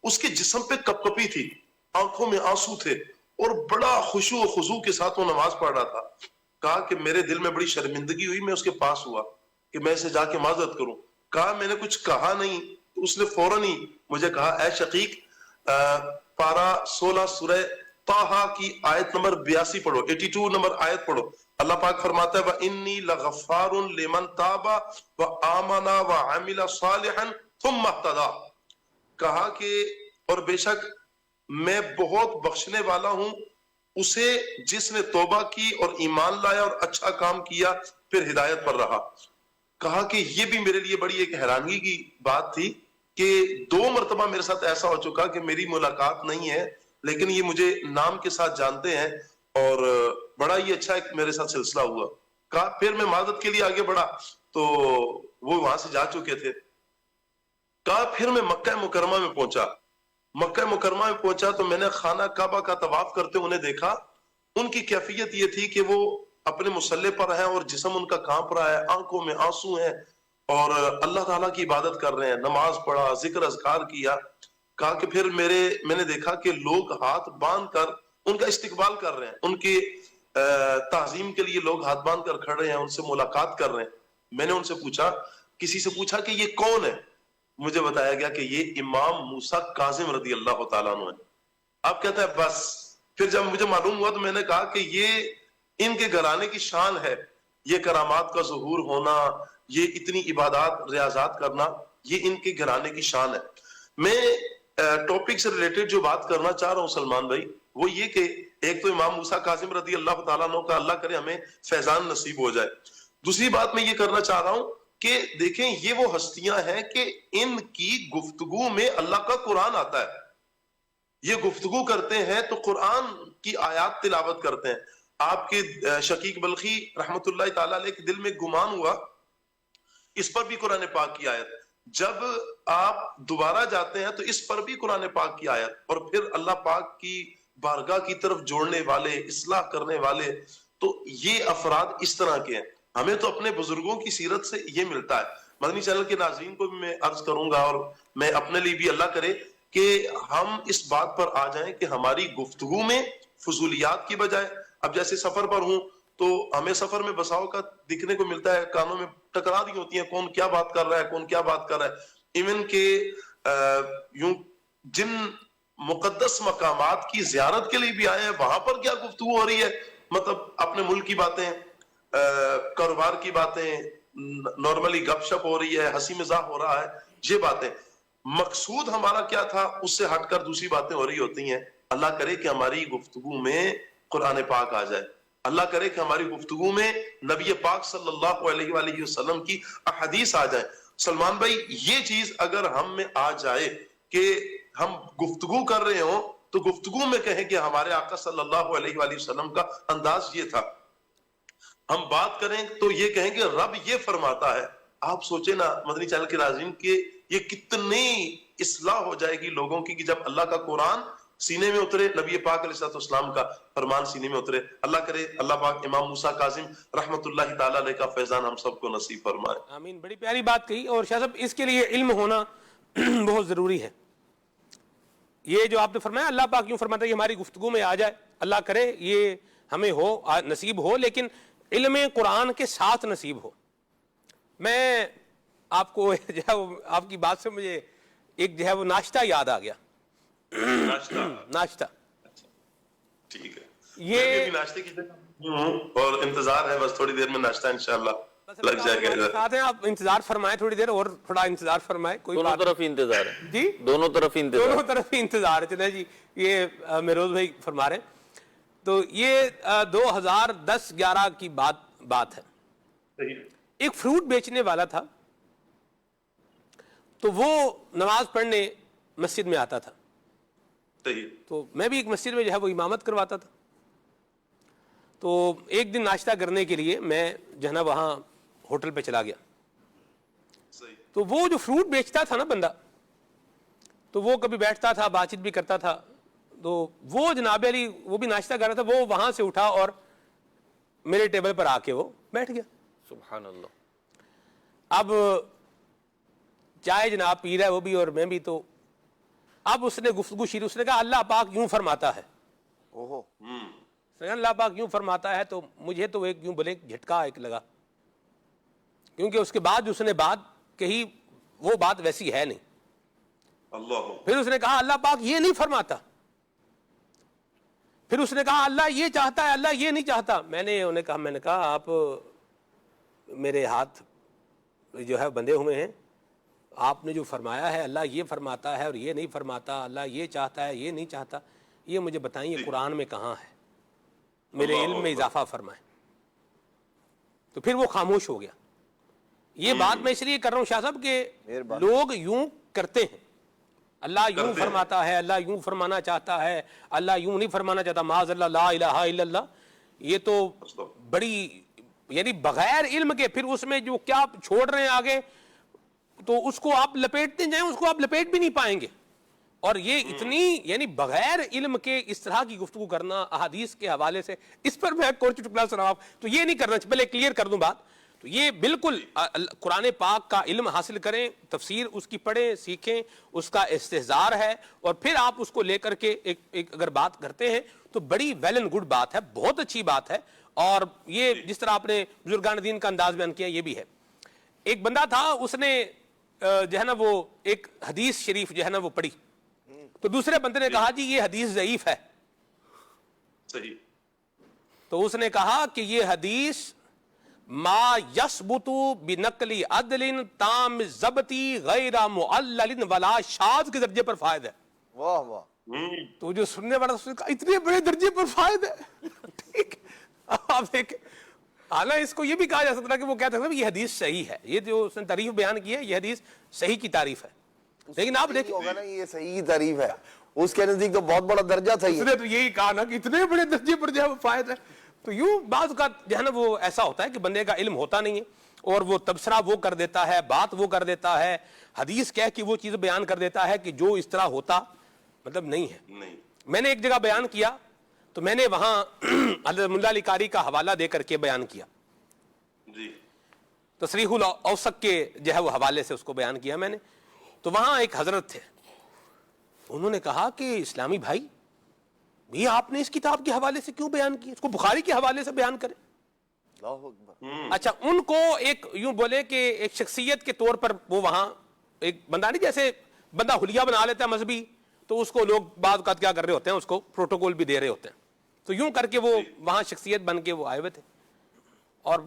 اس کے جسم پہ کپ کپی تھی، آنکھوں میں آنسو تھے، اور بڑا خشوع و خضوع کے ساتھ وہ نماز پڑھ رہا تھا۔ کہا کہ میرے دل میں بڑی شرمندگی ہوئی، میں اس کے پاس ہوا کہ میں اسے جا کے معذرت کروں۔ کہا میں نے کچھ کہا نہیں، اس نے فوراً ہی مجھے کہا اے شقیق پارہ 16 سورہ طٰہٰ کی آیت نمبر 82 پڑھو، 82 نمبر آیت پڑھو۔ اللہ پاک فرماتا ہے وَإِنِّي لَغَفَّارٌ لِمَنْ تَابَ وَآمَنَ وَعَمِلَ صَالِحًا ثُمَّ اهْتَدَىٰ، کہا کہ اور بے شک میں بہت بخشنے والا ہوں اسے جس نے توبہ کی اور ایمان لایا اور اچھا کام کیا پھر ہدایت پر رہا۔ کہا کہ یہ بھی میرے لیے بڑی ایک حیرانگی کی بات تھی کہ 2 مرتبہ میرے ساتھ ایسا ہو چکا کہ میری ملاقات نہیں ہے، لیکن یہ مجھے نام کے ساتھ جانتے ہیں، اور بڑا ہی اچھا ایک میرے ساتھ سلسلہ ہوا۔ کہا پھر میں معذرت کے لیے آگے بڑھا تو وہ وہاں سے جا چکے تھے۔ کہا پھر میں مکہ مکرمہ میں پہنچا، مکہ مکرمہ میں پہنچا تو میں نے خانہ کعبہ کا طواف کرتے انہیں دیکھا۔ ان کی کیفیت یہ تھی کہ وہ اپنے مصلی پر ہیں اور جسم ان کا کانپ رہا ہے، آنکھوں میں آنسو ہیں، اور اللہ تعالیٰ کی عبادت کر رہے ہیں، نماز پڑھا، ذکر اذکار کیا۔ کہا کہ پھر میں نے دیکھا کہ لوگ ہاتھ باندھ کر ان کا استقبال کر رہے ہیں، ان کی تعظیم کے لیے لوگ ہاتھ باندھ کر کھڑے ہیں، ان سے ملاقات کر رہے ہیں۔ میں نے ان سے پوچھا، کسی سے پوچھا کہ یہ کون ہے؟ مجھے بتایا گیا کہ یہ امام موسیٰ کاظم رضی اللہ تعالیٰ عنہ ہے۔ آپ کہتا ہے بس پھر جب مجھے معلوم ہوا تو میں نے کہا کہ یہ ان کے گھرانے کی شان ہے، یہ کرامات کا ظہور ہونا، یہ اتنی عبادات ریاضات کرنا، یہ ان کے گھرانے کی شان ہے۔ میں ٹاپک سے ریلیٹڈ جو بات کرنا چاہ رہا ہوں سلمان بھائی، وہ یہ کہ ایک تو امام موسیٰ کاظم رضی اللہ تعالیٰ عنہ کا اللہ کرے ہمیں فیضان نصیب ہو جائے۔ دوسری بات میں یہ کرنا چاہ رہا ہوں کہ دیکھیں یہ وہ ہستیاں ہیں کہ ان کی گفتگو میں اللہ کا قرآن آتا ہے، یہ گفتگو کرتے ہیں تو قرآن کی آیات تلاوت کرتے ہیں۔ آپ کے شقیق بلخی رحمت اللہ تعالیٰ علیہ کے دل میں گمان ہوا، اس پر بھی قرآن پاک کی آیت، جب آپ دوبارہ جاتے ہیں تو اس پر بھی قرآن پاک کی آیت، اور پھر اللہ پاک کی بارگاہ کی طرف جوڑنے والے، اصلاح کرنے والے، تو یہ افراد اس طرح کے ہیں۔ ہمیں تو اپنے بزرگوں کی سیرت سے یہ ملتا ہے۔ مدنی چینل کے ناظرین کو بھی میں عرض کروں گا، اور میں اپنے لیے بھی اللہ کرے کہ ہم اس بات پر آ جائیں کہ ہماری گفتگو میں فضولیات کی بجائے، اب جیسے سفر پر ہوں تو ہمیں سفر میں بساؤ کا دکھنے کو ملتا ہے، کانوں میں ٹکرا دی ہوتی ہیں، کون کیا بات کر رہا ہے، کون کیا بات کر رہا ہے، ایون کہ یوں جن مقدس مقامات کی زیارت کے لیے بھی آئے ہیں وہاں پر کیا گفتگو ہو رہی ہے، مطلب اپنے ملک کی باتیں، کاروبار کی باتیں، نارملی گپ شپ ہو رہی ہے، ہنسی مزاح ہو رہا ہے، یہ باتیں، مقصود ہمارا کیا تھا اس سے ہٹ کر دوسری باتیں ہو رہی ہوتی ہیں. اللہ کرے کہ ہماری گفتگو میں قرآن پاک آ جائے، اللہ کرے کہ ہماری گفتگو میں نبی پاک صلی اللہ علیہ وآلہ وسلم کی احادیث آ جائے. سلمان بھائی یہ چیز اگر ہم میں آ جائے کہ ہم گفتگو کر رہے ہوں تو گفتگو میں کہیں کہ ہمارے آقا صلی اللہ علیہ وآلہ وسلم کا انداز یہ تھا، ہم بات کریں تو یہ کہیں کہ رب یہ فرماتا ہے. آپ سوچیں نا مدنی چینل کے ناظرین کہ یہ کتنی اصلاح ہو جائے گی لوگوں کی کہ جب اللہ کا قرآن سینے میں اترے، نبی پاک علیہ السلام کا فرمان سینے میں اترے. اللہ کرے اللہ پاک امام موسیٰ کاظم رحمت اللہ تعالی علیہ کا فیضان ہم سب کو نصیب فرمائے. آمین. بڑی پیاری بات کہی. اور شاہ صاحب اس کے لیے علم ہونا بہت ضروری ہے. یہ جو آپ نے فرمایا اللہ پاک یوں فرماتا ہے کہ ہماری گفتگو میں آ جائے، اللہ کرے یہ ہمیں ہو، نصیب ہو، لیکن علم قرآن کے ساتھ نصیب ہو. میں آپ کو جو ہے آپ کی بات سے مجھے ایک جو ہے وہ ناشتہ یاد آ گیا. ناشتہ ٹھیک ہے، یہ ناشتے کی اور انتظار ہے، بس تھوڑی دیر میں ناشتہ انشاءاللہ لگ جائے گا. ساتھ ہیں آپ انتظار فرمائیں تھوڑی دیر اور تھوڑا انتظار فرمائیں. کوئی دونوں طرف ہی انتظار ہے جی، دونوں طرف ہی انتظار ہے. چلے جی، یہ مہروز بھائی فرما رہے ہیں. تو یہ 2010-11 کی بات ہے. ایک فروٹ بیچنے والا تھا، تو وہ نماز پڑھنے مسجد میں آتا تھا. تو میں بھی ایک مسجد میں جو ہے وہ امامت کرواتا تھا. تو ایک دن ناشتہ کرنے کے لیے میں جو ہے نا وہاں ہوٹل پہ چلا گیا. تو وہ جو فروٹ بیچتا تھا نا بندہ، تو وہ کبھی بیٹھتا تھا، بات چیت بھی کرتا تھا. تو وہ جناب علی وہ بھی ناشتہ کر رہا تھا، وہ وہاں سے اٹھا اور میرے ٹیبل پر آ کے وہ بیٹھ گیا. سبحان اللہ. اب چائے جناب پی رہا ہے وہ بھی اور میں بھی. تو اب اس نے گفتگو شروع، اس نے کہا اللہ پاک یوں فرماتا ہے. اللہ پاک یوں فرماتا ہے. تو مجھے تو ایک یوں بلے جھٹکا ایک لگا، کیونکہ اس کے بعد جو اس نے بات کہی وہ بات ویسی ہے نہیں. پھر اس نے کہا اللہ پاک یہ نہیں فرماتا. پھر اس نے کہا اللہ یہ چاہتا ہے، اللہ یہ نہیں چاہتا. میں نے کہا آپ میرے ہاتھ جو ہے بندھے ہوئے ہیں، آپ نے جو فرمایا ہے اللہ یہ فرماتا ہے اور یہ نہیں فرماتا، اللہ یہ چاہتا ہے یہ نہیں چاہتا، یہ مجھے بتائیں یہ قرآن میں کہاں ہے، میرے علم میں اضافہ فرمائیں. تو پھر وہ خاموش ہو گیا. یہ بات میں اس لیے کر رہا ہوں شاہ صاحب کہ لوگ یوں کرتے ہیں، اللہ یوں فرماتا ہے، اللہ یوں فرمانا چاہتا ہے، اللہ یوں نہیں فرمانا چاہتا، معاذ اللہ لا الہ الا اللہ. یہ تو بڑی یعنی بغیر علم کے پھر اس میں جو کیا چھوڑ رہے ہیں آگے، تو اس کو آپ لپیٹتے جائیں اس کو آپ لپیٹ بھی نہیں پائیں گے. اور یہ اتنی یعنی بغیر علم کے اس طرح کی گفتگو کرنا احادیث کے حوالے سے، اس پر میں ایک اور چٹکلا سناؤں آپ تو یہ نہیں کرنا چاہیے. پہلے کلیئر کر دوں بات. تو یہ بالکل قرآن پاک کا علم حاصل کریں، تفسیر اس کی پڑھیں، سیکھیں، اس کا استحضار ہے، اور پھر آپ اس کو لے کر کے ایک اگر بات کرتے ہیں تو بڑی ویل اینڈ گڈ بات ہے، بہت اچھی بات ہے. اور یہ جس طرح آپ نے بزرگان دین کا انداز بیان کیا یہ بھی ہے. ایک بندہ تھا، اس نے جو ہے نا وہ ایک حدیث شریف جو ہے نا وہ پڑھی. تو دوسرے بندے نے کہا جی یہ حدیث ضعیف ہے. صحیح. تو اس نے کہا کہ یہ حدیث ما یثبت بنقل عدل تام ضبطی غیر معلل ولا شاذ کے درجے پر فائد ہے. واہ واہ. تو جو سننے والا اس نے کہا اتنے بڑے درجے پر فائد ہے. ٹھیک آپ دیکھیں، حالانکہ اس کو یہ بھی کہا جا سکتا ہے کہ وہ کہہ سکتا ہے یہ حدیث صحیح ہے، یہ جو اس نے تعریف بیان کی ہے یہ حدیث صحیح کی تعریف ہے. لیکن آپ دیکھیں ہوگا نا یہ صحیح تعریف ہے، اس کے نزدیک تو بہت بڑا درجہ تھا. اس نے تو یہی کہا نا کہ اتنے بڑے درجے پر جو ہے وہ فائد ہے. تو یوں بعض کا جو ہے نا وہ ایسا ہوتا ہے کہ بندے کا علم ہوتا نہیں ہے اور وہ تبصرہ وہ کر دیتا ہے، بات وہ کر دیتا ہے، حدیث کہہ کہ وہ چیز بیان کر دیتا ہے کہ جو اس طرح ہوتا مطلب نہیں ہے. میں نے ایک جگہ بیان کیا تو میں نے وہاں حضرت ملا علی قاری کا حوالہ دے کر کے بیان کیا. تصریح الاوسق کے جو ہے وہ حوالے سے اس کو بیان کیا میں نے. تو وہاں ایک حضرت تھے، انہوں نے کہا کہ اسلامی بھائی یہ آپ نے اس کتاب کے حوالے سے کیوں بیان کی، اس کو بخاری کے حوالے سے بیان کریں. اللہ اکبر. اچھا ان کو ایک یوں بولے کہ ایک شخصیت کے طور پر وہ وہاں ایک بندہ نہیں جیسے بندہ حلیہ بنا لیتا ہے مذہبی, تو اس کو لوگ بعض اوقات کیا کر رہے ہوتے ہیں, اس کو پروٹوکول بھی دے رہے ہوتے ہیں. تو یوں کر کے وہ وہاں شخصیت بن کے وہ آئے ہوئے تھے, اور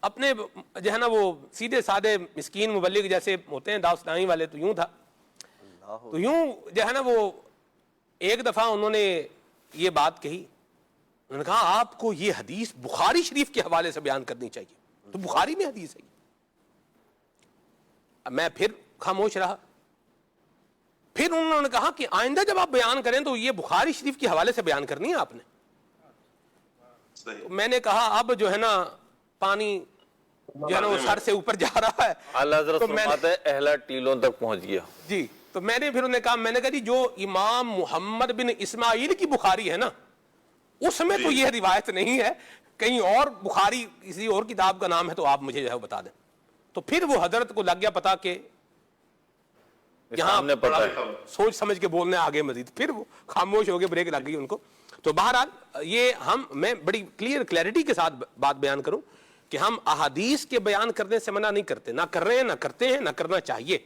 اپنے جو ہے نا وہ سیدھے سادے مسکین مبلغ جیسے ہوتے ہیں داستانی والے, تو یوں تھا. تو یوں جو ہے نا وہ ایک دفعہ انہوں نے یہ بات کہی, انہوں نے کہا آپ کو یہ حدیث بخاری شریف کے حوالے سے بیان کرنی چاہیے. تو بخاری میں حدیث ہے. میں پھر خاموش رہا. پھر انہوں نے کہا کہ آئندہ جب آپ بیان کریں تو یہ بخاری شریف کے حوالے سے بیان کرنی ہے آپ نے. میں نے کہا اب جو ہے نا پانی جو ہے نا وہ سر سے اوپر جا رہا ہے. اعلیٰ حضرت فرماتے ہیں اہلا ٹیلوں تک پہنچ گیا. جی, تو میں نے پھر انہیں کہا, میں نے کہا جی جو امام محمد بن اسماعیل کی بخاری ہے نا, اس میں تو یہ روایت نہیں ہے, کہیں اور بخاری کسی اور کتاب کا نام ہے تو آپ مجھے جو ہے بتا دیں. تو پھر وہ حضرت کو لگ گیا پتا کہ یہاں سوچ سمجھ کے بولنے آگے مزید. پھر وہ خاموش ہو گئے, بریک لگ گئی ان کو. تو بہرحال یہ میں بڑی کلیئرٹی کے ساتھ بات بیان کروں کہ ہم احادیث کے بیان کرنے سے منع نہیں کرتے, نہ کر رہے ہیں, نہ کرتے ہیں, نہ کرنا چاہیے.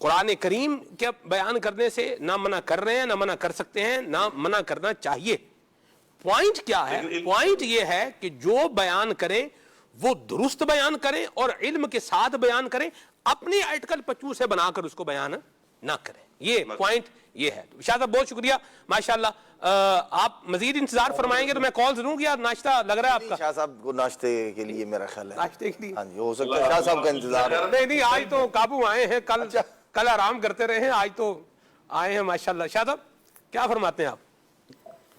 قرآن کریم کے بیان کرنے سے نہ منع کر رہے ہیں, نہ منع کر سکتے ہیں, نہ منع کرنا چاہیے. پوائنٹ کیا ہے؟ پوائنٹ یہ ہے کہ جو بیان کریں وہ درست بیان کریں اور علم کے ساتھ بیان کریں, اپنی اٹکل پچو سے بنا کر اس کو بیان نہ کریں. یہ پوائنٹ یہ ہے. شاہ صاحب بہت شکریہ, ماشاءاللہ. آپ مزید انتظار فرمائیں گے تو میں کال ضرور کیا. ناشتہ لگ رہا ہے آپ کا؟ شاہ صاحب کو ناشتے کے لیے میرا خیال ہے, ناشتے کے لیے ہاں جی ہو سکتا ہے شاہ صاحب کا انتظار. نہیں آج تو قابو آئے ہیں, کل آرام کرتے رہے ہیں, آج تو آئے ہیں ماشاءاللہ. شاہ صاحب کیا فرماتے ہیں آپ؟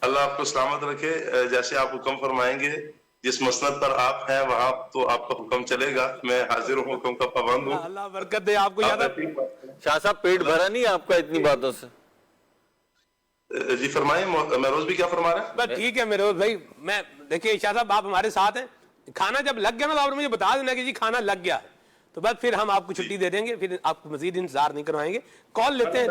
اللہ آپ کو سلامت رکھے. جیسے آپ حکم فرمائیں گے, جس مسند پر آپ ہیں وہاں تو آپ کا حکم چلے گا. میں حاضر ہوں, حکم کا پابند ہوں. اللہ برکت دے آپ کو. شاہ صاحب پیٹ بھرا نہیں آپ کا اتنی باتوں سے؟ جی فرمائیں. مہروز بھی کیا فرما رہے ہیں؟ بس ٹھیک ہے مہروز بھائی. میں دیکھیے شاہ صاحب آپ ہمارے ساتھ ہیں, کھانا جب لگ گیا نا تو آپ نے مجھے بتا دینا کہ جی کھانا لگ گیا ہے, تو بس پھر ہم آپ کو چھٹی دے دیں گے, پھر آپ کو مزید انتظار نہیں کروائیں گے. کال لیتے ہیں.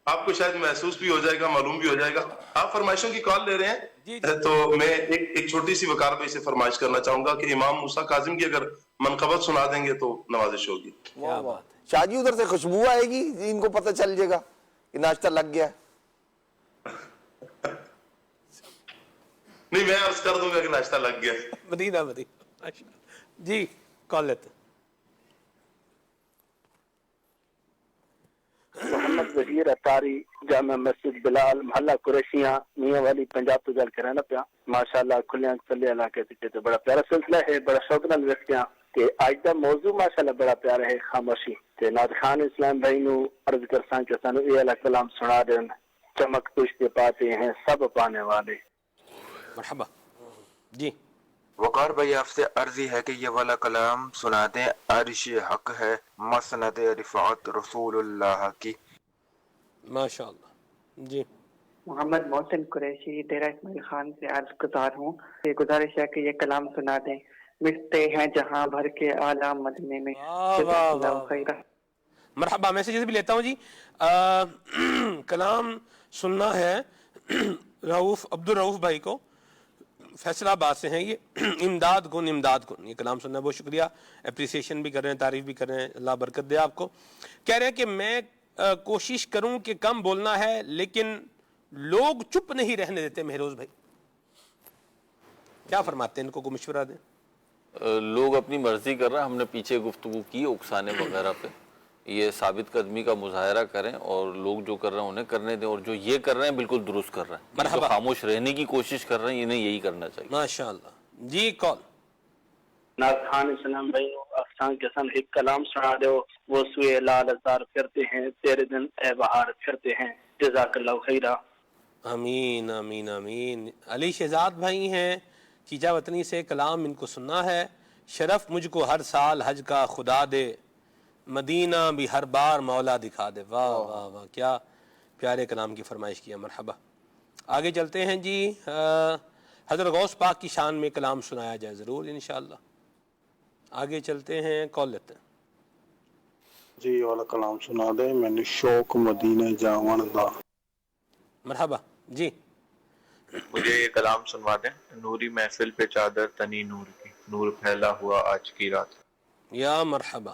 آپ کو شاید محسوس بھی ہو جائے گا, معلوم بھی ہو جائے گا. آپ فرمائشوں کی کال لے رہے ہیں, تو میں ایک چھوٹی سی وقار بھائی سے فرمائش کرنا چاہوں گا کہ امام موسیٰ کاظم کی اگر منقبت سنا دیں گے تو نوازش ہوگی. شاہ جی ادھر سے خوشبو آئے گی, ان کو پتہ چل جائے گا کہ ناشتہ لگ گیا. نہیں میں عرض کر دوں گا کہ ناشتہ لگ گیا. مدینہ جی کال لیتے. محمد ظہیر اتاری, جامع مسجد بلال, محلہ قریشیاں, میاں والی, پنجاب تو گل کرنا پیا. ماشاءاللہ کھلیاں کھلے علاقے تے بڑا پیارا سلسلہ ہے, بڑا شوق نال ویکھدے ہاں کہ اج دا موضوع ماشاءاللہ بڑا پیارا ہے, خاموشی. تے ناد خان اسلام بھائی نو عرض کرساں کہ سانو یہ والا کلام سنا دین, چمک پشت پاتے ہیں سب پانے والے. مرحبا جی. وقار بھائی آپ سے عرضی ہے کہ یہ والا کلام سنا دیں. عرش حق ہے مسند رفعت رسول اللہ کی. ماشاءاللہ جی. محمد محسن قریشی ڈیرہ اسماعیل خان سے عرض گزار ہوں. یہ گزارش ہے کہ یہ کلام سنا دیں. مٹتے ہیں جہاں بھر کے اعلیٰ مدینے میں. مرحبا. میسیجز بھی لیتا ہوں جی. کلام سننا ہے عبد الرؤف بھائی کو, فیصلہ آباد سے ہیں یہ. امداد کن امداد کن, یہ کلام سننا. بہت شکریہ, اپریسیشن بھی کر رہے ہیں, تعریف بھی کر رہے ہیں, اللہ برکت دے آپ کو. کہہ رہے ہیں کہ میں کوشش کروں کہ کم بولنا ہے لیکن لوگ چپ نہیں رہنے دیتے. مہروز بھائی کیا فرماتے ہیں, ان کو کوئی مشورہ دیں. لوگ اپنی مرضی کر رہے ہیں, ہم نے پیچھے گفتگو کی اکسانے وغیرہ پہ. یہ ثابت قدمی کا مظاہرہ کریں اور لوگ جو کر رہے ہیں انہیں کرنے دیں, اور جو یہ کر رہے ہیں بالکل درست کر رہے ہیں. جو خاموش رہنے کی کوشش کر رہے ہیں انہیں یہی کرنا چاہیے. ماشاءاللہ جی. کال ناد خان اسلام بھائی افسان کے سن ایک کلام سنا دو. وہ سوئے لال ازار کرتے ہیں, تیرے دن اے بہار کرتے ہیں. جزاک اللہ خیرہ. امین امین امین. علی شہزاد بھائی ہیں چیچا وطنی سے, کلام ان کو سننا ہے. شرف مجھ کو ہر سال حج کا خدا دے, مدینہ بھی ہر بار مولا دکھا دے. واہ واہ واہ, کیا پیارے کلام کی فرمائش کیا. مرحبا. آگے چلتے ہیں جی. حضرت غوث پاک کی شان میں کلام سنایا جائے ضرور انشاءاللہ. آگے چلتے ہیں, کال لیتے ہیں. جی یہ والا کلام سنا دے, میں نے شوق مدینہ جاون دا. مرحبا جی. مجھے یہ کلام سنوا دیں. نوری محفل پہ چادر تنی نور کی, نور پھیلا ہوا آج کی رات. یا مرحبا.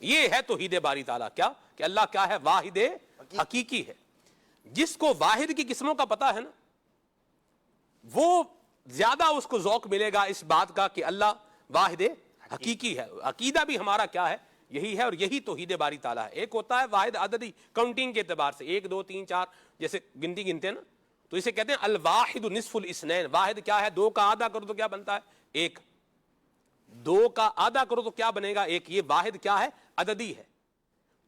یہ ہے توحید باری تعالیٰ. کیا کہ اللہ کیا ہے؟ واحد حقیقی ہے. جس کو واحد کی قسموں کا پتا ہے نا وہ زیادہ اس کو ذوق ملے گا اس بات کا کہ اللہ واحد حقیقی ہے. عقیدہ بھی ہمارا کیا ہے؟ یہی ہے, اور یہی توحید باری تعالیٰ ہے. ایک ہوتا ہے واحد عددی کاؤنٹنگ کے اعتبار سے 1 2 3 4 جیسے گنتی گنتے ہیں نا, تو اسے کہتے ہیں الواحد نصف الاثنین. واحد کیا ہے؟ 2 کا آدھا کرو تو کیا بنتا ہے؟ 1. 2 کا آدھا کرو تو کیا بنے گا؟ 1. یہ واحد کیا ہے؟ عددی ہے.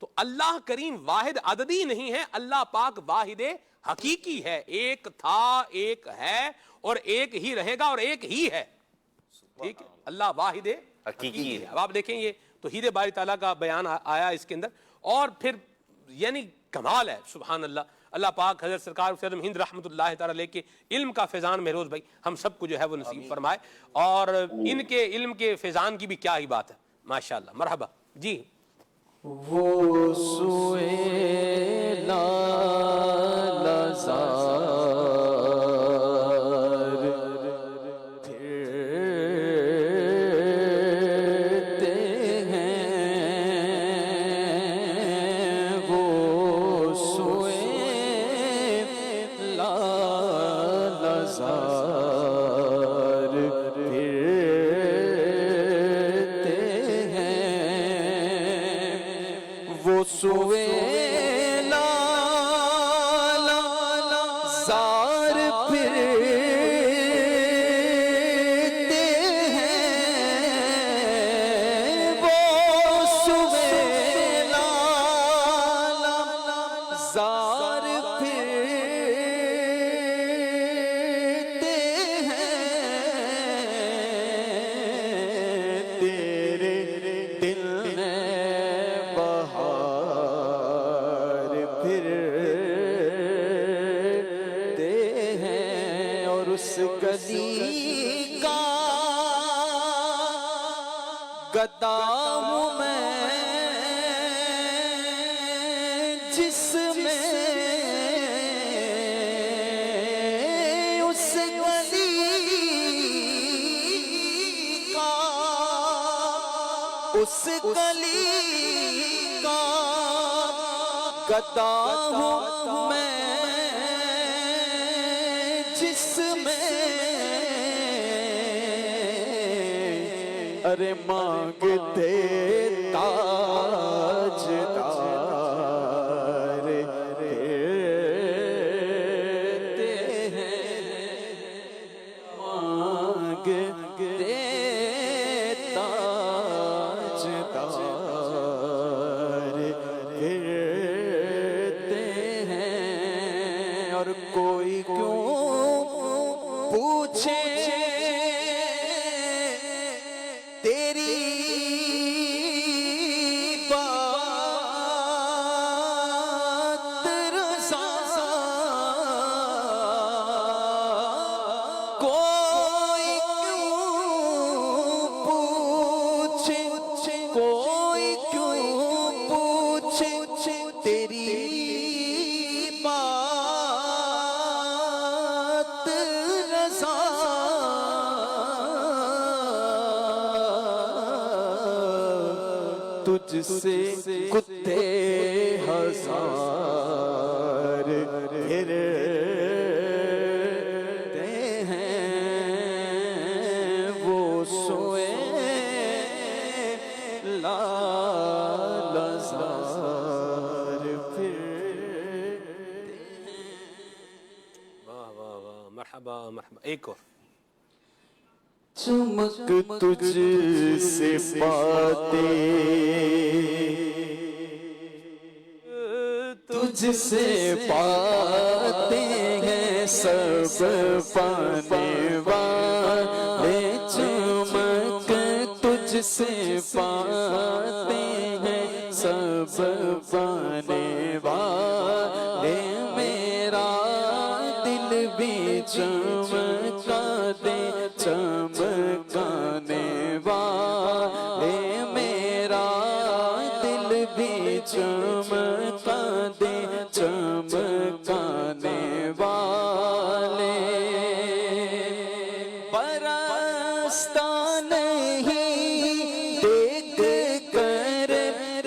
تو اللہ کریم واحد عددی نہیں ہے, اللہ پاک واحد حقیقی ہے. ایک تھا, ایک ہے, اور ایک ہی رہے گا, اور ایک ہی ہے. ٹھیک ہے, اللہ واحد حقیقی ہے. اب آپ دیکھیں یہ توحید باری تعالیٰ کا بیان آیا اس کے اندر, اور پھر یعنی کمال ہے. سبحان اللہ. اللہ پاک حضرت سرکار سیدم ہند رحمۃ اللہ تعالیٰ علیہ کے علم کا فیضان مہروز بھائی ہم سب کو جو ہے وہ نصیب فرمائے, اور ان کے علم کے فیضان کی بھی کیا ہی بات ہے. ماشاءاللہ. مرحبا جی. وہ سوئے ارے مانگتے تاج دار پھرتے ہیں, مانگتے تاج دار پھرتے ہیں, اور کوئی کیوں پوچھے تجھ سے کتے ہزار پھرتے ہیں, وہ سوئے لالزار پھرتے ہیں. واہ واہ واہ, مرحبا مرحبا. ایک اور. چمک تجھ سے پاتے تجھ سے پاتے ہیں سب پانے والے, چمک تجھ سے پاتے ہیں سب پانے والے, میرا دل بھی چمکا دے چمکانے والے, میرا دل بھی چمکا دے چمکانے والے, پرستان ہی دیکھ کر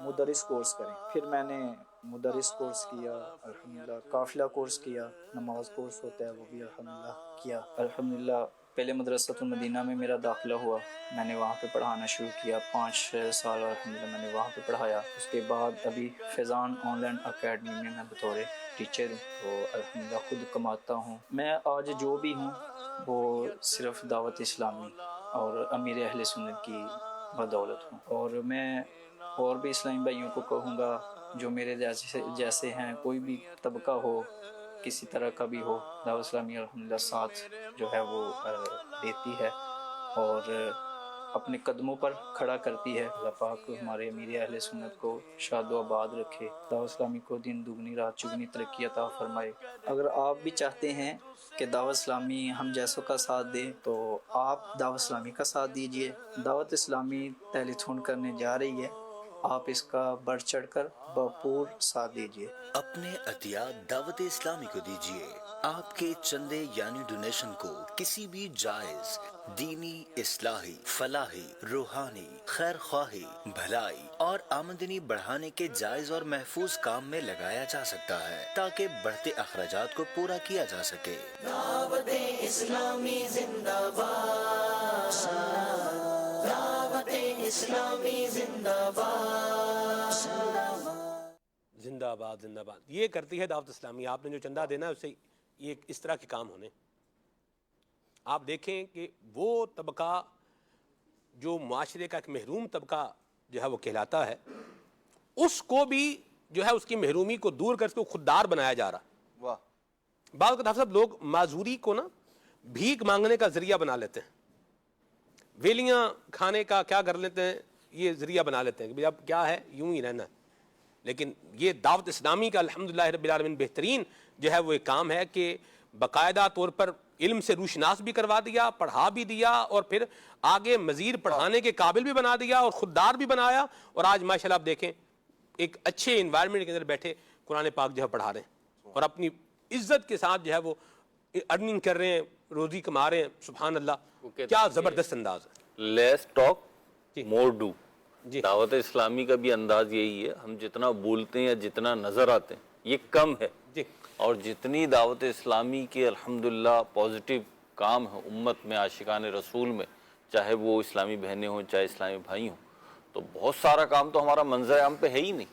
مدرس کورس کریں. پھر میں نے مدرس کورس کیا الحمدللہ، قافلہ کورس کیا، نماز کورس ہوتا ہے وہ بھی الحمدللہ کیا. الحمدللہ پہلے مدرسۃ المدینہ میں میرا داخلہ ہوا، میں نے وہاں پہ پڑھانا شروع کیا، 5 سال الحمدللہ میں نے وہاں پہ پڑھایا. اس کے بعد ابھی فیضان آن لائن اکیڈمی میں میں بطور ٹیچر ہوں، تو الحمدللہ خود کماتا ہوں. میں آج جو بھی ہوں وہ صرف دعوت اسلامی اور امیر اہل سنت کی بدولت ہوں. اور میں اور بھی اسلامی بھائیوں کو کہوں گا جو میرے جیسے ہیں، کوئی بھی طبقہ ہو، کسی طرح کا بھی ہو، دعوت اسلامی الحمدللہ ساتھ جو ہے وہ دیتی ہے اور اپنے قدموں پر کھڑا کرتی ہے. اللہ پاک ہمارے امیر اہل سنت کو شاد و آباد رکھے، دعوت اسلامی کو دن دگنی رات چگنی ترقی عطا فرمائے. اگر آپ بھی چاہتے ہیں کہ دعوت اسلامی ہم جیسوں کا ساتھ دے تو آپ دعوت اسلامی کا ساتھ دیجئے. دعوت اسلامی ٹیلی تھون کرنے جا رہی ہے، آپ اس کا بڑھ چڑھ کر بھرپور ساتھ دیجئے. اپنے عطیات دعوت اسلامی کو دیجیے. آپ کے چندے یعنی ڈونیشن کو کسی بھی جائز دینی، اصلاحی، فلاحی، روحانی، خیر خواہی، بھلائی اور آمدنی بڑھانے کے جائز اور محفوظ کام میں لگایا جا سکتا ہے تاکہ بڑھتے اخراجات کو پورا کیا جا سکے. دعوت اسلامی زندہ باد، دعوت اسلامی زندہ باد، زندہ آباد زندہ آباد. یہ کرتی ہے دعوت اسلامی. آپ نے جو چندہ دینا ہے اس سے یہ اس طرح کے کام ہونے. آپ دیکھیں کہ وہ طبقہ جو معاشرے کا ایک محروم طبقہ جو ہے وہ کہلاتا ہے، اس کو بھی جو ہے اس کی محرومی کو دور کر کے خوددار بنایا جا رہا. واہ. بعض اوقات صاحب لوگ معذوری کو نا بھیک مانگنے کا ذریعہ بنا لیتے ہیں، ویلیاں کھانے کا کیا کر لیتے ہیں، یہ ذریعہ بنا لیتے ہیں کہ بھئی اب کیا ہے، یوں ہی رہنا ہے. لیکن یہ دعوت اسلامی کا الحمدللہ رب العالمین بہترین جو ہے وہ ایک کام ہے کہ باقاعدہ طور پر علم سے روشناس بھی کروا دیا، پڑھا بھی دیا اور پھر آگے مزید پڑھانے کے قابل بھی بنا دیا اور خوددار بھی بنایا. اور آج ماشاءاللہ آپ دیکھیں ایک اچھے انوائرمنٹ کے اندر بیٹھے قرآن پاک جو ہے پڑھا رہے ہیں اور اپنی عزت کے ساتھ جو ہے وہ ارننگ کر رہے ہیں، روزی کما رہے ہیں. سبحان اللہ، کیا زبردست انداز ہے. Let's talk more do. دعوت اسلامی کا بھی انداز یہی ہے، ہم جتنا بولتے ہیں یا جتنا نظر آتے ہیں یہ کم ہے، اور جتنی دعوت اسلامی کے الحمدللہ پازیٹیو کام ہے امت میں، عاشقان رسول میں، چاہے وہ اسلامی بہنیں ہوں چاہے اسلامی بھائی ہوں، تو بہت سارا کام تو ہمارا منظر عام پہ ہے ہی نہیں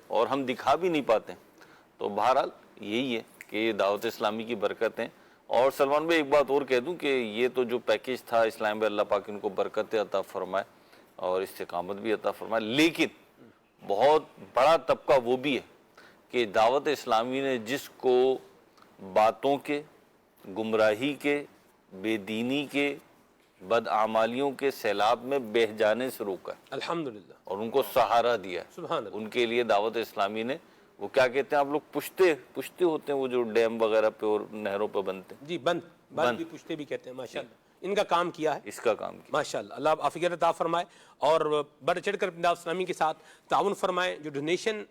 اور ہم دکھا بھی نہیں پاتے. تو بہرحال یہی ہے کہ یہ دعوت اسلامی کی برکتیں. اور سلمان بھائی ایک بات اور کہہ دوں کہ یہ تو جو پیکیج تھا اسلام بھائی اللہ پاک ان کو برکتیں عطا فرمائے اور استقامت بھی عطا فرمائے، لیکن بہت بڑا طبقہ وہ بھی ہے کہ دعوت اسلامی نے جس کو باتوں کے، گمراہی کے، بے دینی کے، بدعمالیوں کے سیلاب میں بہہ جانے سے روکا ہے الحمدللہ اور ان کو سہارا دیا ہے. سبحان اللہ. ان کے لیے دعوت اسلامی نے وہ کیا کہتے ہیں آپ لوگ، پشتے ہوتے ہیں وہ جو ڈیم وغیرہ پہ اور نہروں پہ بنتے ہیں، جی بند بھی پشتے بھی کہتے ہیں. ماشاءاللہ ان کا کام کیا ہے، اس کا کام کیا ماشاءاللہ. اللہ عافیت عطا فرمائے اور بڑھ چڑھ کر دعوت اسلامی کے ساتھ تعاون فرمائے. جو ڈونیشن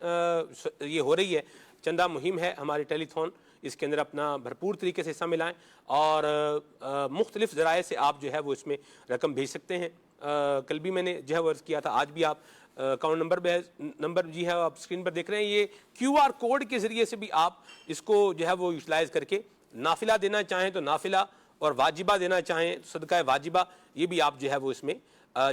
یہ ہو رہی ہے، چندہ مہم ہے ہماری ٹیلی تھون، اس کے اندر اپنا بھرپور طریقے سے حصہ ملائیں اور مختلف ذرائع سے آپ جو ہے وہ اس میں رقم بھیج سکتے ہیں. کل بھی میں نے جو ہے وہ عرض کیا تھا، آج بھی آپ اکاؤنٹ نمبر جی ہے آپ اسکرین پر دیکھ رہے ہیں، یہ کیو آر کوڈ کے ذریعے سے بھی آپ اس کو جو ہے وہ یوٹیلائز کر کے نافلہ دینا چاہیں تو نافلہ اور واجبہ دینا چاہیں صدقہ واجبہ، یہ بھی آپ جو ہے وہ اس میں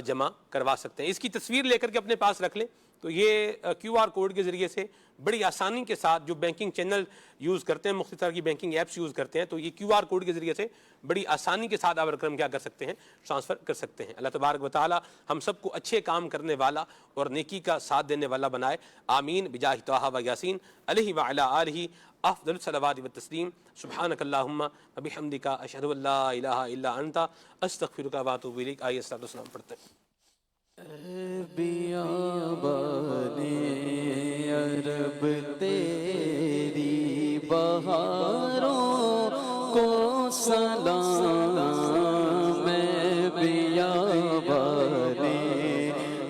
جمع کروا سکتے ہیں. اس کی تصویر لے کر کے اپنے پاس رکھ لیں تو یہ کیو آر کوڈ کے ذریعے سے بڑی آسانی کے ساتھ جو بینکنگ چینل یوز کرتے ہیں، مختلف طرح کی بینکنگ ایپس یوز کرتے ہیں، تو یہ کیو آر کوڈ کے ذریعے سے بڑی آسانی کے ساتھ آپ رقم کیا کر سکتے ہیں، ٹرانسفر کر سکتے ہیں. اللہ تبارک و تعالی ہم سب کو اچھے کام کرنے والا اور نیکی کا ساتھ دینے والا بنائے. آمین بجاہ طٰہٰ و یاسین علیہ وعلی آلہ افضل الصلوات والتسلیم. سبحانک اللہم وبحمدک اشہد ان لا الہ الا انت استغفرک و اتوب الیک. آئیے الصلوۃ والسلام پڑھتے ہیں. بیابانے عرب تیری بہاروں کو سلام، میں بیابانے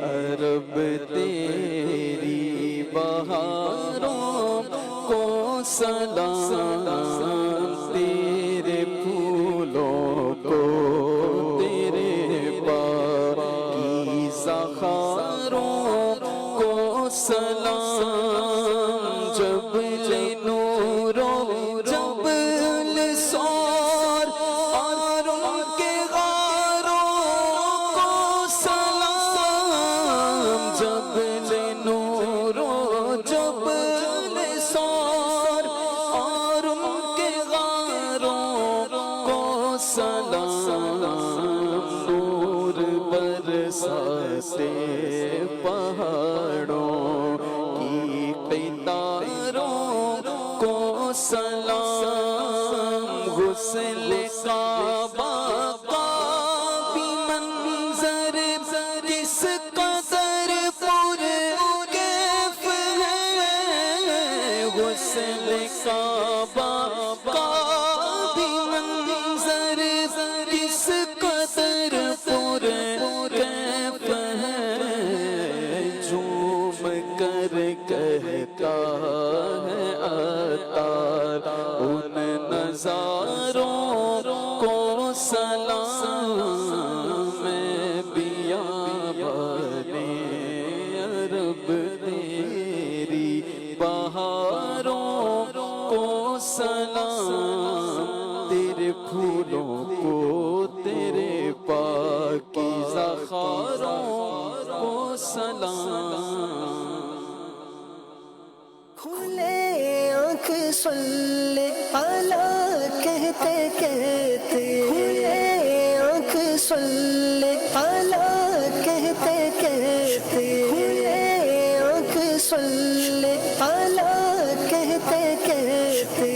عرب تیری بہاروں کو سلام، تیرے پھولوں کو تیرے خاروں کو سلام نور برساتے پہاڑوں کی قطاروں کو سلام غسل کعبہ کا بھی منظر کس قدر پر کیف ہے غسل کعبہ کا بھی منظر کس قدر پر کیف ہے جھوم کر کہتا ہے عطار ان نظاروں کو سلام میں بیابان عرب تیری بہاروں کو سلام تیرے پھولوں کو تیرے پاکیزہ خاروں کو سلام کھلے آنکھ صلی علی کہتے کہتے کھلے آنکھ صلی علی کہتے کہتے کھلے آنکھ صلی علی کہتے کہتے